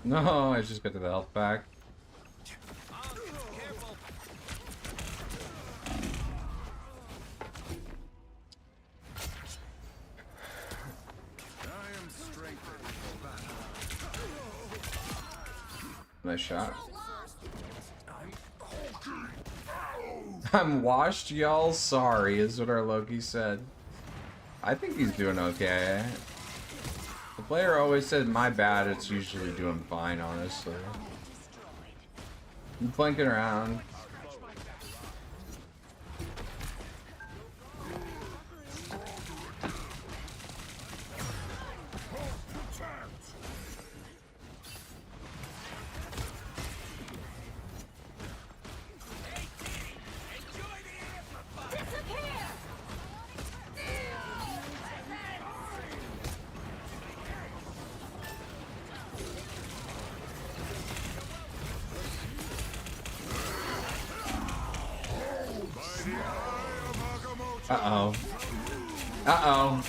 No, I just got to the health pack. Nice shot. I'm washed, y'all. Sorry, is what our Loki said. I think he's doing okay. The player always said, my bad. It's usually doing fine, honestly. I'm flanking around. Uh-oh. Uh-oh.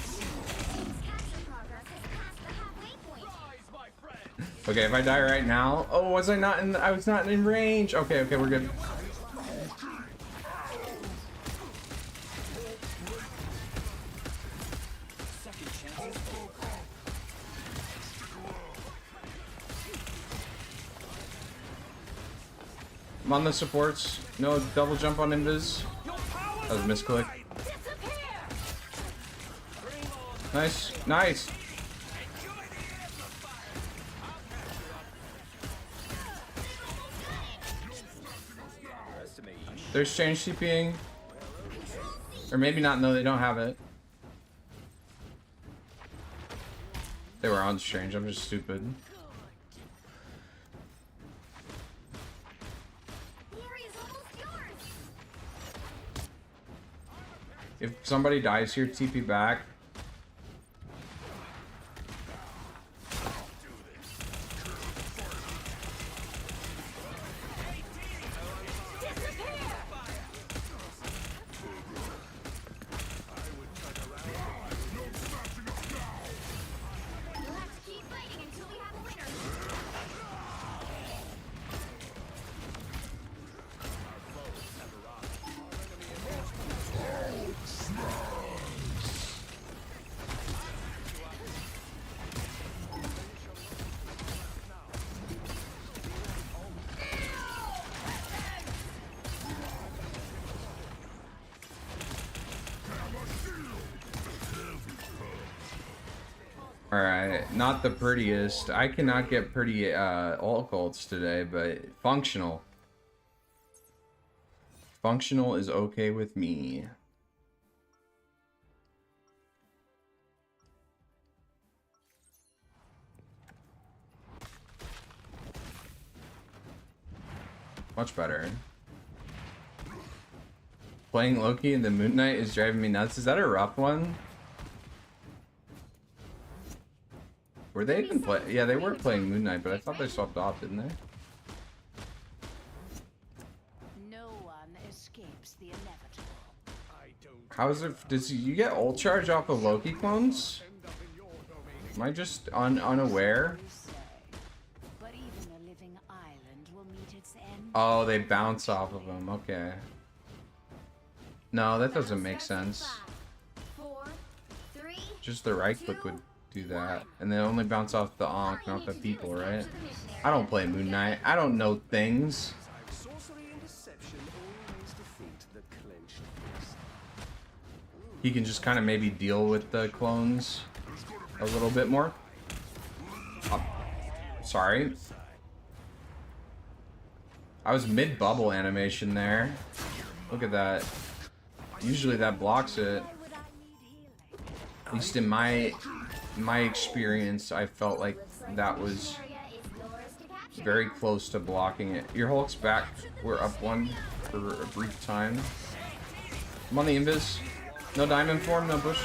Okay, if I die right now... Oh, was I not in... I was not in range. Okay, okay, we're good. I'm on the supports. No double jump on invis. That was a misclick. Nice, nice. There's change CPing. Or maybe not, no, they don't have it. They were on strange, I'm just stupid. If somebody dies here, TP back. Alright, not the prettiest. I cannot get pretty ult cults today, but functional. Functional is okay with me. Much better. Playing Loki and the Moon Knight is driving me nuts. Is that a rough one? Were they even play? Yeah, they were playing Moon Knight, but I thought they swapped off, didn't they? No one escapes the inevitable. How is it? Does you get ult charge off of Loki clones? Am I just unaware? But even a living island will meet its end. Oh, they bounce off of them. Okay. No, that doesn't make sense. 4, 3, Just the right click would do that, and they only bounce off the Ankh, not the people, right? I don't play Moon Knight. I don't know things. He can just kind of maybe deal with the clones a little bit more. Oh, sorry. I was mid-bubble animation there. Look at that. Usually that blocks it. At least in my experience, I felt like that was very close to blocking it. Your Hulk's back. We're up one for a brief time. I'm on the invis. No diamond form, no bush.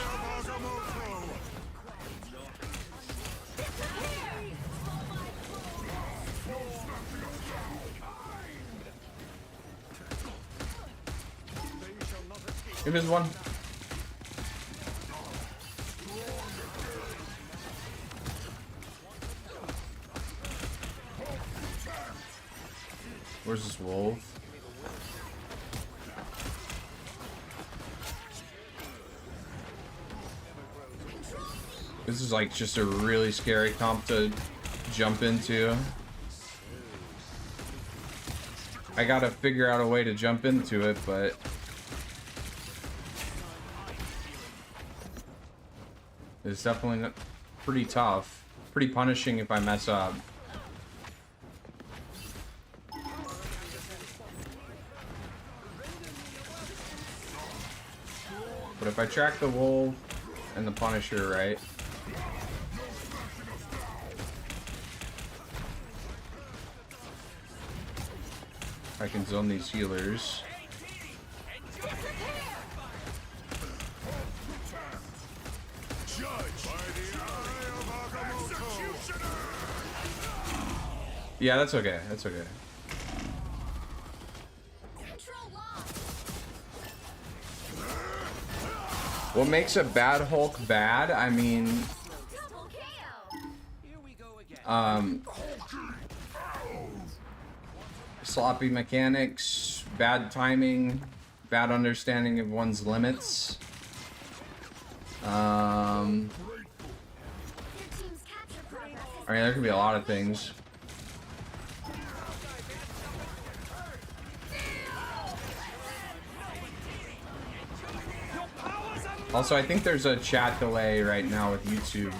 Invis one. Where's this wolf? This is like just a really scary comp to jump into. I gotta figure out a way to jump into it, but it's definitely pretty tough. Pretty punishing if I mess up. But if I track the wolf and the Punisher right, I can zone these healers. Yeah, that's okay. That's okay. What makes a bad Hulk bad? I mean, sloppy mechanics, bad timing, bad understanding of one's limits. I mean, there could be a lot of things. Also, I think there's a chat delay right now with YouTube,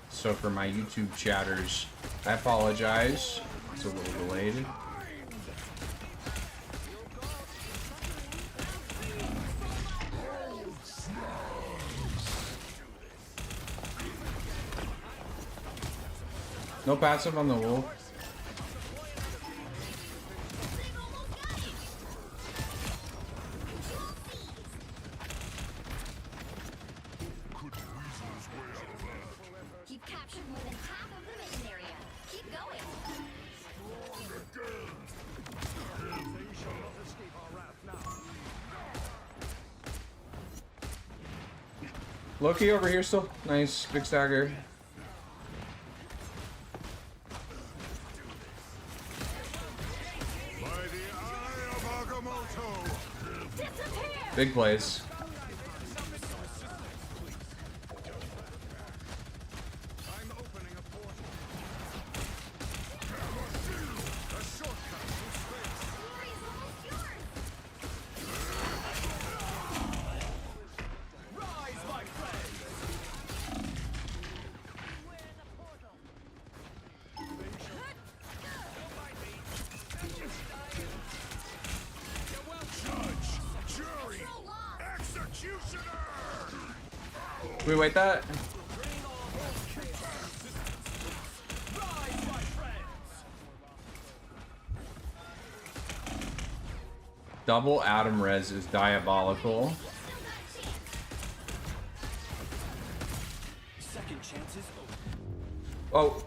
so for my YouTube chatters, I apologize. It's a little delayed. No passive on the wolf. You've captured more than half of the mission area. Keep going. Loki over here still. Nice. Big stagger. Big plays. Can we wait that? Double Atom Res is diabolical. Second chances. Oh.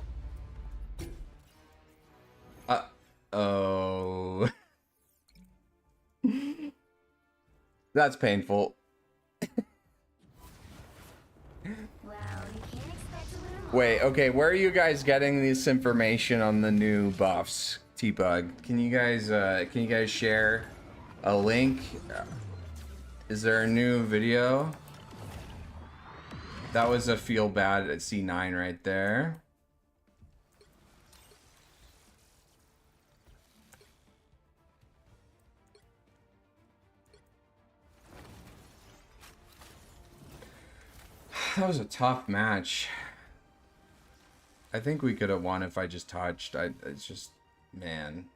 Oh. That's painful. Wait, okay, where are you guys getting this information on the new buffs? T-Bug, can you guys share a link? Is there a new video? That was a feel bad at C9 right there. That was a tough match. I think we could have won if I just touched. It's just, man.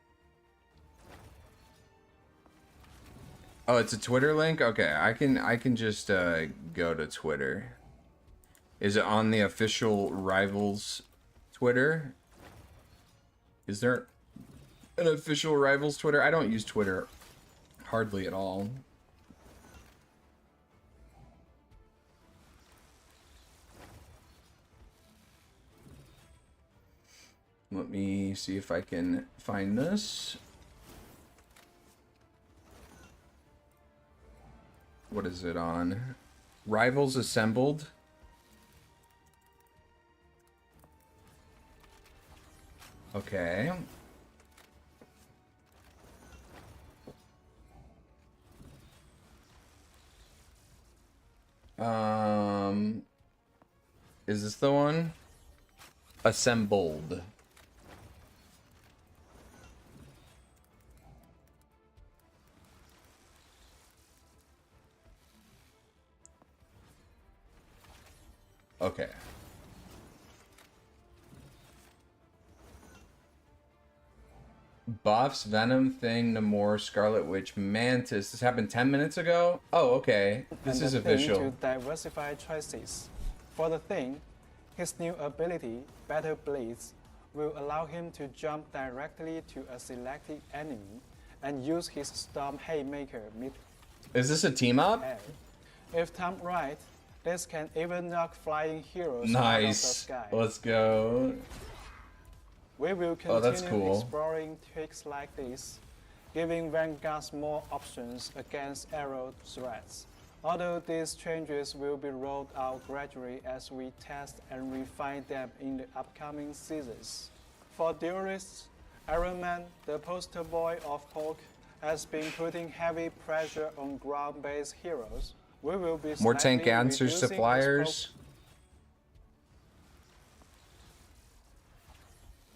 Oh, it's a Twitter link? Okay, I can just go to Twitter. Is it on the official Rivals Twitter? Is there an official Rivals Twitter? I don't use Twitter hardly at all. Let me see if I can find this. What is it on? Rivals Assembled. Okay. Is this the one? Assembled. Okay. Buffs, Venom, Thing, Namor, Scarlet Witch, Mantis. This happened 10 minutes ago? Oh, okay. This is official. To diversify choices. For the Thing, his new ability, Battle Blades, will allow him to jump directly to a selected enemy and use his Storm Haymaker mid. Is this a team up? If timed right, this can even knock flying heroes out of the sky. Let's go. We will continue that's cool. exploring tricks like this, giving Vanguards more options against arrow threats. Although these changes will be rolled out gradually as we test and refine them in the upcoming seasons. For duelists, Iron Man, the poster boy of Hulk, has been putting heavy pressure on ground-based heroes. We will be More tank slightly answer reducing suppliers.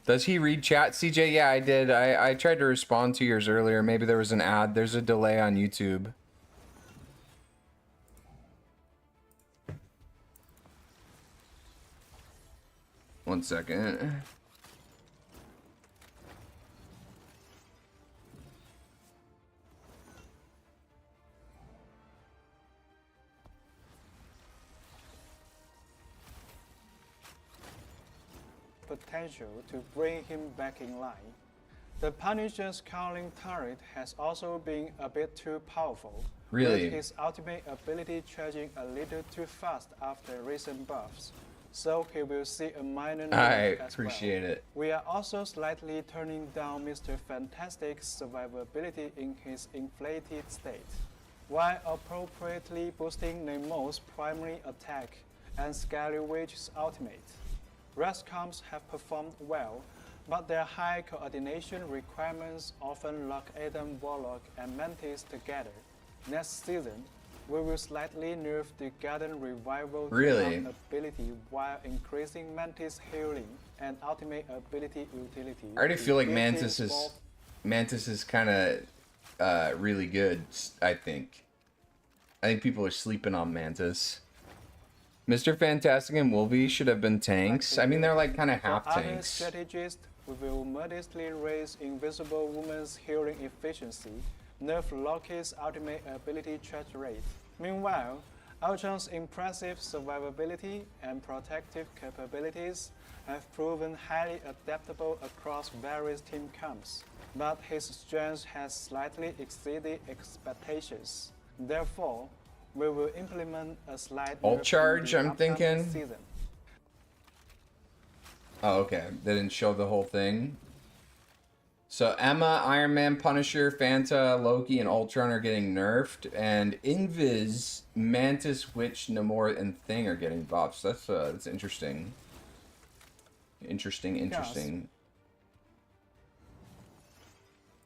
Does he read chat, CJ? Yeah, I did. I tried to respond to yours earlier. Maybe there was an ad. There's a delay on YouTube. One second. potential to bring him back in line. The Punisher's cowling turret has also been a bit too powerful, Really? with his ultimate ability charging a little too fast after recent buffs, so he will see a minor nerf as appreciate well. it. We are also slightly turning down Mr. Fantastic's survivability in his inflated state, while appropriately boosting Nemo's primary attack and Scarlet Witch's ultimate. Rescoms have performed well, but their high coordination requirements often lock Adam Warlock and Mantis together. Next season, we will slightly nerf the Garden Revival ability while increasing Mantis healing and ultimate ability utility. I already feel like Mantis is kind of really good. I think people are sleeping on Mantis. Mr. Fantastic and Wolvie should have been tanks. I mean, they're like kind of half For tanks. other strategists, we will modestly raise Invisible Woman's healing efficiency, nerf Loki's ultimate ability charge rate. Meanwhile, Ultron's impressive survivability and protective capabilities have proven highly adaptable across various team comps, but his strength has slightly exceeded expectations. Therefore, we will implement a slight Alt nerf charge, in the I'm upcoming thinking. season. Oh, okay. They didn't show the whole thing. So Emma, Iron Man, Punisher, Fanta, Loki, and Ultron are getting nerfed, and Invis, Mantis, Witch, Namor, and Thing are getting buffs. That's interesting. Interesting.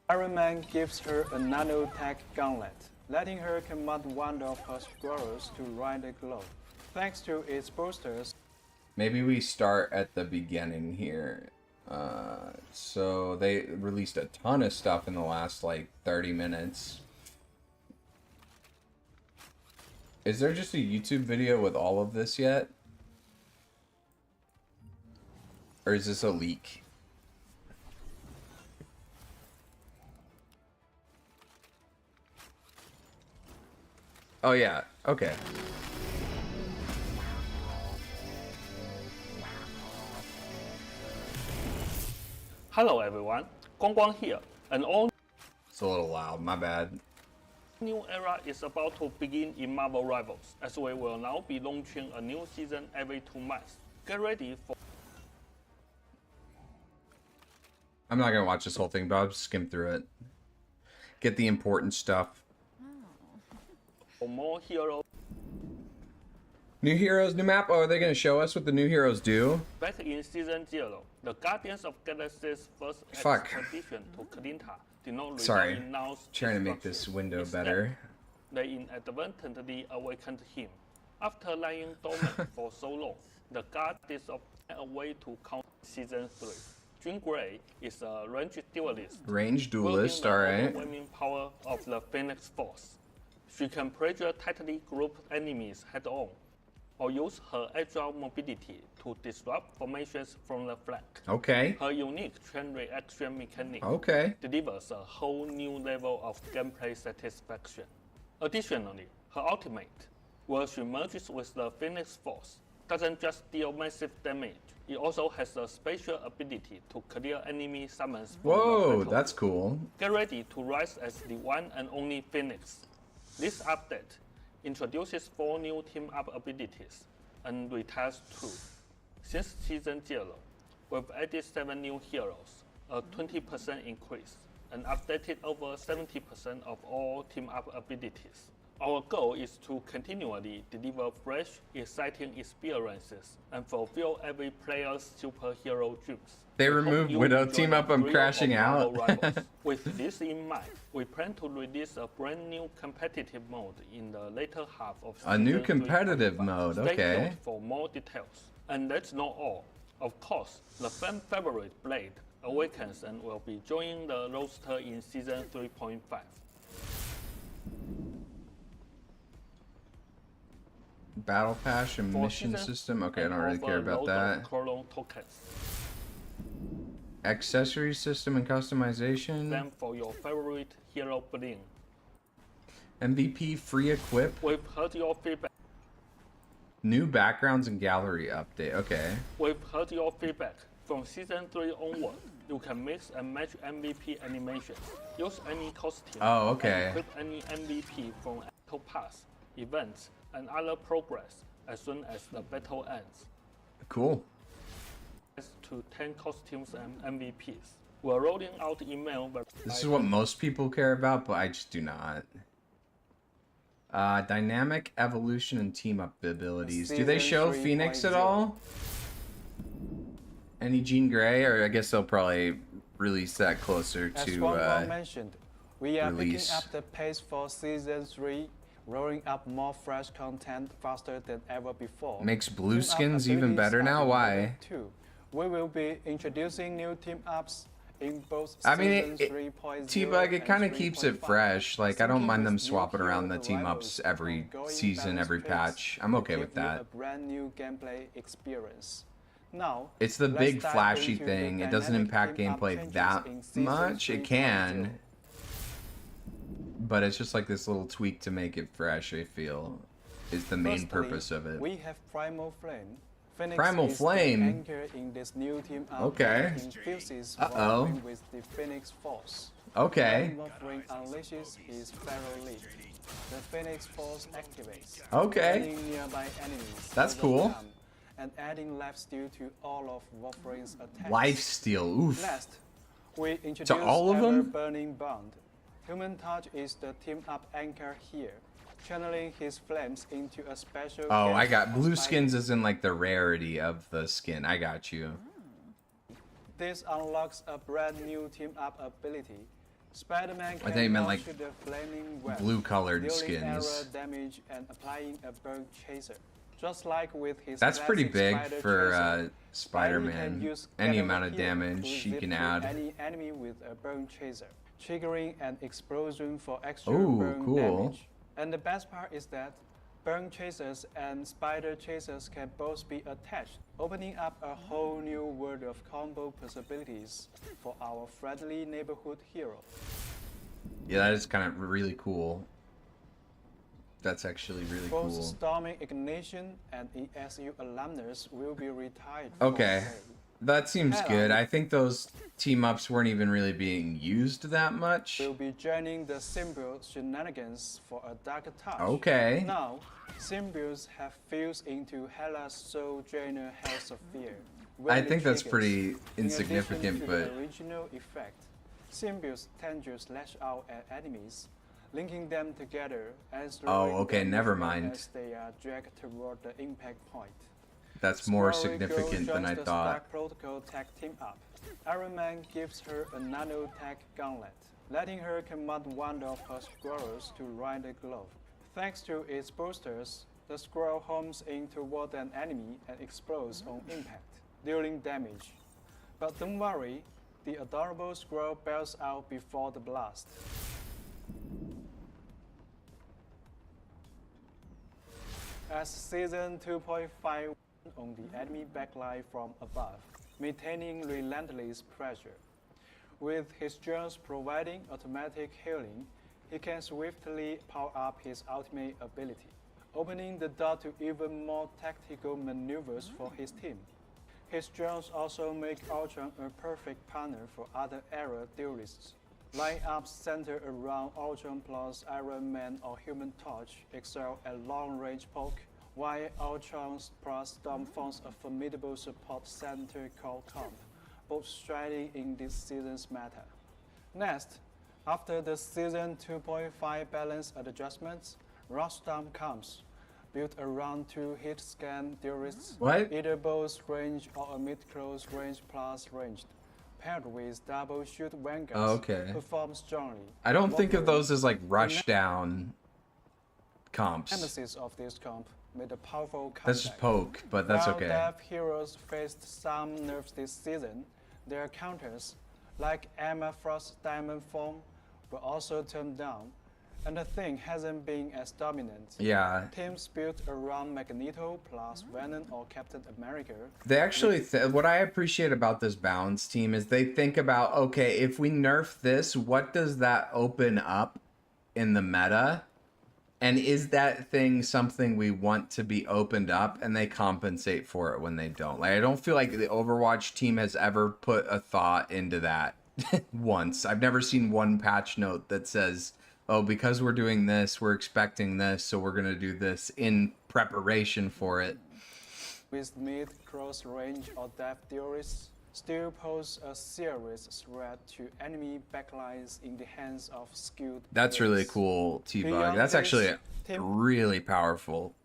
Iron Man gives her a nanotech gauntlet, letting her command one of her squirrels to ride the globe. Thanks to its boosters, Maybe we start at the beginning here. So they released a ton of stuff in the last like 30 minutes. Is there just a YouTube video with all of this yet? Or is this a leak? Oh yeah, okay. Hello everyone, Guangguang here, and all It's a little loud, my bad. new era is about to begin in Marvel Rivals, as we will now be launching a new season every 2 months. Get ready I'm not gonna watch this whole thing, but I'll just skim through it. Get the important stuff. for more heroes. New heroes, new map. Oh, are they gonna show us what the new heroes do? Back in Season 0, the Guardians of Galaxy's first expedition to Kalinta did not Sorry, result in Now's trying to make this window better. They inadvertently awakened him. After lying dormant for so long, the Guardians of a way to count Season 3. Jean Grey is a ranged duelist. Range duelist, alright. Overwhelming power of the Phoenix Force. She can pressure tightly grouped enemies head-on, or use her agile mobility to disrupt formations from the flank. Okay. Her unique chain reaction mechanic delivers a whole new level of gameplay satisfaction. Additionally, her ultimate, where she merges with the Phoenix Force, doesn't just deal massive damage, it also has a special ability to clear enemy summons from the Whoa, battle. that's cool. Get ready to rise as the one and only Phoenix. This update introduces 4 new team-up abilities and retires 2. Since Season 0, we've added 7 new heroes, a 20% increase, and updated over 70% of all team-up abilities. Our goal is to continually deliver fresh, exciting experiences and fulfill every player's superhero dreams. They We hope removed you Widow enjoy team the up, I'm thrill crashing of out. Marvel Rivals. With this in mind, we plan to release a brand new competitive mode in the later half of A new season competitive 3.5. mode, Stay okay. tuned for more details. And that's not all. Of course, the fan favorite Blade awakens and will be joining the roster in season 3.5. Battle Pass and For mission season, system. Okay, I don't and really offer care a about load that. of Clone tokens. Accessory system and customization. Them for your favorite hero bling. MVP free equip. We've heard your feedback. New backgrounds and gallery update. Okay. We've heard your feedback. From season 3 onward, you can mix and match MVP animations. Use any costume. Oh, okay. And equip any MVP from battle pass, events, and other progress as soon as the battle ends. Cool. To 10 costumes and MVPs. We're rolling out email. This is what most people care about, but I just do not. Dynamic evolution and team up abilities. Do they show Phoenix at all? Any Jean Grey? Or I guess they'll probably release that closer As to Ron mentioned, we are release. picking up the pace for season 3, rolling up more fresh content faster than ever before. Makes blue Team up skins even abilities better are now? Why? important too. We will be introducing new team ups in both I mean, season 3.0 T-Bug, it and kind of keeps it 3.5. fresh. Like, I don't Syncing mind them with new swapping around the hero team arrivals ups every and ongoing season, balance every tricks patch. I'm to okay with give you that. a brand new gameplay experience. Now, It's the let's big dive flashy into the thing. It doesn't dynamic impact team up gameplay changes that in season much. It 3.0. can. But it's just like this little tweak to make it fresh, I feel, is the main Firstly, purpose of it. We have Primal Flame. Phoenix Primal is Flame? the anchor in this new team up Okay. that infuses Uh-oh. Wolverine with the Phoenix Force. Okay. When Wolverine unleashes his Pharaoh Leap, the Phoenix Force activates, Okay. burning nearby enemies That's over cool. time and adding lifesteal to all of Wolverine's attacks. Lifesteal, oof. Next, we introduce all of them? Burning Bond. Human Touch is the team-up anchor here, channeling his flames into a special. Oh, I got gift blue for skins as in like the rarity of the skin. I got you. This unlocks a brand new team-up ability. Spider-Man I can thought you meant, launch like, the flaming web, blue-colored dealing skins. arrow damage and applying a burn chaser. Just like with his That's pretty classic big Spider for Chaser, Spider can Spider-Man. use Any Gather amount of Heal damage to he zip can through add. any enemy with a burn chaser, triggering an explosion for extra Ooh, burn cool. damage. And the best part is that burn chasers and spider chasers can both be attached, opening up a whole new world of combo possibilities for our friendly neighborhood hero. Yeah, that is kind of really cool. That's actually really Both cool. Storming Ignition and ESU alumnus will be retired. for Okay, play. that seems Hello. good. I think those team-ups weren't even really being used that much. Will be joining the symbiote shenanigans for a darker touch. Okay. Now, symbiotes have fused into Hela's Soul Drainer Health Sphere. I think that's triggers. pretty In insignificant, addition to but the original effect, symbiotes tend to slash out at enemies, linking them together and slowing okay, their never movement mind. as they are dragged toward the impact point. that's more Squirrel Girl significant than joins I the thought. Stark Protocol tag team up. Iron Man gives her a nanotech gauntlet, letting her command one of her squirrels to ride the glove. Thanks to its boosters, the squirrel homes in toward an enemy and explodes on impact, dealing damage. But don't worry, the adorable squirrel bails out before the blast. As Season 2.5 on the enemy backline from above, maintaining relentless pressure. With his drones providing automatic healing, he can swiftly power up his ultimate ability, opening the door to even more tactical maneuvers for his team. His drones also make Ultron a perfect partner for other era duelists. Lineups centered around Ultron plus Iron Man or Human Torch excel at long-range poke, while Ultron plus Storm forms a formidable support center called Comp, both striding in this season's meta. Next, after the Season 2.5 balance adjustments, Rostam comes, built around two hit scan theorists, What? either both range or a mid-close range plus ranged, paired with double shoot vanguards, Oh, okay. perform strongly. I don't think of those as like The rush down comps. nemesis of this comp made a powerful comeback. That's just poke, but that's While okay. dev heroes faced some nerfs this season, their counters, like Emma Frost's Diamond Form, were also turned down, and the thing hasn't been as dominant. Yeah. Teams built around Magneto plus Venom or Captain America. They actually, what I appreciate about this balance team is they think about, okay, if we nerf this, what does that open up in the meta? And is that thing something we want to be opened up? And they compensate for it when they don't. Like, I don't feel like the Overwatch team has ever put a thought into that once. I've never seen one patch note that says, oh, because we're doing this, we're expecting this, so we're going to do this in preparation for it. With mid, close range or depth theorists still pose a serious threat to enemy backlines in the hands of skilled That's players. really cool, T-Bug. Beyond That's this, actually really powerful.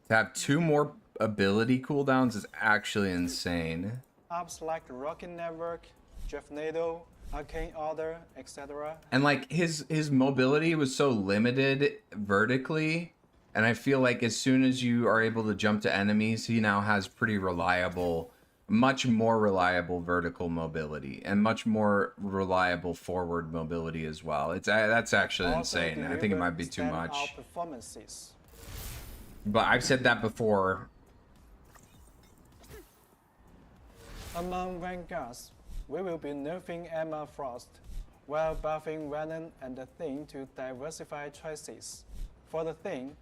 To have 2 more ability cooldowns is actually insane. Apps like Rocket Network, Jeffnado, Arcane Order, etc. And like his mobility was so limited vertically, and I feel like as soon as you are able to jump to enemies, he now has pretty reliable, much more reliable vertical mobility and much more reliable forward mobility as well. That's actually Also insane. I think it might be too standout much. Performances. But I've said that before. Among Vanguards, we will be nerfing Emma Frost, while buffing Venom and the Thing to diversify choices. For the Thing,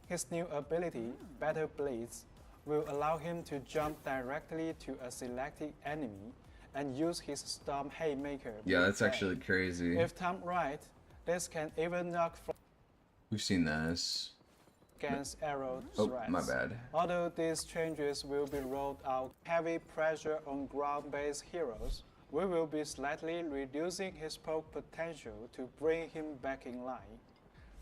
his new ability, Battle Blades, will allow him to jump directly to a selected enemy and use his Storm Haymaker. Yeah, that's actually crazy. If timed right, this can even knock We've seen this. against arrow Oh, threats. my bad. Although these changes will be rolled out heavy pressure on ground-based heroes, we will be slightly reducing his poke potential to bring him back in line.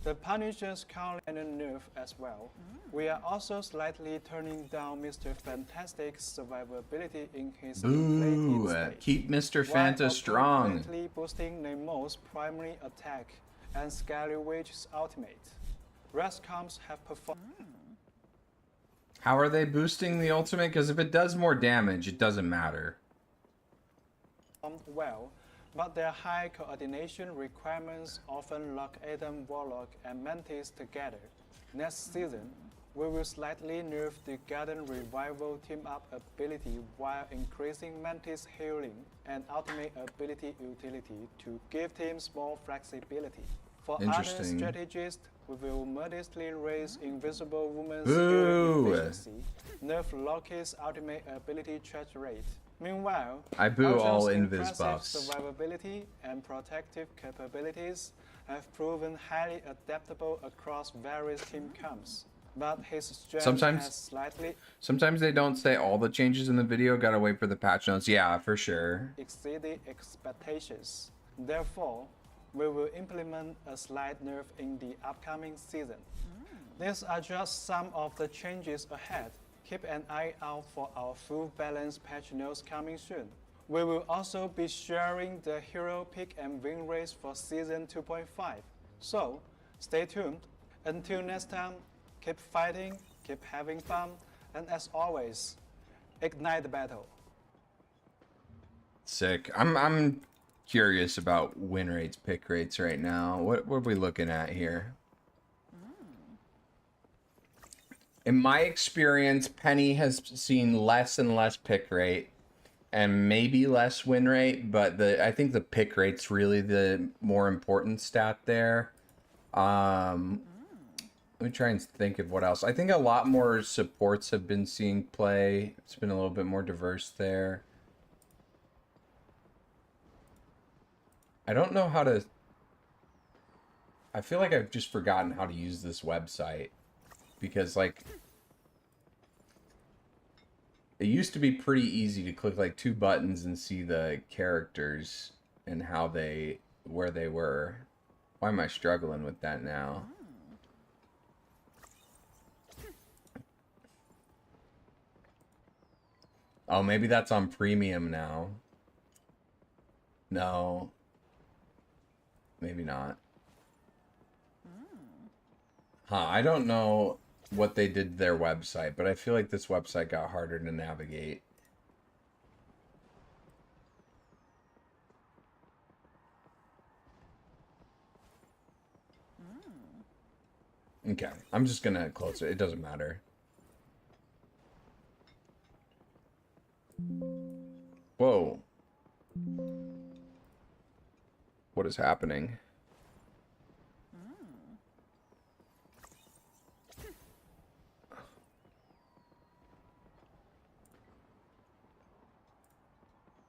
The Punisher's currently and a nerf as well. We are also slightly turning down Mr. Fantastic's survivability in his Boo! inflated state, Keep Mr. while Fanta strong. appropriately boosting Nemo's primary attack and Scarlet Witch's ultimate. Rest comps have performed How are they boosting the ultimate? Because if it does more damage, it doesn't matter. well, but their high coordination requirements often lock Adam Warlock and Mantis together. Next season, we will slightly nerf the Garden Revival team-up ability while increasing Mantis healing and ultimate ability utility to give teams more flexibility. For other Interesting. strategists, we will modestly raise Invisible Woman's Boo! skill efficiency, nerf Loki's ultimate ability charge rate. Meanwhile, I boo all Ultra's invis impressive buffs. survivability and protective capabilities have proven highly adaptable across various team comps. But his strength has Sometimes they don't say all the changes in the video. Gotta wait for the patch notes. Yeah, for sure. exceeded expectations. Therefore, we will implement a slight nerf in the upcoming season. These are just some of the changes ahead. Keep an eye out for our full balance patch notes coming soon. We will also be sharing the hero pick and win race for season 2.5. So, stay tuned. Until next time, keep fighting, keep having fun, and as always, ignite the battle. Sick. I'm curious about win rates, pick rates right now. What are we looking at here? In my experience, Penny has seen less and less pick rate and maybe less win rate, but I think the pick rate's really the more important stat there. Let me try and think of what else. I think a lot more supports have been seeing play. It's been a little bit more diverse there. I don't know how to... I feel like I've just forgotten how to use this website. Because, like... It used to be pretty easy to click, like, 2 buttons and see the characters and how they... where they were. Why am I struggling with that now? Oh, maybe that's on premium now. No. Maybe not. Huh, I don't know what they did to their website, but I feel like this website got harder to navigate. Okay, I'm just gonna close it. It doesn't matter. Whoa. What is happening?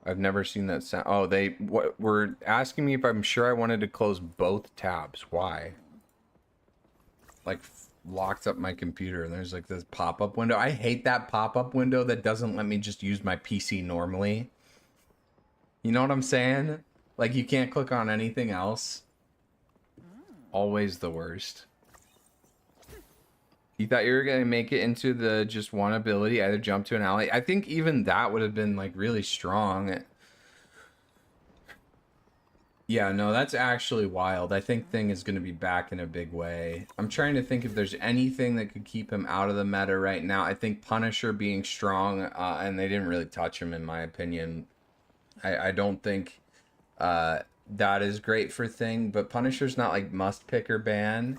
I've never seen that sound. Oh, they were asking me if I'm sure I wanted to close both tabs. Why? Like, locked up my computer, and there's like this pop-up window. I hate that pop-up window that doesn't let me just use my PC normally. You know what I'm saying? Like, you can't click on anything else. Always the worst. You thought you were going to make it into the just one ability, either jump to an alley. I think even that would have been, like, really strong. Yeah, no, that's actually wild. I think Thing is going to be back in a big way. I'm trying to think if there's anything that could keep him out of the meta right now. I think Punisher being strong, and they didn't really touch him, in my opinion. I don't think that is great for Thing, but Punisher's not, like, must-pick or ban.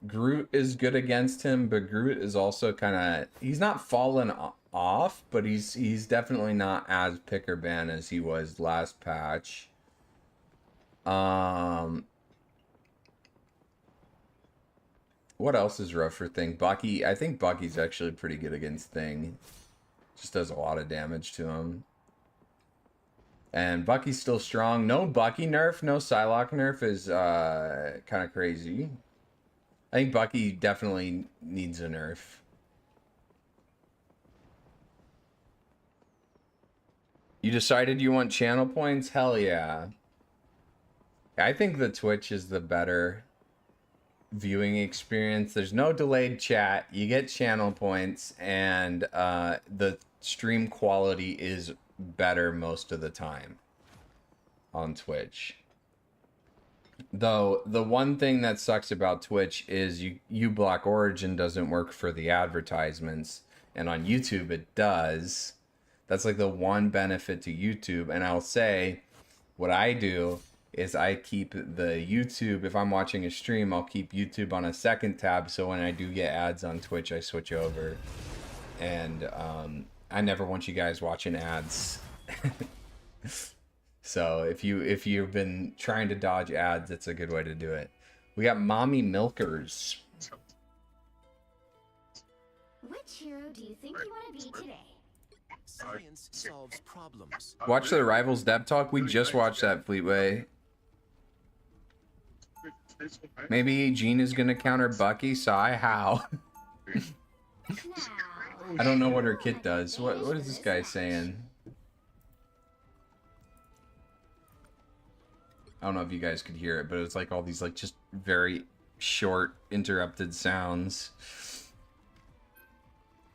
Groot is good against him, but Groot is also kind of... He's not fallen off, but he's definitely not as pick or ban as he was last patch. What else is rough for Thing? Bucky. I think Bucky's actually pretty good against Thing. Just does a lot of damage to him. And Bucky's still strong. No Bucky nerf, no Psylocke nerf is kind of crazy. I think Bucky definitely needs a nerf. You decided you want channel points? Hell yeah. I think the Twitch is the better viewing experience. There's no delayed chat. You get channel points, and the stream quality is better most of the time on Twitch. Though the one thing that sucks about Twitch is uBlock Origin doesn't work for the advertisements, and on YouTube it does. That's like the one benefit to YouTube. And I'll say what I do is I keep the YouTube, if I'm watching a stream, I'll keep YouTube on a second tab, so when I do get ads on Twitch, I switch over. And I never want you guys watching ads. So if you've been trying to dodge ads, it's a good way to do it. We got Mommy Milkers. Which hero do you think you want to be today? Science solves problems. Watch the Rivals Dev Talk. We just watched that, Fleetway. Maybe Jean is gonna counter Bucky. Sai, how? I don't know what her kit does. What is this guy saying? I don't know if you guys could hear it, but it's like all these like just very short interrupted sounds.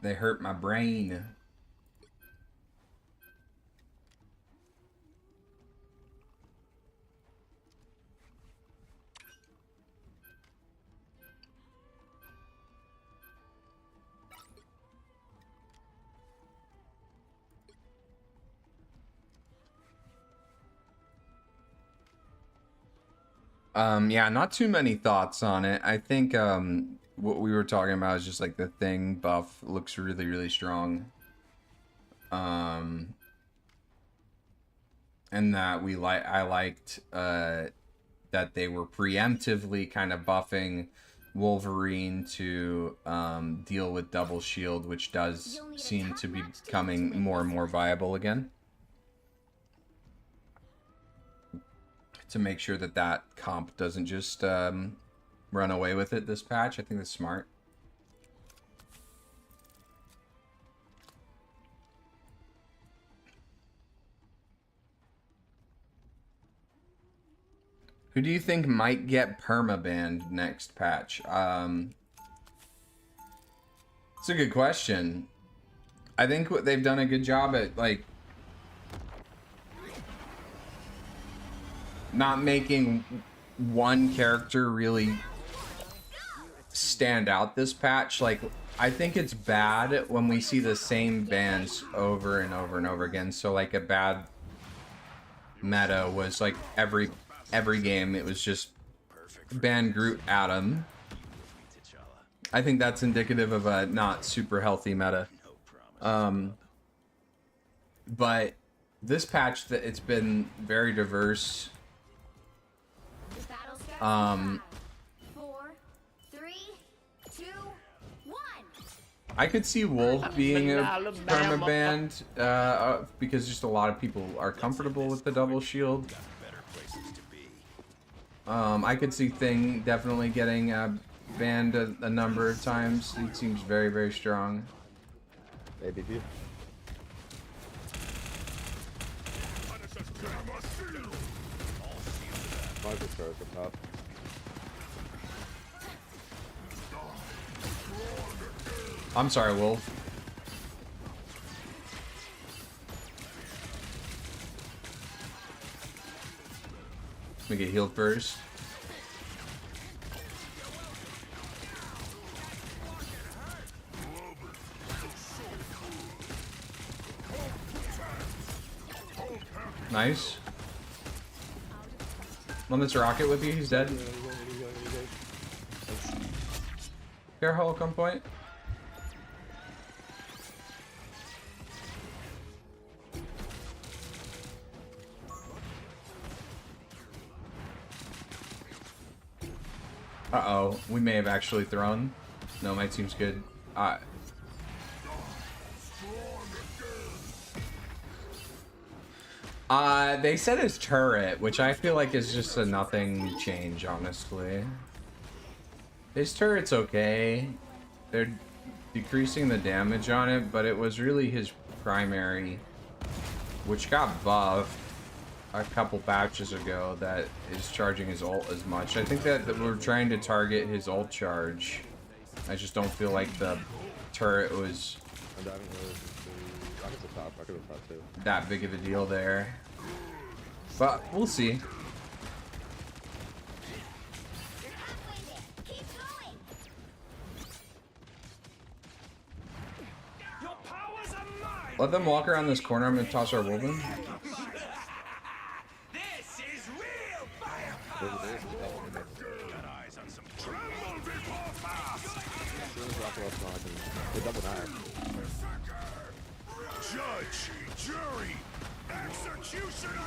They hurt my brain. Yeah, not too many thoughts on it. I think what we were talking about is just like the Thing buff looks really, really strong. And that I liked that they were preemptively kind of buffing Wolverine to deal with double shield, which does seem to be becoming more and more viable again. To make sure that that comp doesn't just run away with it this patch. I think that's smart. Who do you think might get permabanned next patch? It's a good question. I think they've done a good job at, like, not making one character really stand out this patch. Like, I think it's bad when we see the same bans over and over and over again. So, like, a bad meta was, like, every game it was just ban Groot Adam. I think that's indicative of a not super healthy meta. But this patch, that it's been very diverse. 4, 3, 2, 1. I could see Wolf being a permabanned because just a lot of people are comfortable with the double shield. I could see Thing definitely getting banned a number of times. He seems very, very strong. ABP. Might just start at the top. I'm sorry, Wolf. Let me get healed first. Nice. One that's a rocket with you, he's dead. Fair Hulk on point. Uh-oh, we may have actually thrown. No, my team's good. They said his turret, which I feel like is just a nothing change, honestly. His turret's okay. They're decreasing the damage on it, but it was really his primary, which got buffed a couple patches ago, that is charging his ult as much. I think that we're trying to target his ult charge. I just don't feel like the turret was that big of a deal there. But we'll see. Let them walk around this corner. I'm gonna toss our Wolven. This is real firepower. Got eyes on some tremble before fast. Judge, jury, executioner.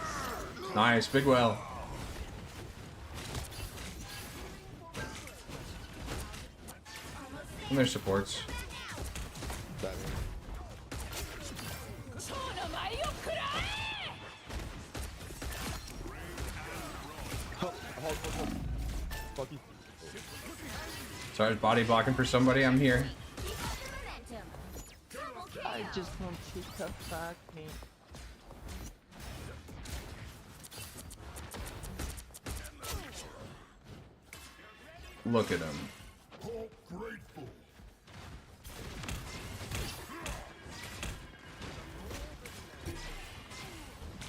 Nice, big well. And their supports. Sorry, I was body blocking for somebody. I'm here. I just want to cut back me. Look at him.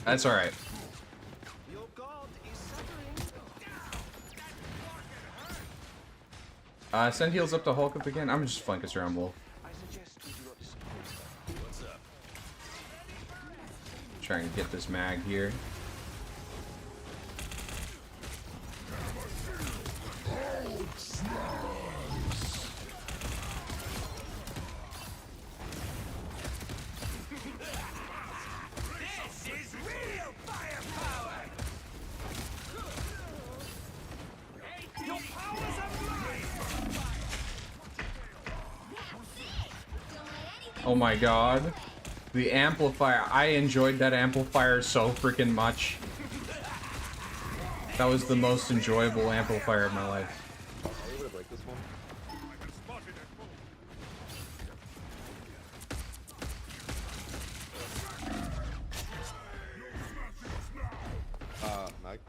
That's all right. Send heals up to Hulk up again. I'm just flank us around Wolf. Trying to get this mag here. This is real firepower. Your powers are mine. Oh my god. The amplifier. I enjoyed that amplifier so freaking much. That was the most enjoyable amplifier of my life. Mag.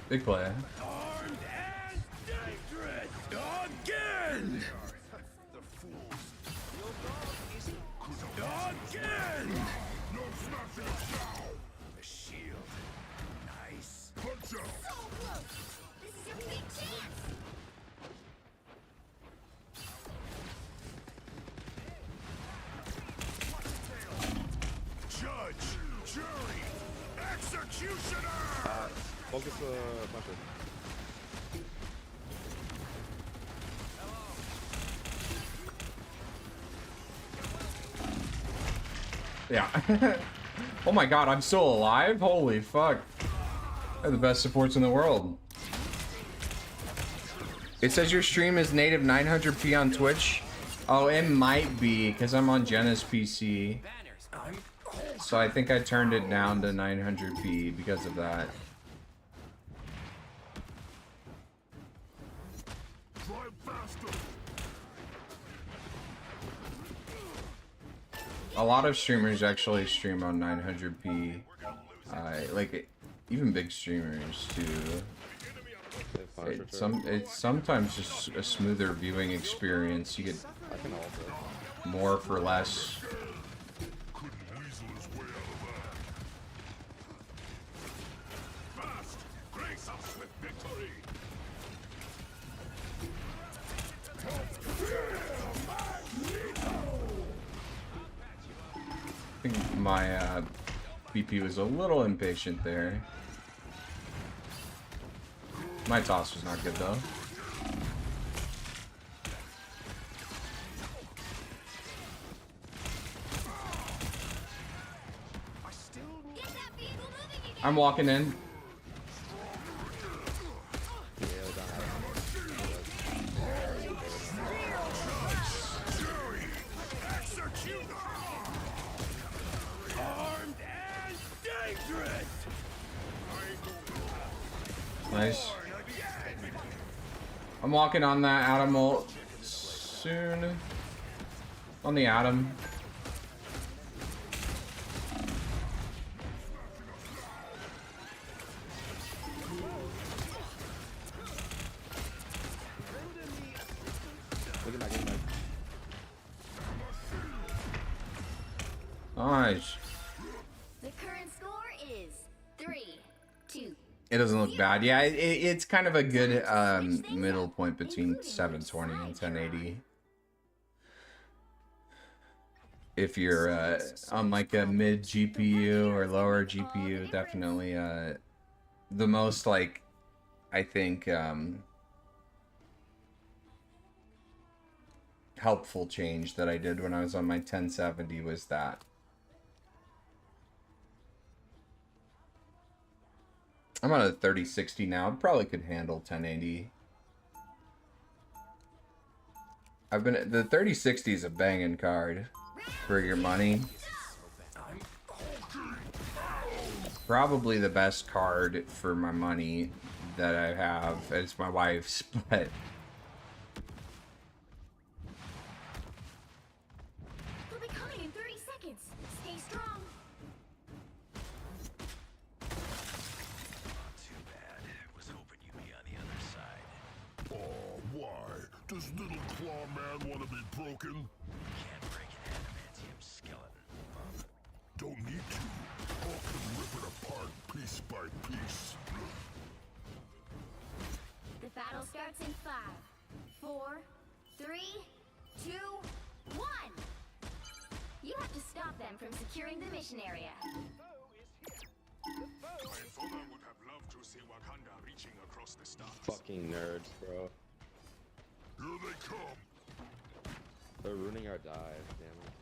Big play. Armed and dangerous again. Again. No smashing now. The shield. Nice. Punch out. So close. This is your big chance. Judge, jury, executioner. Focus puncher. Yeah. Oh my god, I'm still alive? Holy fuck. They're the best supports in the world. It says your stream is native 900p on Twitch. Oh, it might be, because I'm on Jenna's PC. So I think I turned it down to 900p because of that. A lot of streamers actually stream on 900p. Like, even big streamers too. It's sometimes just a smoother viewing experience. You get more for less. I think my BP was a little impatient there. My toss was not good though. I'm walking in. Armed and dangerous. Nice. I'm walking on that Atom ult soon. On the Atom. Nice. The current score is 3-2. It doesn't look bad. Yeah, it's kind of a good middle point between 720 and 1080. If you're on like a mid GPU or lower GPU, definitely the most, like, I think helpful change that I did when I was on my 1070 was that. I'm on a 3060 now. I probably could handle 1080. The 3060 is a banging card for your money. Probably the best card for my money that I have. It's my wife's, but They'll be coming in 30 seconds. Stay strong. Too bad. Was hoping you'd be on the other side. Oh, why? Does little claw man want to be broken? Can't break an adamantium skeleton. Don't need to. Hulk can rip it apart piece by piece. The battle starts in 5, 4, 3, 2, 1. You have to stop them from securing the mission area. My father would have loved to see Wakanda reaching across the stars. Fucking nerds, bro. Here they come. They're ruining our dive, damn it.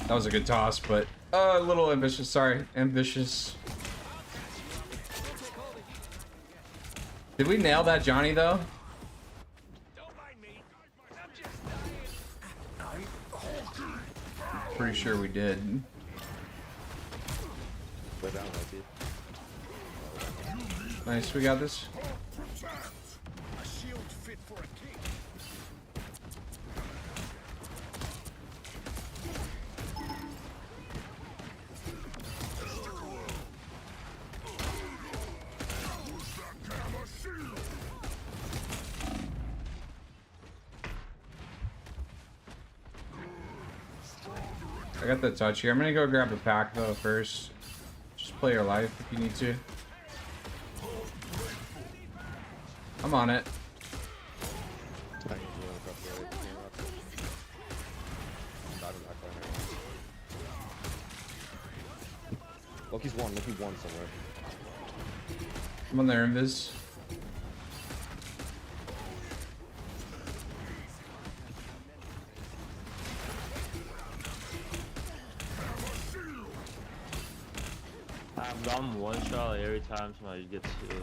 that was a good toss, but a little ambitious. Sorry, ambitious. Did we nail that Johnny though? Pretty sure we did. Nice, we got this. A shield fit for a king. I got the touch here. I'm gonna go grab a pack though first. Just play your life if you need to. I'm on it. Loki's one somewhere. I'm on their invis. I've gotten one shot every time somebody gets to.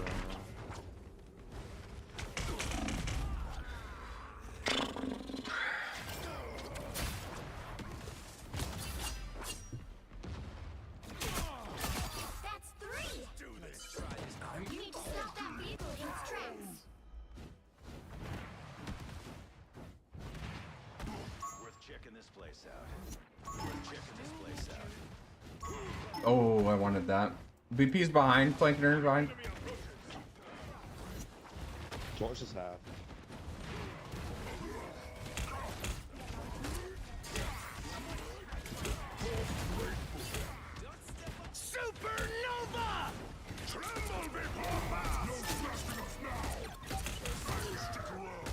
That's 3. You need to stop that vehicle in its tracks. Worth checking this place out. Worth checking this place out. Oh, I wanted that. BP's behind, flanking her behind. George is half. Supernova! Tremble before mass! No fast enough now! Stick around!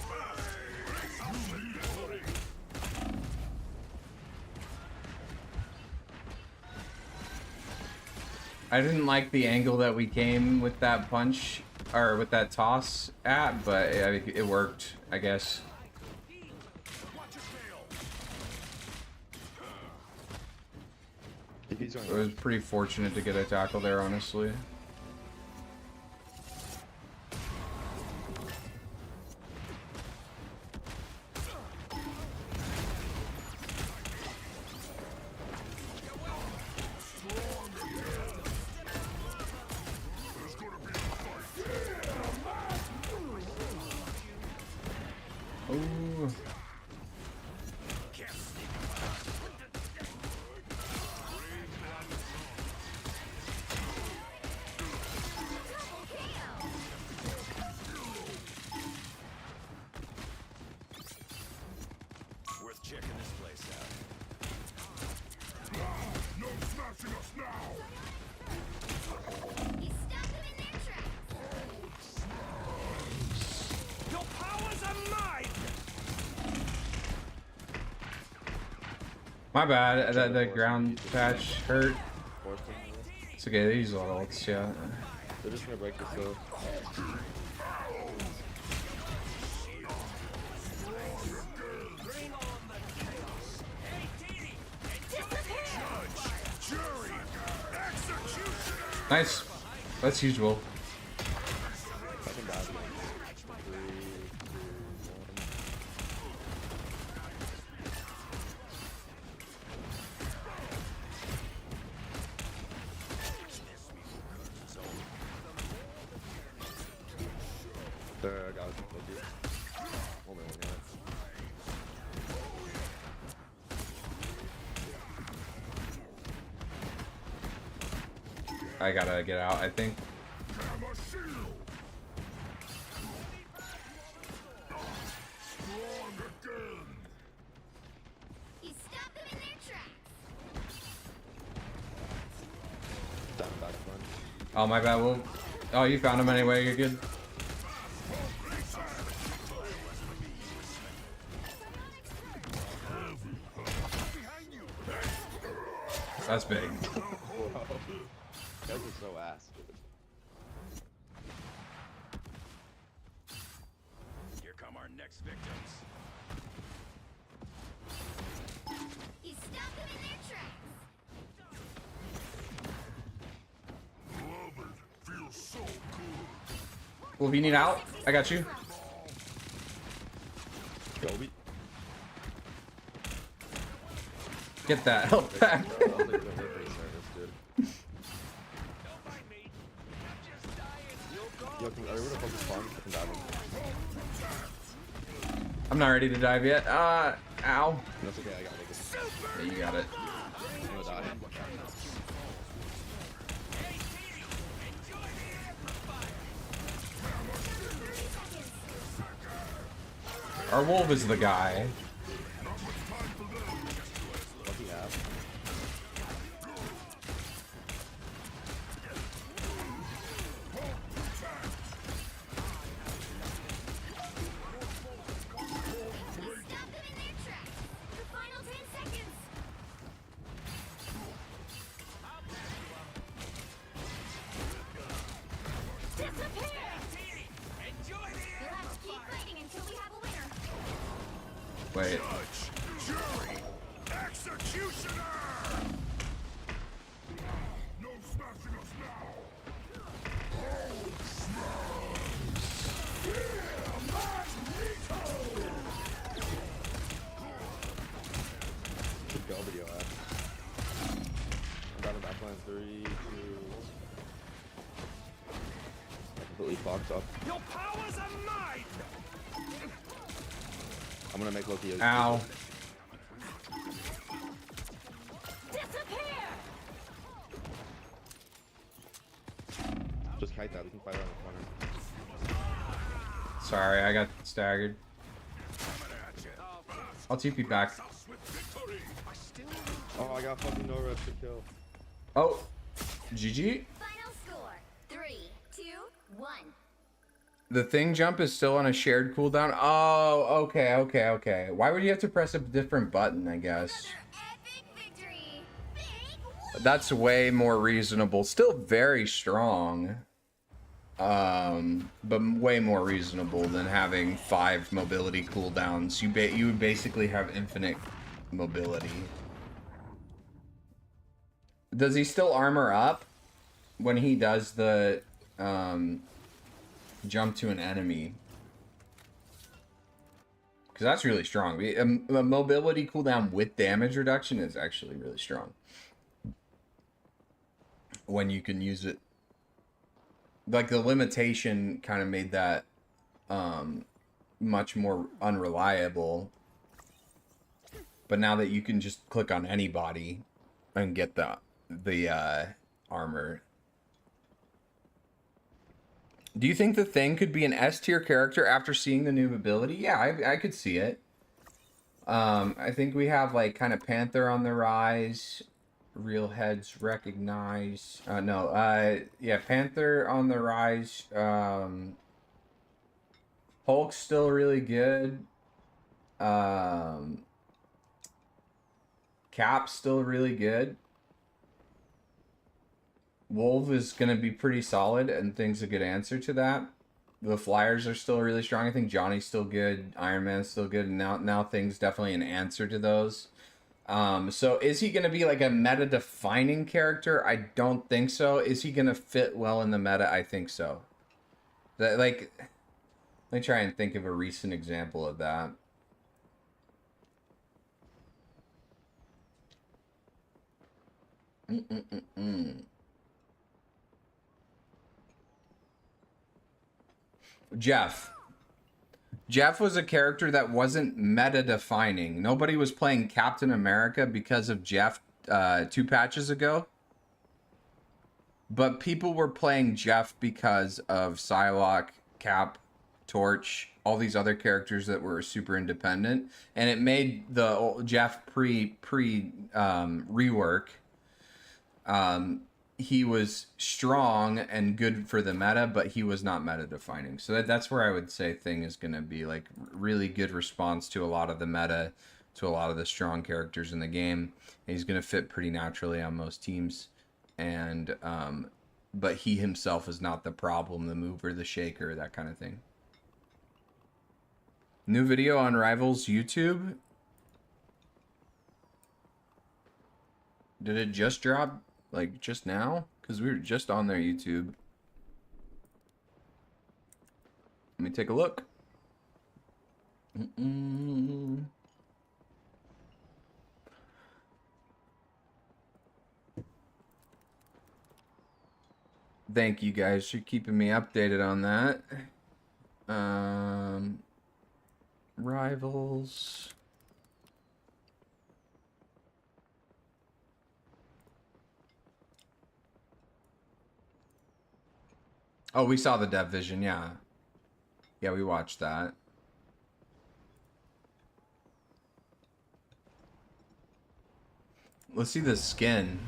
I didn't like the angle that we came with that punch, or with that toss at, but it worked, I guess. It was pretty fortunate to get a tackle there, honestly. Ooh. Worth checking this place out. No smashing us now! Your powers are mine! My bad, that ground patch hurt. It's okay, they use a lot of ults, yeah. They're just gonna break this though. Nice. That's usual. There, I got it. Oh man, yeah. I gotta get out, I think. Oh, my bad, Wolf. Oh, you found him anyway, you're good. That's big. Guys are so ass. Here come our next victims. He stopped them in their tracks. Love it. Feels so good. Wolf, you need out? I got you. Kobe. Get that health back. Yo, can everyone focus farm? Can dive him. I'm not ready to dive yet. Ow. That's okay, I got it. Yeah, you got it. I'm gonna die. Our Wolf is the guy. Lucky half. half. Wait. Jury, executioner! No smashing us now! Hold smash! Yeah, Magneto! Good go, video app. I'm down the backline 3, 2. I completely fucked up. Your powers are mine! I'm gonna make Loki. Ow. Just kite that. We can fight around the corner. Sorry, I got staggered. I'll TP back. Oh, I got fucking no reps to kill. Oh, GG. Final score 3, 2, 1. The thing jump is still on a shared cooldown. Oh, okay. Why would you have to press a different button, I guess? That's way more reasonable. Still very strong. But way more reasonable than having 5 mobility cooldowns. You would basically have infinite mobility. Does he still armor up when he does the jump to an enemy? Because that's really strong. A mobility cooldown with damage reduction is actually really strong when you can use it. Like, the limitation kind of made that much more unreliable. But now that you can just click on anybody and get the armor. Do you think the Thing could be an S tier character after seeing the new ability? Yeah, I could see it. I think we have like kind of Panther on the rise. Real heads recognize. Yeah, Panther on the rise. Hulk's still really good. Cap's still really good. Wolf is going to be pretty solid, and Thing's a good answer to that. The Flyers are still really strong. I think Johnny's still good. Iron Man's still good. And now Thing's definitely an answer to those. So is he going to be like a meta-defining character? I don't think so. Is he going to fit well in the meta? I think so. Let me try and think of a recent example of that. Jeff was a character that wasn't meta-defining. Nobody was playing Captain America because of Jeff 2 patches ago. But people were playing Jeff because of Psylocke, Cap, Torch, all these other characters that were super independent. And it made the Jeff rework. He was strong and good for the meta, but he was not meta defining. So that's where I would say Thing is going to be like really good response to a lot of the meta, to a lot of the strong characters in the game. And he's going to fit pretty naturally on most teams. And but he himself is not the problem, the mover, the shaker, that kind of thing. New video on Rivals YouTube. Did it just drop? Like, just now? Because we were just on their YouTube. Let me take a look. Thank you guys for keeping me updated on that. Rivals. Oh, we saw the Dev Vision, yeah. Yeah, we watched that. Let's see the skin.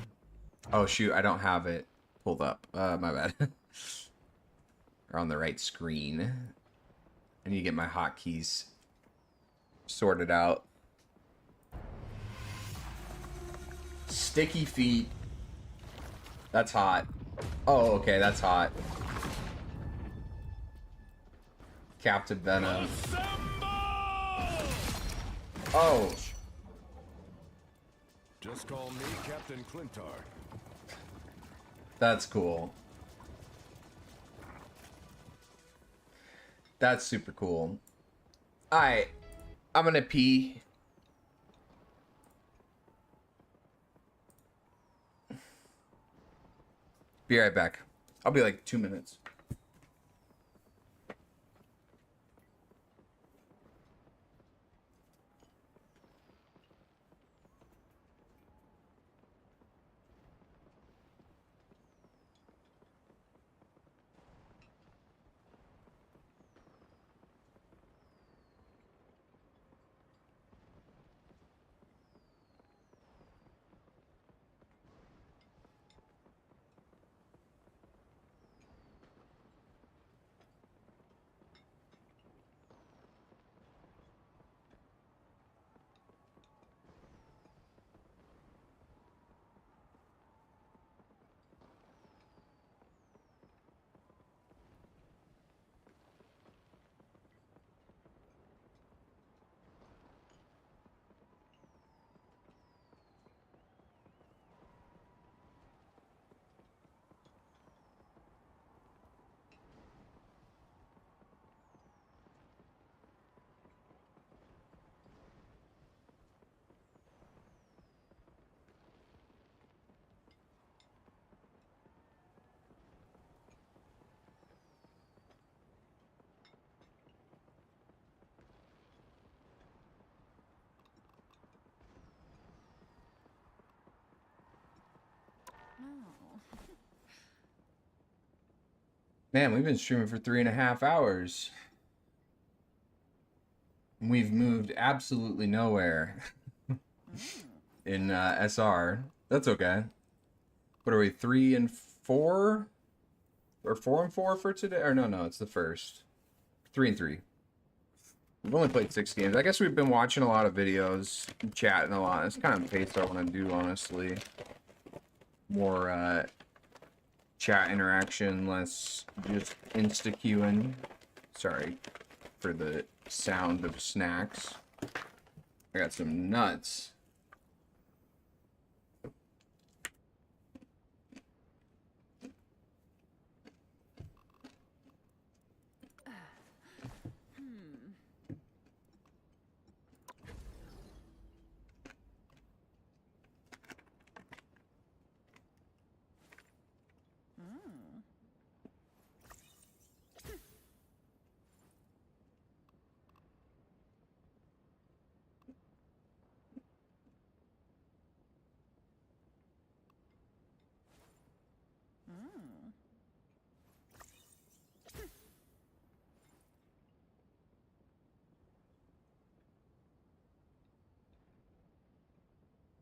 Oh shoot, I don't have it pulled up. My bad. Or on the right screen. I need to get my hotkeys sorted out. Sticky feet. That's hot. Oh, okay, that's hot. Captain Venom. Oh. Just call me Captain Clintar. That's cool. That's super cool. Alright. I'm gonna pee. Be right back. I'll be like 2 minutes. Man, we've been streaming for 3.5 hours. We've moved absolutely nowhere in SR. That's okay. What are we, 3 and 4? Or 4 and 4 for today? Or no, it's the first. 3 and 3. We've only played 6 games. I guess we've been watching a lot of videos, chatting a lot. It's kind of the pace I want to do, honestly. More chat interaction, less just insta-queuing. Sorry for the sound of snacks. I got some nuts.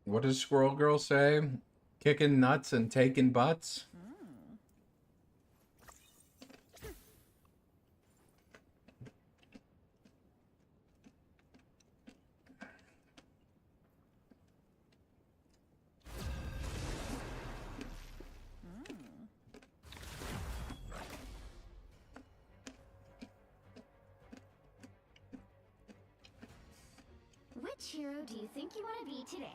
What does Squirrel Girl say? Kicking nuts and taking butts? Which hero do you think you want to be today?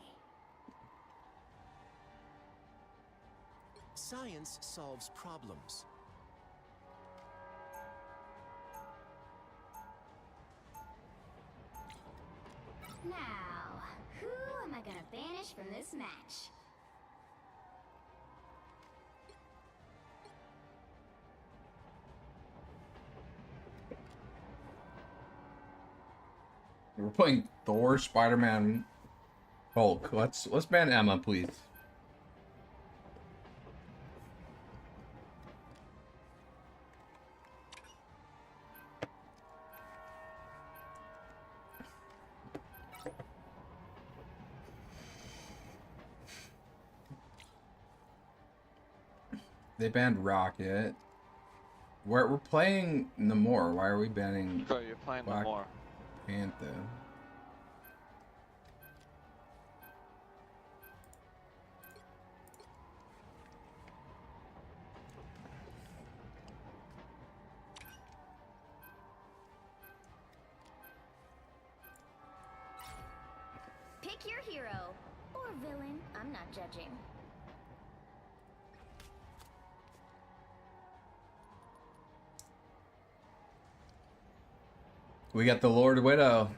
Science solves problems. Now, who am I gonna banish from this match? We're playing Thor, Spider-Man, Hulk. Let's ban Emma, please. They banned Rocket. We're playing Namor. Why are we banning Bro, you're playing Black Namor. Panther? Pick your hero. Or villain. I'm not judging. We got the Lord Widow.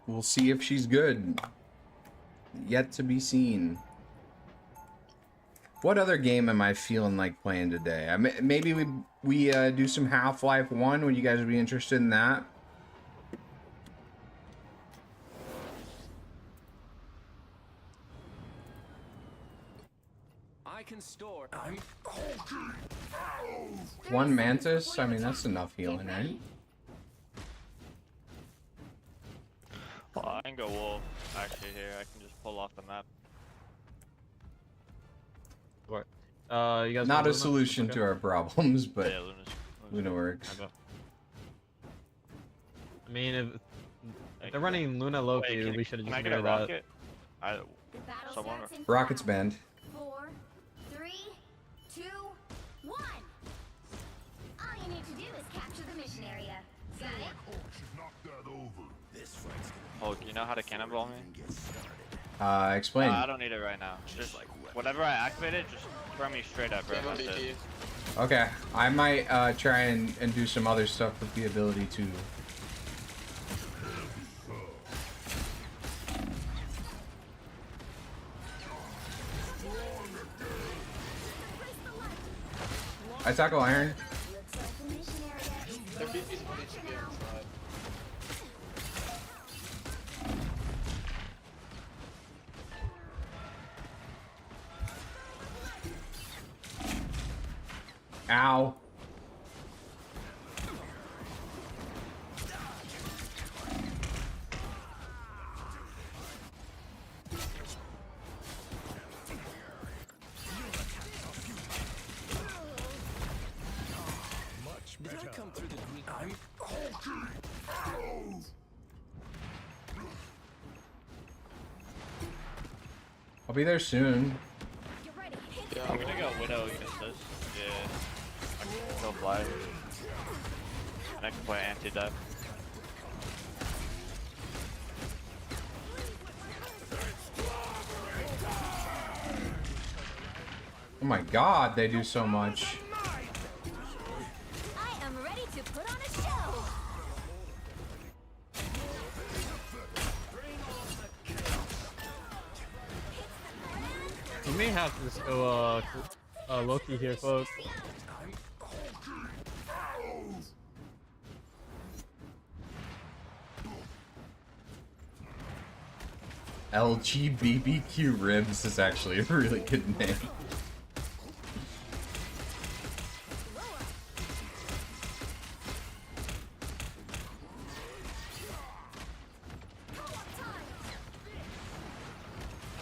We'll see if she's good. Yet to be seen. What other game am I feeling like playing today? Maybe we do some Half-Life 1. Would you guys be interested in that? I can store. One Mantis? I mean, that's enough healing, right? Well, I can go wolf actually here. I can just pull off the map. What? You guys Not want a Luna? solution Okay. to our problems, but Yeah, Luna works. I mean, if they're running Luna Loki, Wait, we should have can I just get made a that. rocket? Someone. Rocket's banned. 4, 3, 2, 1. All you need to do is capture the mission area. Got it? Oh, you know how to cannonball me? Explain. I don't need it right now. Just whenever I activate it, just throw me straight up, bro. That's it. Okay, I might try and do some other stuff with the ability to. I tackle iron. Ow. Did I come through the green? I'm I'll be there soon. Yeah, I'm gonna go Widow against this. Yeah. I can go fly. And I can play anti-death. Oh my god, they do so much. I am ready to put on a show. We may have to just go Loki here, folks. LGBTQ ribs is actually a really good name.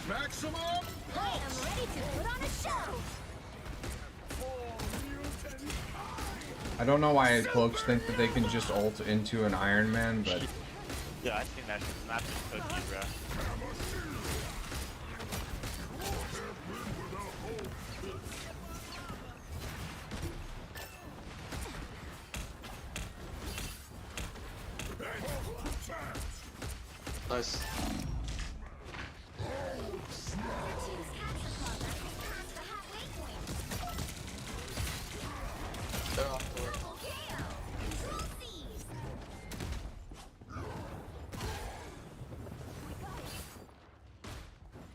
maximum. I am ready to put on a show. I don't know why cloaks think that they can just ult into an Iron Man, but Yeah, I think that's just not just cookie, bro. Nice. They're off the work.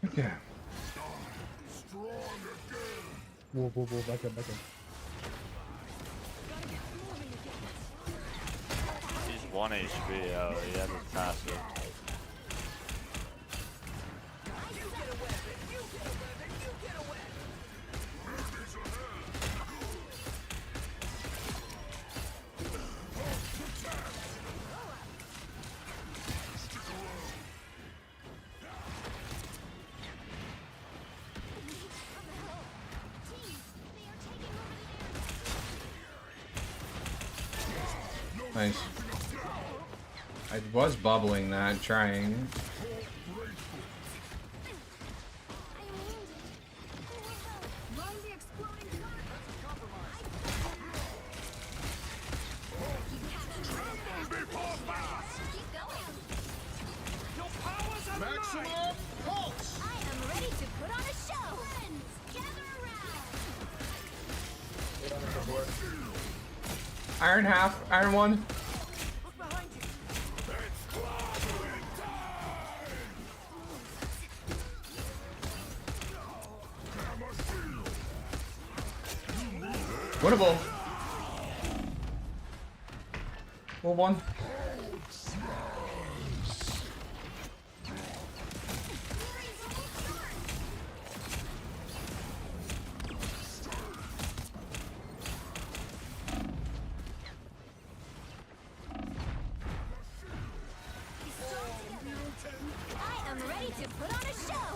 okay. Whoa, back up. He's 1 HP, oh, he has his passive. Nice. I was bubbling that, trying. Maximum pulse! I am ready to put on a show! Gather around! Iron half, iron one. Winnable. Well, one. I am ready to put on a show!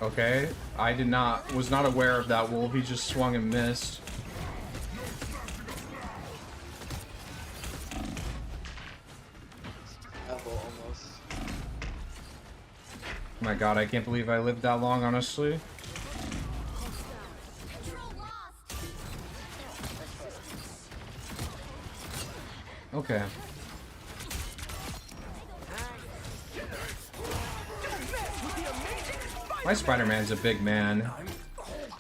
Okay, I was not aware of that wolf. He just swung and missed. Almost. Oh my god, I can't believe I lived that long, honestly. Okay. My Spider-Man's a big man.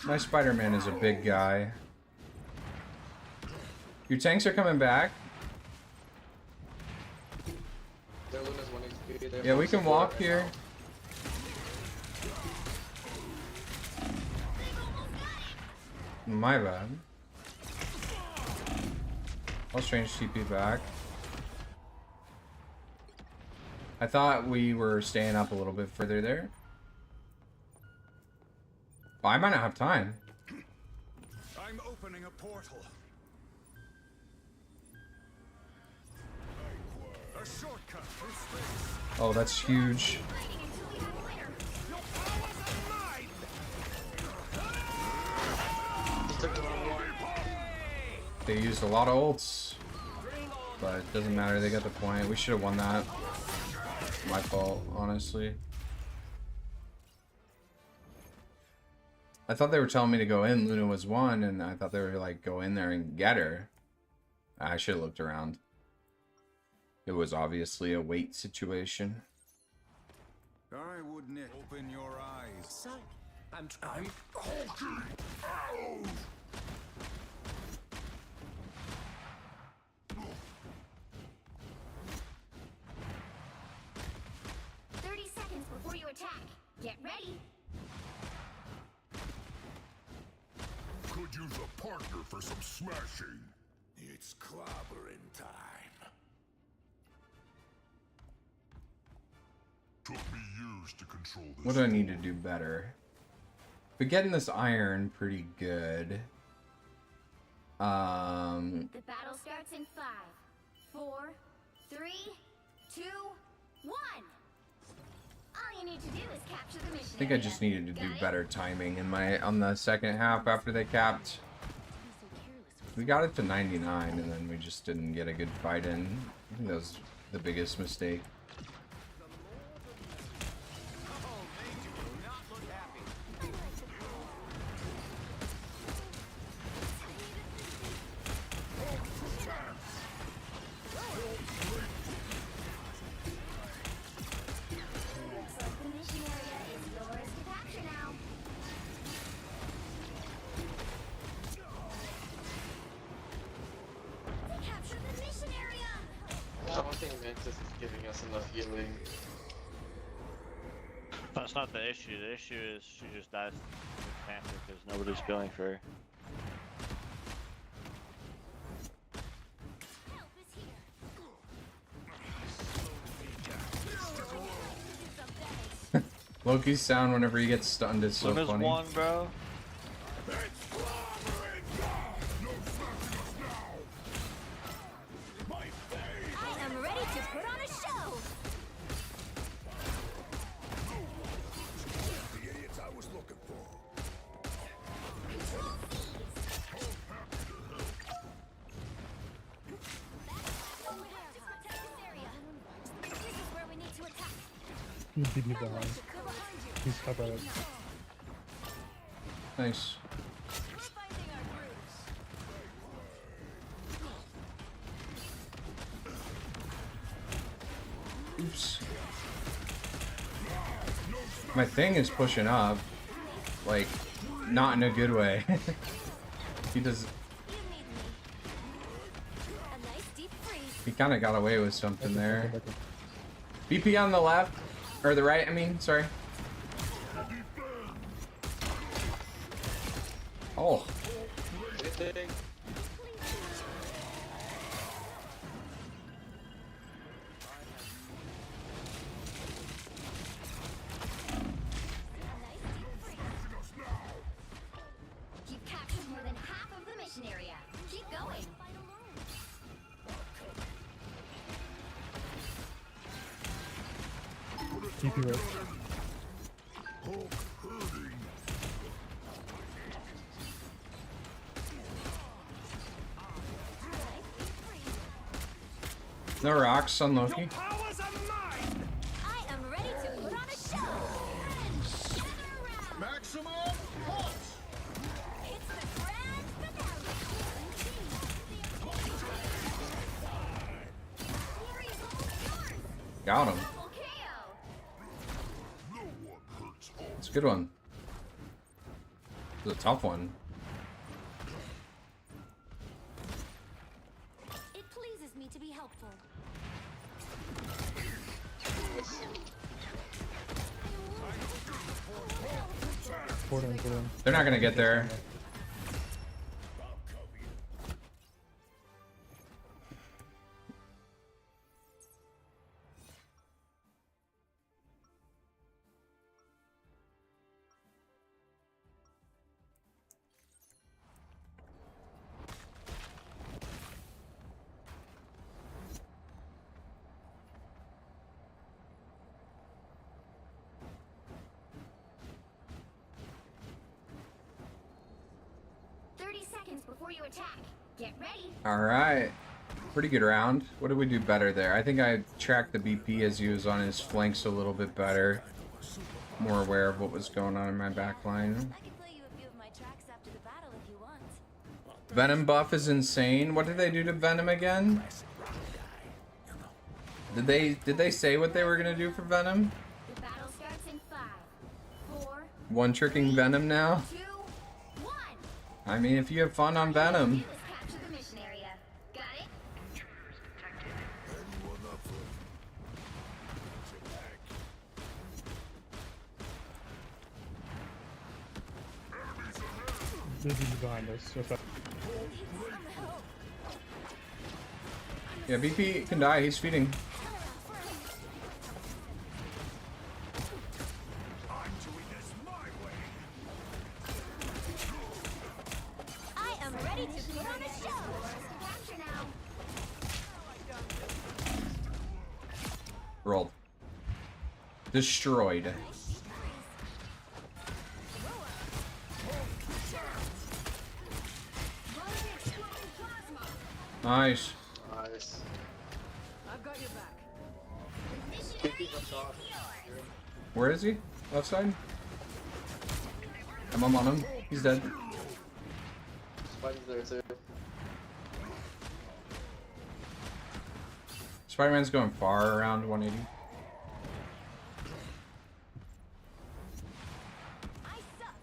My Spider-Man is a big guy. Your tanks are coming back. Yeah, we can walk here. My bad. I'll strange TP back. I thought we were staying up a little bit further there. Well, I might not have time. I'm opening a portal. A shortcut through space. Oh, that's huge. They used a lot of ults, but it doesn't matter. They got the point. We should have won that. My fault, honestly. I thought they were telling me to go in. Luna was one, and I thought they were like, go in there and get her. I should have looked around. It was obviously a wait situation. I wouldn't open your eyes. So, I'm Ow! 30 seconds before you attack. Get ready. Could use a partner for some smashing. It's clobbering time. Took me years to control this. What do I need to do better? We're getting this iron pretty good. The battle starts in 5, 4, 3, 2, 1. All you need to do is capture the mission. I think I just needed to do better timing in on the second half after they capped. We got it to 99 and then we just didn't get a good fight in. I think that was the biggest mistake. I don't think Mantis is giving us enough healing. That's not the issue. The issue is she just dies to Panther because nobody's going for her. Loki's sound whenever he gets stunned is so Luna's funny. one, bro. I am ready to put on a show. The idiots I was looking for. He's DB behind. He's top right. Nice. Oops. My thing is pushing up. Like, not in a good way. He does. He kind of got away with something there. BP on the left. Or the right, I mean, sorry. Oh. You've captured more than half of the mission area. Keep going. TP right. No rocks on Loki. I am ready to put on a show. Maximum pulse. It's the grand Got him. It's a good one. It's a tough one. It pleases me to be helpful. They're not gonna get there. Before you attack. Get ready. Alright. Pretty good round. What did we do better there? I think I tracked the BP as he was on his flanks a little bit better. More aware of what was going on in my back line. Venom buff is insane. What did they do to Venom again? Did they say what they were gonna do for Venom? The battle starts in 5, 4, One tricking Venom now? 2, 1. I mean, if you have fun on Venom. Capture the mission area. Got it? There's DB behind us. So fast. Yeah, BP can die. He's feeding. I am ready to put on a show. Capture now. Rolled. Destroyed. Nice. Nice. I've got your back. Where is he? Left side? I'm on him. He's dead. Spider's there too. Spider-Man's going far around 180.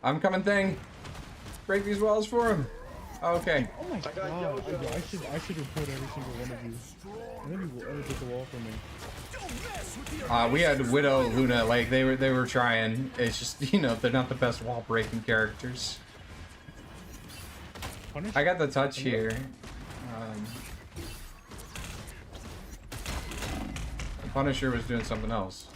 I'm coming, thing. Break these walls for him. Oh, okay. Oh my god, I should report every single one of you. And then you will ever take the wall from me. We had Widow, Luna, like they were trying. It's just, you know, they're not the best wall breaking characters. I got the touch here. The Punisher was doing something else.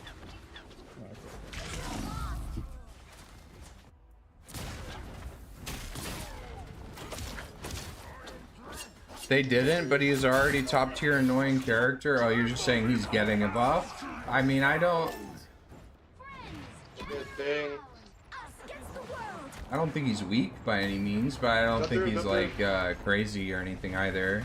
They didn't, but he's already top tier annoying character. Oh, you're just saying he's getting a buff? I mean, I don't think he's weak by any means, but I don't think he's like crazy or anything either.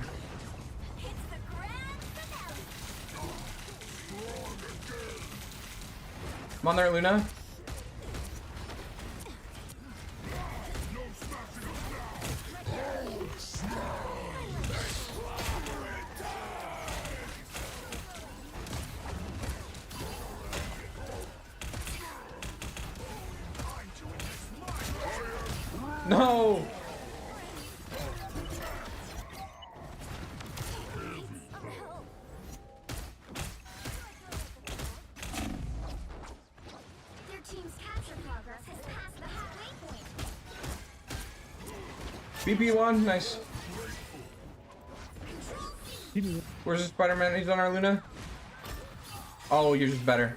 Come on there, Luna. No! Their team's capture progress has passed the halfway point. BP1, nice. Where's the Spider-Man? He's on our Luna. Oh, you're just better.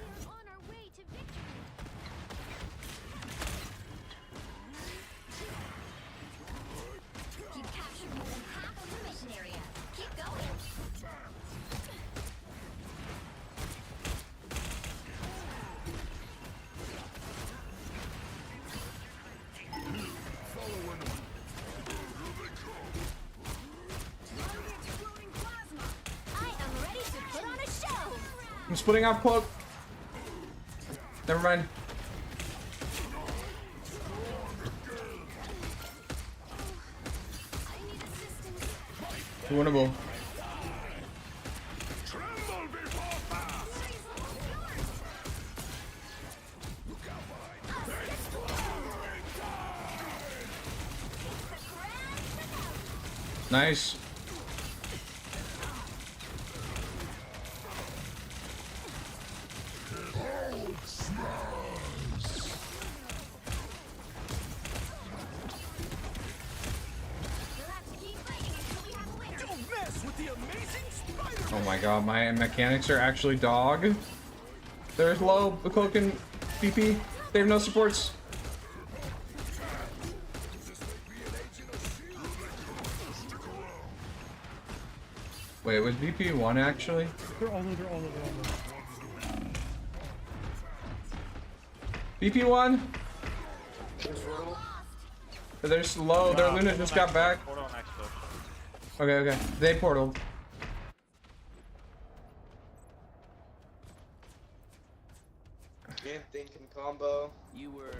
Keep capturing more than half of the mission area. Keep going. I am ready to put on a show. I'm splitting off cloak. Never mind. Winnable. Nice. Oh my god, my mechanics are actually dog. There's low, cloak and BP. They have no supports. Wait, was BP 1 actually? They're all over. BP 1? They're slow. Their Luna just got back. Okay. They portaled. Can't think in combo. You were.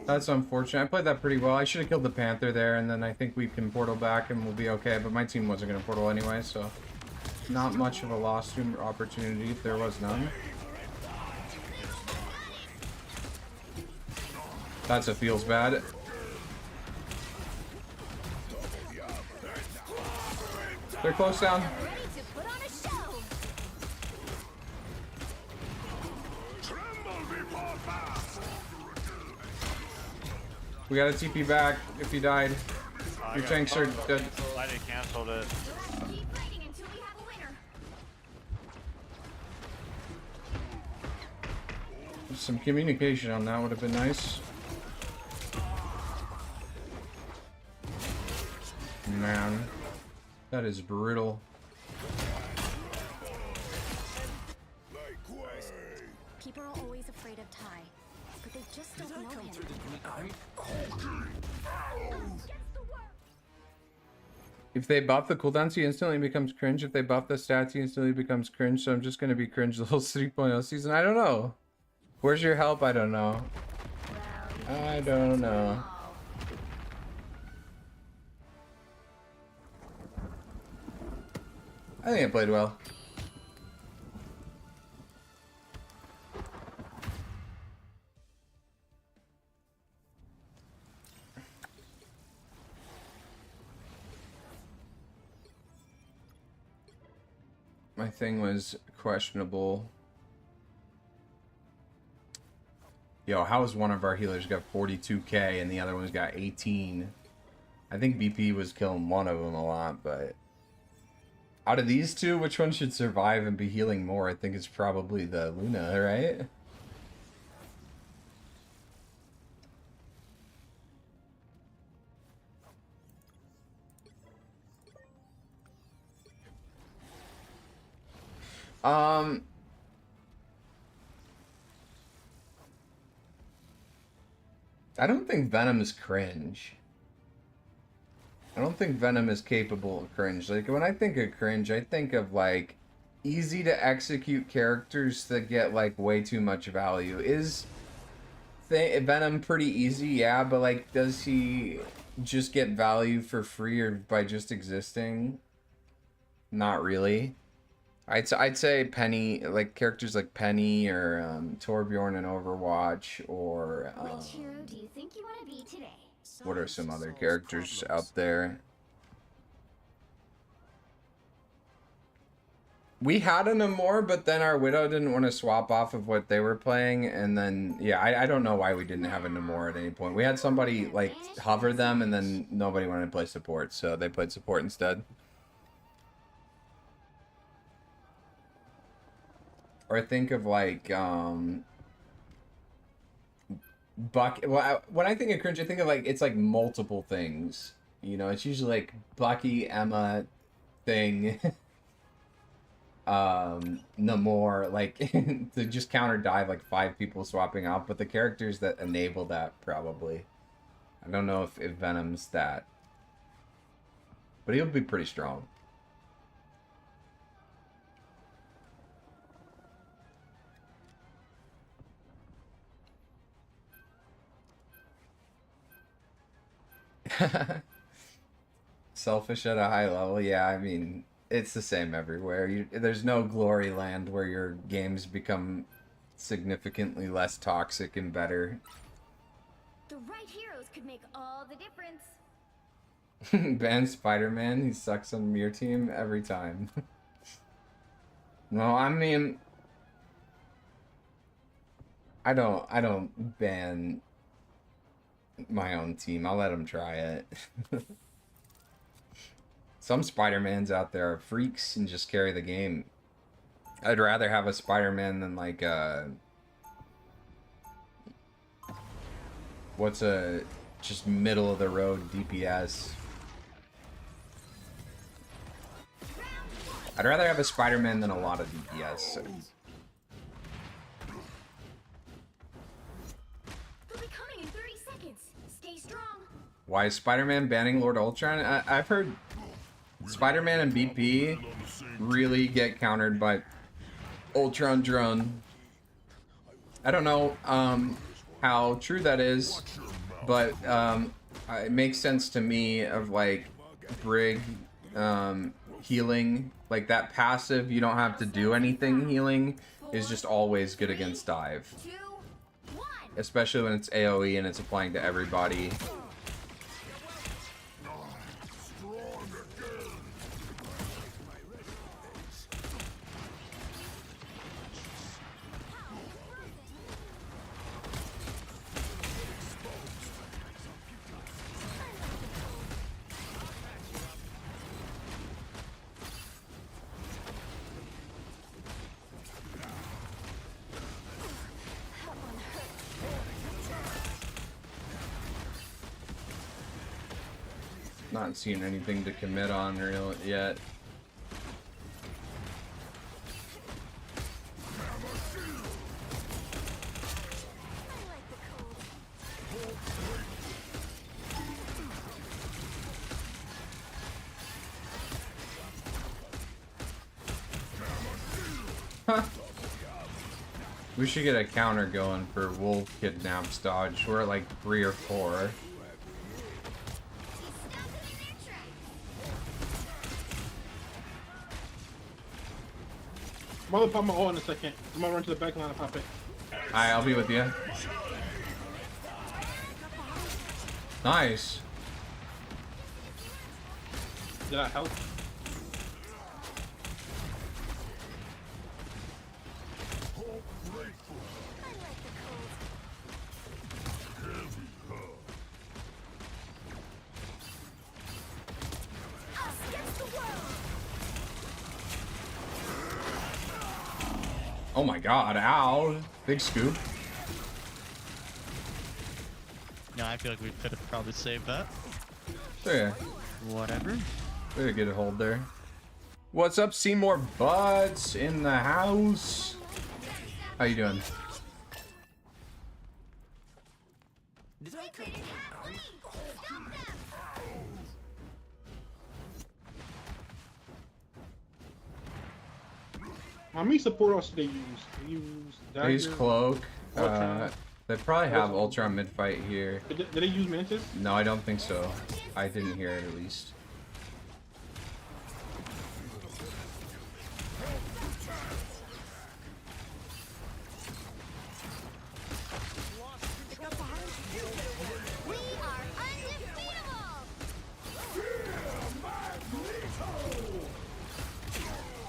That's unfortunate. I played that pretty well. I should have killed the Panther there, and then I think we can portal back and we'll be okay. But my team wasn't going to portal anyway, so not much of a lost opportunity if there was none. That's a feels bad. They're close down. We got a TP back if you died. Your tanks are dead. I did canceled it. Some communication on that would have been nice. Man, that is brutal. People are always afraid of Ty, but they just don't know him. If they buff the cooldowns, he instantly becomes cringe. If they buff the stats, he instantly becomes cringe. So I'm just gonna be cringe the whole 3.0 season. I don't know. Where's your help? I don't know. I don't know. I think I played well. My thing was questionable. Yo, how is one of our healers got 42k and the other one's got 18? I think BP was killing one of them a lot, but out of these two, which one should survive and be healing more? I think it's probably the Luna, right? I don't think Venom is cringe. I don't think Venom is capable of cringe. Like, when I think of cringe, I think of, like, easy to execute characters that get like way too much value. Is Venom pretty easy? Yeah, but like, does he just get value for free or by just existing? Not really. I'd say Penny, like characters like Penny or Torbjorn in Overwatch, or Which hero do you think you want to be today? what are some other characters out there? We had a Namor, but then our Widow didn't want to swap off of what they were playing, and then, yeah, I don't know why we didn't have a Namor at any point. We had somebody, like, hover them, and then nobody wanted to play support, so they played support instead. Or think of, like, when I think of cringe, I think of, like, it's, like, multiple things. You know, it's usually, like, Bucky, Emma, Thing... Namor, like to just counter dive like 5 people swapping out, but the characters that enable that probably. I don't know if Venom's that, but he'll be pretty strong. Selfish at a high level, yeah, I mean, it's the same everywhere. There's no glory land where your games become significantly less toxic and better. The right heroes could make all the difference. Ban Spider-Man, he sucks on your team every time. No, I mean, I don't ban my own team. I'll let him try it. Some Spider-Mans out there are freaks and just carry the game. I'd rather have a Spider-Man than like what's a just middle of the road DPS. I'd rather have a Spider-Man than a lot of DPS. They'll be coming in 30 seconds. Stay strong. Why is Spider-Man banning Lord Ultron? I've heard Spider-Man and BP really get countered by Ultron drone. I don't know how true that is, but it makes sense to me of like Brig healing, like that passive, you don't have to do anything healing, is just always good against dive. Especially when it's AoE and it's applying to everybody. Not seeing anything to commit on real yet. Huh. We should get a counter going for Wolf Kidnaps Dodge. We're at like 3 or 4. I'm gonna pop my ult in a second. I'm gonna run to the back line and pop it. Alright, I'll be with you. Nice. Did I help? Oh my god, ow. Big scoop. No, I feel like we could have probably saved that. Sure, yeah. Whatever. We had a good hold there. What's up, Seymour Buds in the house? How you doing? Did I come? How many support else do they use? They use dagger. They use cloak. Ultron. They probably have Ultron mid-fight here. Did they use Mantis? No, I don't think so. I didn't hear it at least.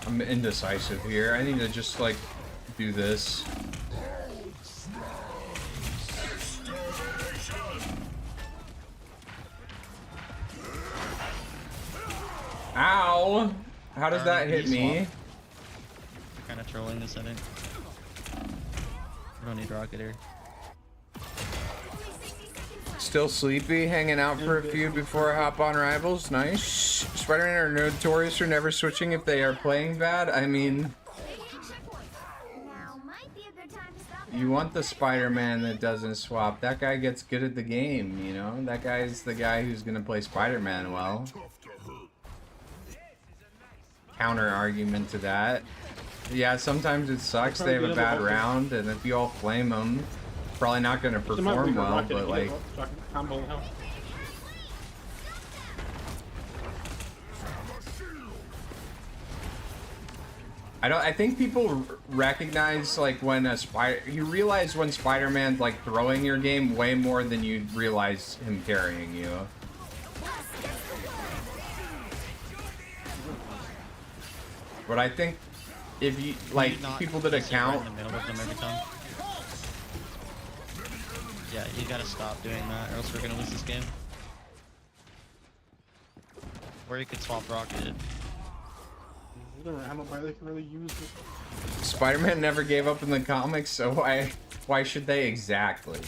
I'm indecisive here. I need to just like do this. Ow! How does that hit me? Kind of trolling this, I think. I don't need rocket here. Still sleepy, hanging out for a feud before I hop on Rivals. Nice. Spider-Man are notorious for never switching if they are playing bad. I mean, you want the Spider-Man that doesn't swap. That guy gets good at the game, you know? That guy's the guy who's gonna play Spider-Man well. Counter argument to that. Yeah, sometimes it sucks. They have a bad round, and if you all flame them, probably not gonna perform well, but like... I think people recognize like when you realize when Spider-Man's like throwing your game way more than you realize him carrying you. But I think if you like people that account in the middle of them every time. Yeah, you gotta stop doing that or else we're gonna lose this game. Or you could swap rocket. I don't know they can really use it. Spider-Man never gave up in the comics, so why should they exactly?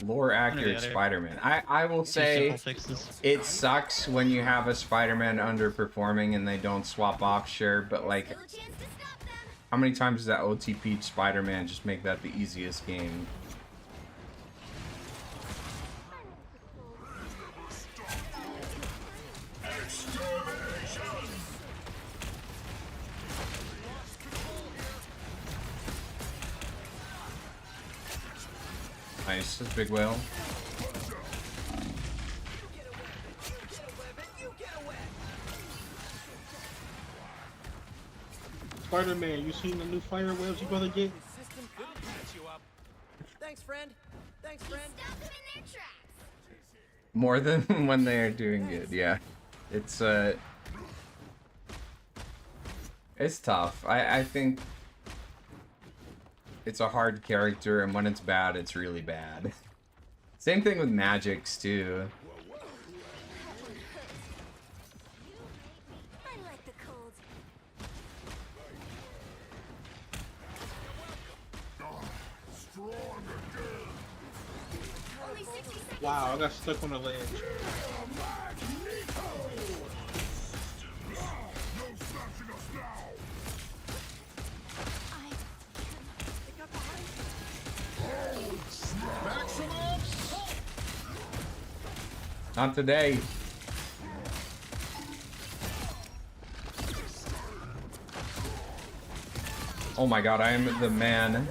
Lore accurate Spider-Man. I will say it sucks when you have a Spider-Man underperforming and they don't swap off, sure, but like how many times does that OTP Spider-Man just make that the easiest game? Nice, that's a big whale. Spider-Man, you seen the new fire webs you gonna get? Thanks, friend. Thanks, friend. More than when they are doing good, yeah. It's tough. I think it's a hard character, and when it's bad, it's really bad. Same thing with Magix, too. Wow, I got stuck on the ledge. Not today. Oh my god, I am the man.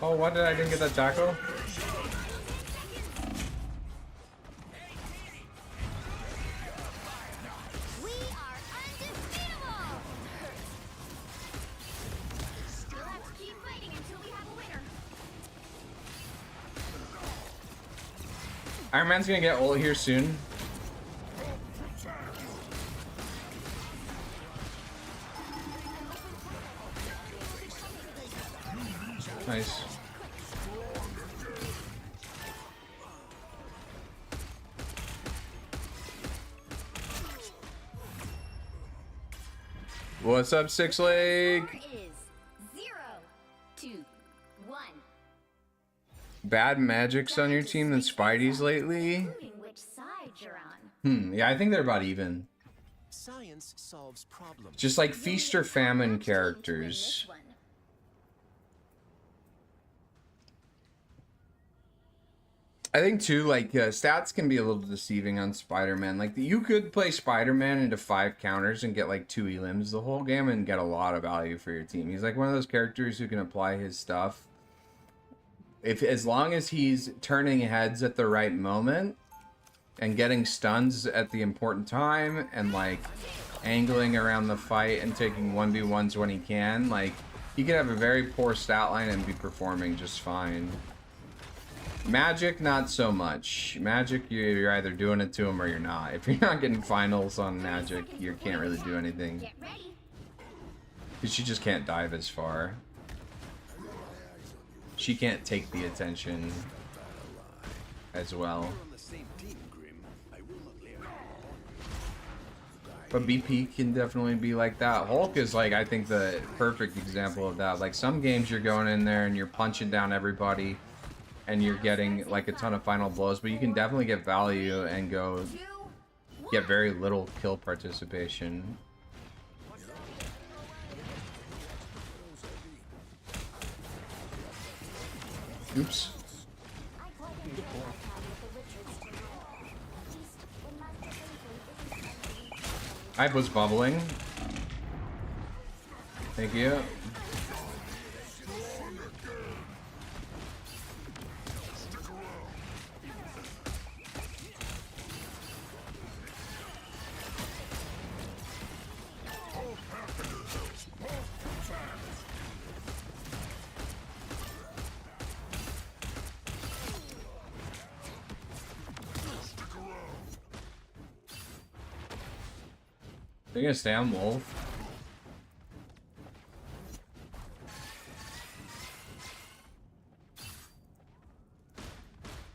Oh, why did I didn't get that tackle? Iron Man's gonna get ult here soon. Nice. What's up, Six Leg? Bad magics on your team than Spidey's lately? Which side you're on. Yeah, I think they're about even. Science solves problems. Just like feast or famine characters. I think too, like stats can be a little deceiving on Spider-Man. Like you could play Spider-Man into 5 counters and get like 2 elims the whole game and get a lot of value for your team. He's like one of those characters who can apply his stuff. If as long as he's turning heads at the right moment and getting stuns at the important time and like angling around the fight and taking 1v1s when he can, like he could have a very poor stat line and be performing just fine. Magic, not so much. Magic, you're either doing it to him or you're not. If you're not getting finals on Magic, you can't really do anything. Because she just can't dive as far. She can't take the attention as well. But BP can definitely be like that. Hulk is like, I think, the perfect example of that. Like some games you're going in there and you're punching down everybody and you're getting like a ton of final blows, but you can definitely get value and go get very little kill participation. Oops. I was bubbling. Thank you. They're gonna stay on Wolf.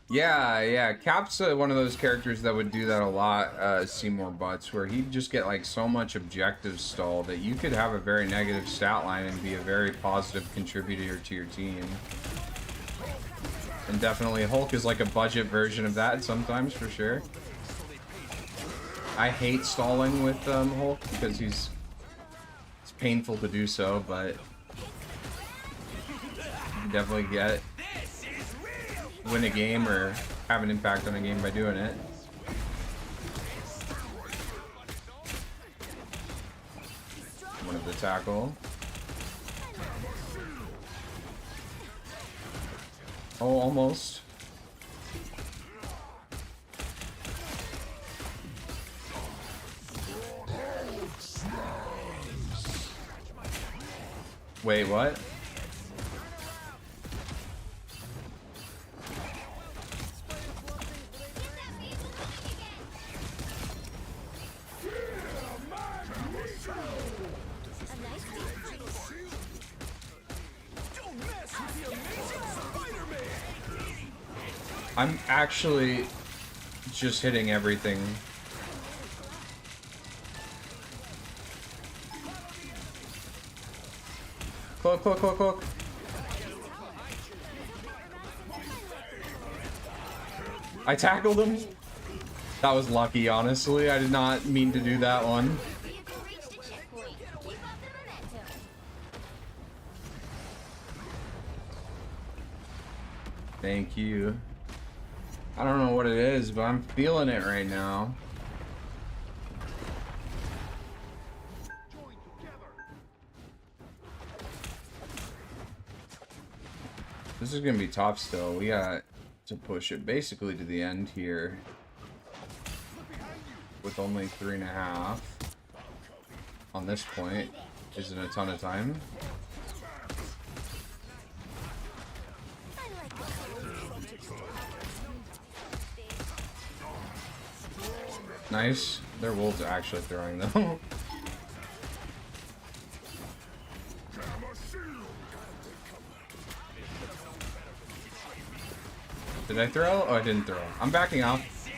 Yeah, Cap's one of those characters that would do that a lot, Seymour Butts, where he'd just get like so much objective stall that you could have a very negative stat line and be a very positive contributor to your team. And definitely Hulk is like a budget version of that sometimes, for sure. I hate stalling with Hulk because it's painful to do so, but you definitely win a game or have an impact on a game by doing it. One of the tackle. Oh, almost. Wait, what? I'm actually just hitting everything. Cloak, cloak, cloak, cloak. I tackled him. That was lucky, honestly. I did not mean to do that one. Thank you. I don't know what it is, but I'm feeling it right now. This is gonna be top still. We got to push it basically to the end here with only 3.5 on this point. Isn't a ton of time. Nice. Their wolves are actually throwing them. Did I throw? Oh, I didn't throw. I'm backing off.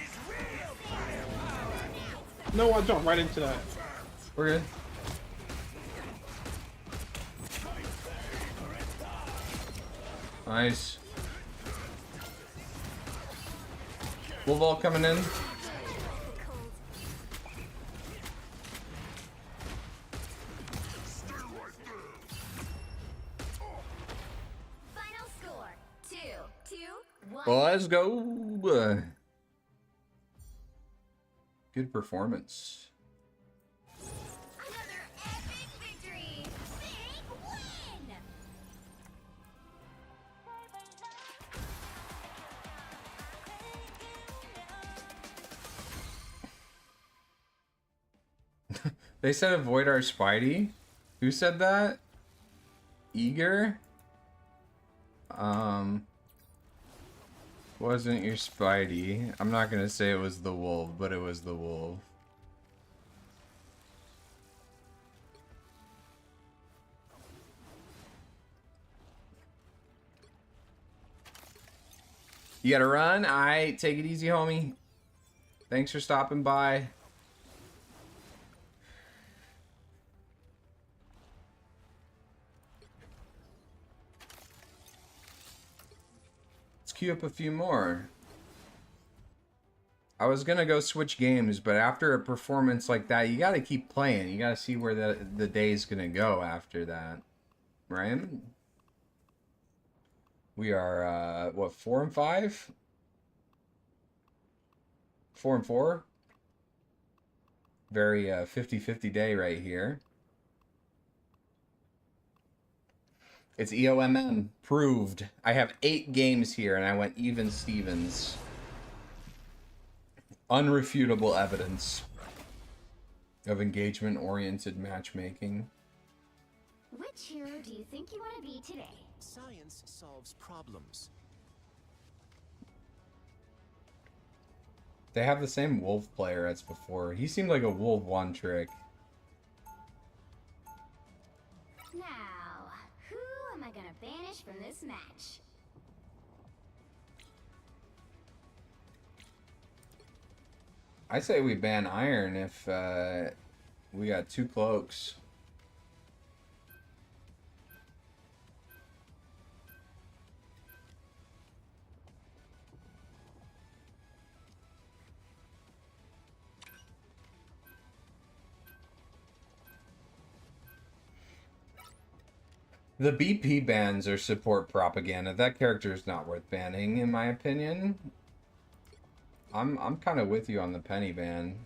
No, I jumped right into that. We're good. Nice. Wolf ball coming in. Well, let's go. Good performance. Another epic victory! Big win! They said avoid our Spidey. Who said that? Eager? Wasn't your Spidey. I'm not gonna say it was the wolf, but it was the wolf. You gotta run? Alright, take it easy, homie. Thanks for stopping by. Let's queue up a few more. I was gonna go switch games, but after a performance like that, you gotta keep playing. You gotta see where the day's gonna go after that. Right? We are, what, 4 and 5? 4 and 4? Very 50-50 day right here. It's EOMM. Proved. I have 8 games here, and I went even Stevens. Unrefutable evidence of engagement-oriented matchmaking. Which hero do you think you want to be today? Science solves problems. They have the same wolf player as before. He seemed like a wolf one trick. Now, who am I gonna banish from this match? I say we ban Iron if we got 2 cloaks. The BP bans are support propaganda. That character is not worth banning, in my opinion. I'm kind of with you on the penny ban.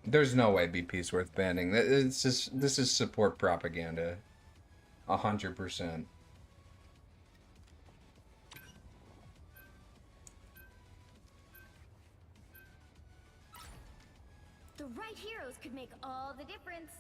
There's no way BP's worth banning. This is support propaganda. 100%. The right heroes could make all the difference.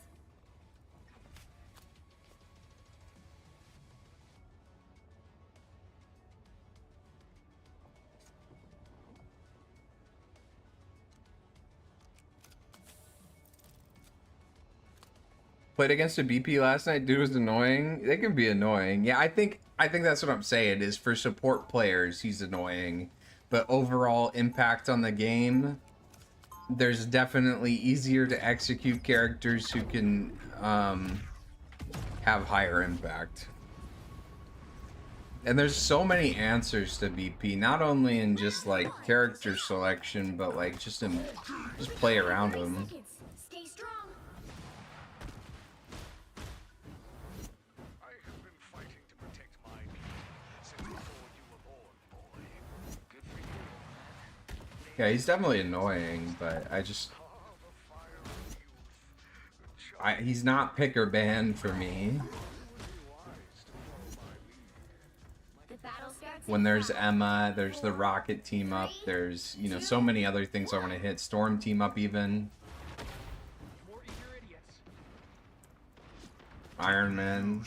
Played against a BP last night. Dude was annoying. They can be annoying. Yeah, I think that's what I'm saying is for support players, he's annoying. But overall impact on the game, there's definitely easier to execute characters who can have higher impact. And there's so many answers to BP, not only in just like character selection, but like just play around them. Stay strong. I have been fighting to protect my people since before you were born, boy. Good for you. Yeah, he's definitely annoying, but he's not pick or ban for me. When there's Emma, there's the Rocket team up, there's, you know, so many other things I want to hit. Storm team up even. Iron Man.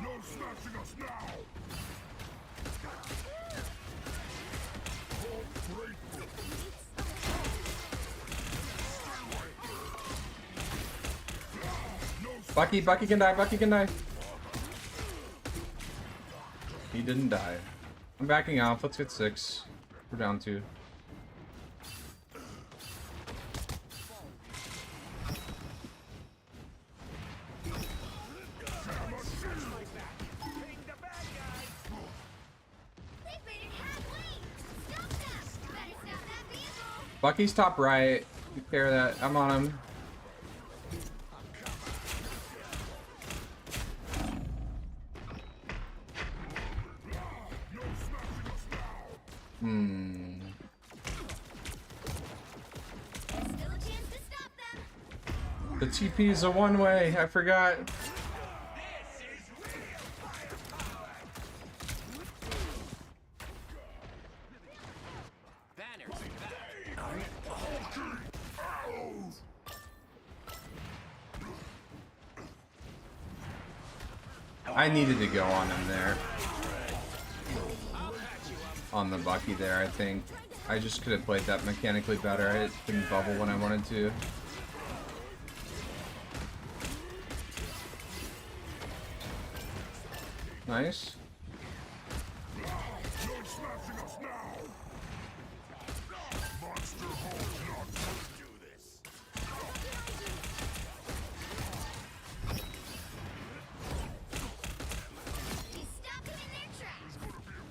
No smashing us now! Bucky can die, Bucky can die. He didn't die. I'm backing off, let's get 6. We're down 2. They've been Bucky's top right. Take care of that. I'm on him. The TP is a one-way. I forgot. I needed to go on him there. On the Bucky there, I think. I just could have played that mechanically better. I didn't bubble when I wanted to. Nice.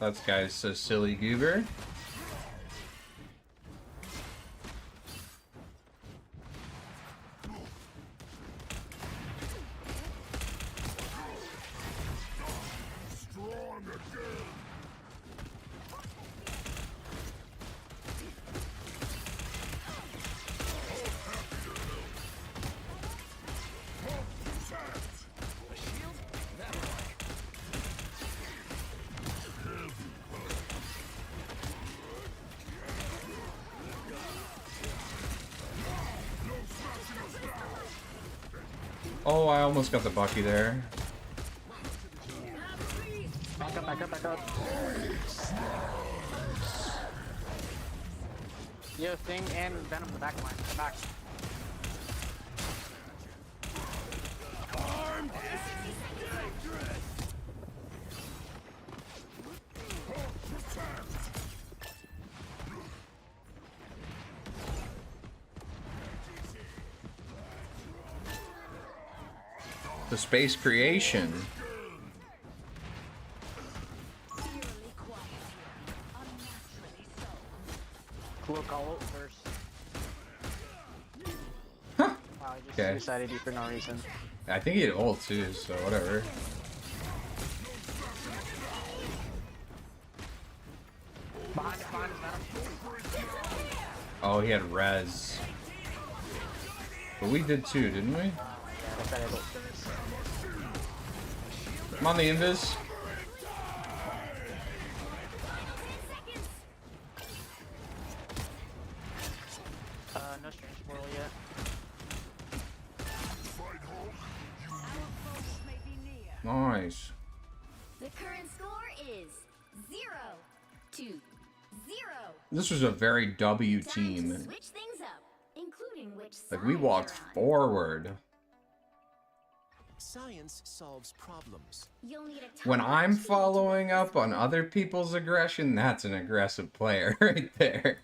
That guy's so silly, goober. Oh, I almost got the Bucky there. Back up, back up, back up. Yo, Thing and Venom, the back line. Back. The space creation. Cloak all out first. Huh. Wow, I just Okay. suicided you for no reason. I think he had ult too, so whatever. Behind Venom. Oh, he had res. But we did too, didn't we? I'm on the invis. No strange portal yet. Nice. The current score is 0-0. This was a very W team. Switch things up, including which Like, we side walked you're on. forward. Science solves problems. You'll need a When I'm following up on other people's aggression, that's an aggressive player right there.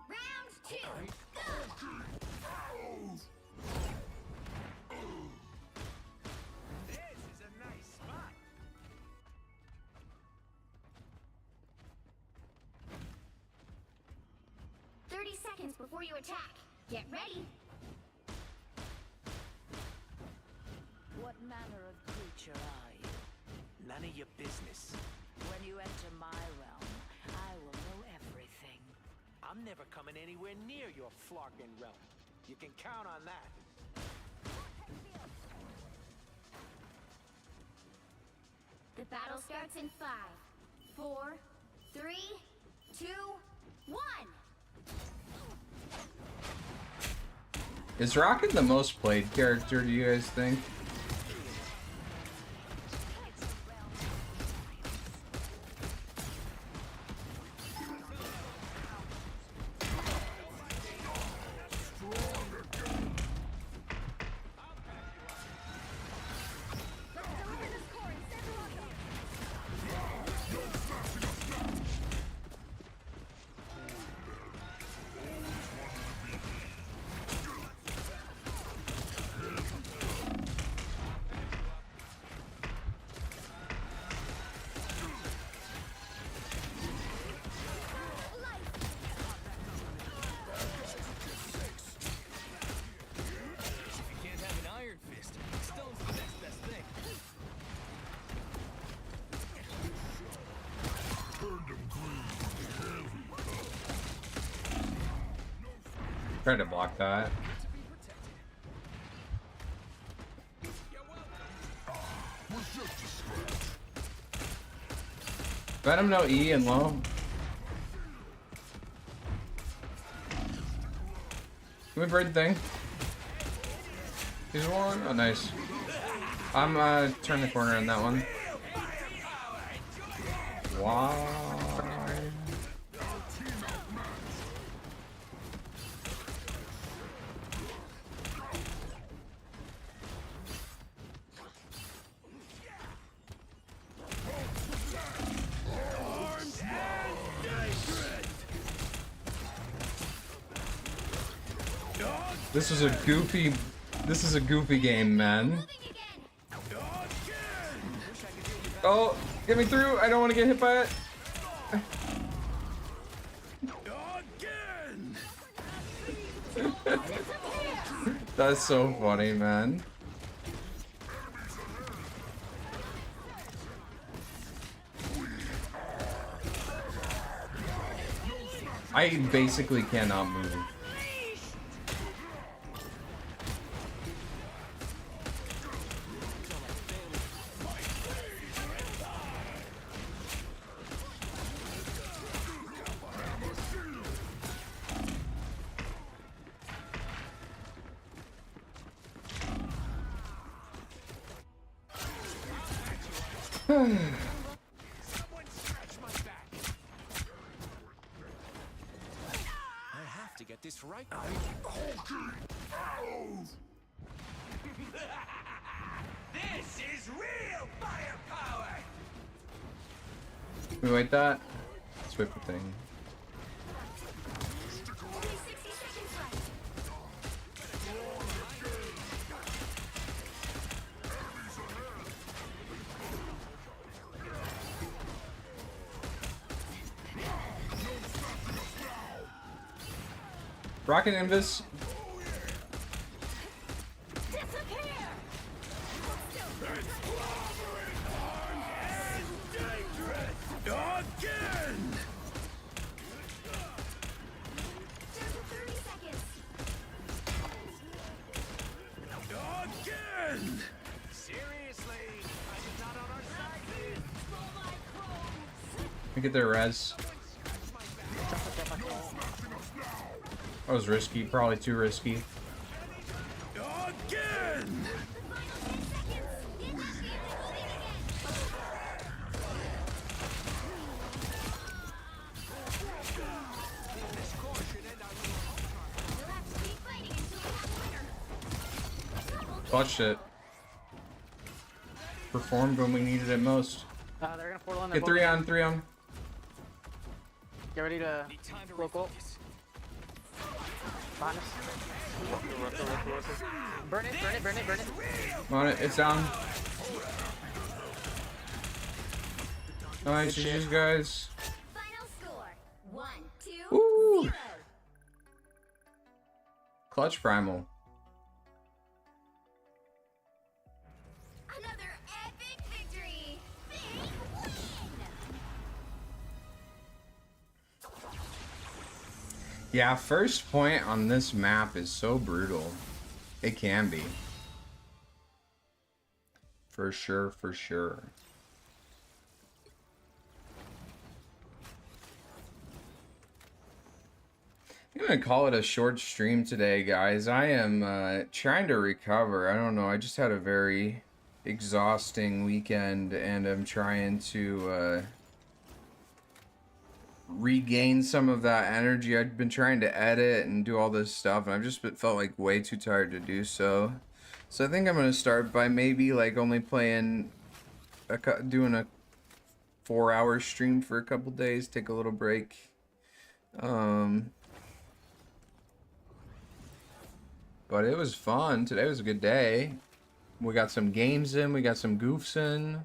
Round 2. This is a nice spot. Go. 30 seconds before you attack. Get ready. What manner of creature are you? None of your business. When you enter my realm, I will know everything. I'm never coming anywhere near your flarkin' realm. You can count on that. The battle starts in 5, 4, 3, 2, 1. Is Rocket the most played character, do you guys think? tried to block that. Venom no E and low. Can we braid the thing? Here's one. Oh, nice. I'm turn the corner on that one. Why? This is a goofy game, man. Oh, get me through. I don't want to get hit by it. That's so funny, man. I basically cannot move. This right. This is real firepower. Can we wait that? Swift the thing. Rocket Invis. Let me get their res. That was risky, probably too risky. Again. Clutched it. Performed when we needed it most. They're gonna portal on Get 3 on, 3 on. Get ready to cloak ult. Behind us. Burn it, burn it, burn it, burn it. I'm on it, it's down. Nice, GG's, guys. Final score 1-2-0. Ooh. Clutch Primal. Another epic victory. Big win. Yeah, first point on this map is so brutal. It can be. For sure, for sure. I'm gonna call it a short stream today, guys. I am trying to recover. I don't know. I just had a very exhausting weekend, and I'm trying to regain some of that energy. I've been trying to edit and do all this stuff, and I've just felt like way too tired to do so. So I think I'm gonna start by maybe like only playing, doing a 4-hour stream for a couple days. Take a little break. But it was fun. Today was a good day. We got some games in. We got some goofs in.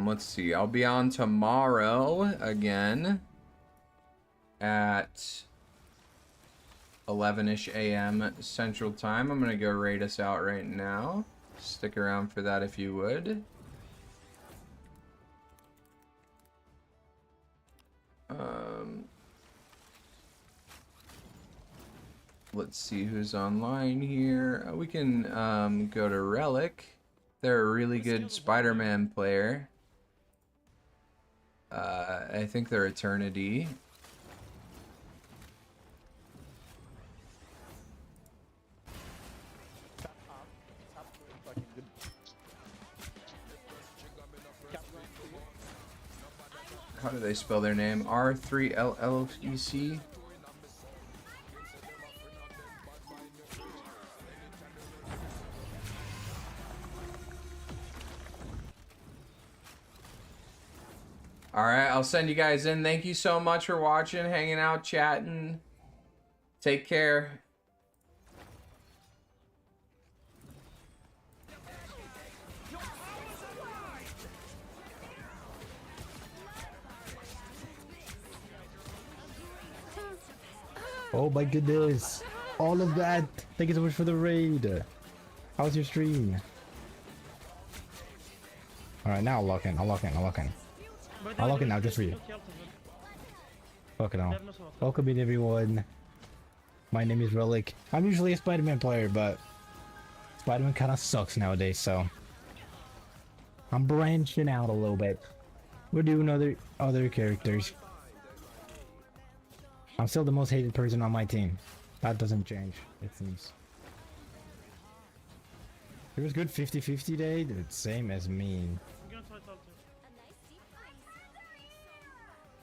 Let's see. I'll be on tomorrow again at 11-ish a.m. Central Time. I'm gonna go raid us out right now. Stick around for that if you would. let's see who's online here. We can go to Relic. They're a really good Spider-Man player. I think they're Eternity. How do they spell their name? R3LLEC? Alright, I'll send you guys in. Thank you so much for watching, hanging out, chatting. Take care. Oh my goodness. All of that. Thank you so much for the raid. How's your stream? Alright, now I'll lock in. I'll lock in now just for you. Fucking hell. Welcome in, everyone. My name is Relic. I'm usually a Spider-Man player, but Spider-Man kind of sucks nowadays, so I'm branching out a little bit. We're doing other characters. I'm still the most hated person on my team. That doesn't change, it seems. It was good 50-50 day, dude. Same as me.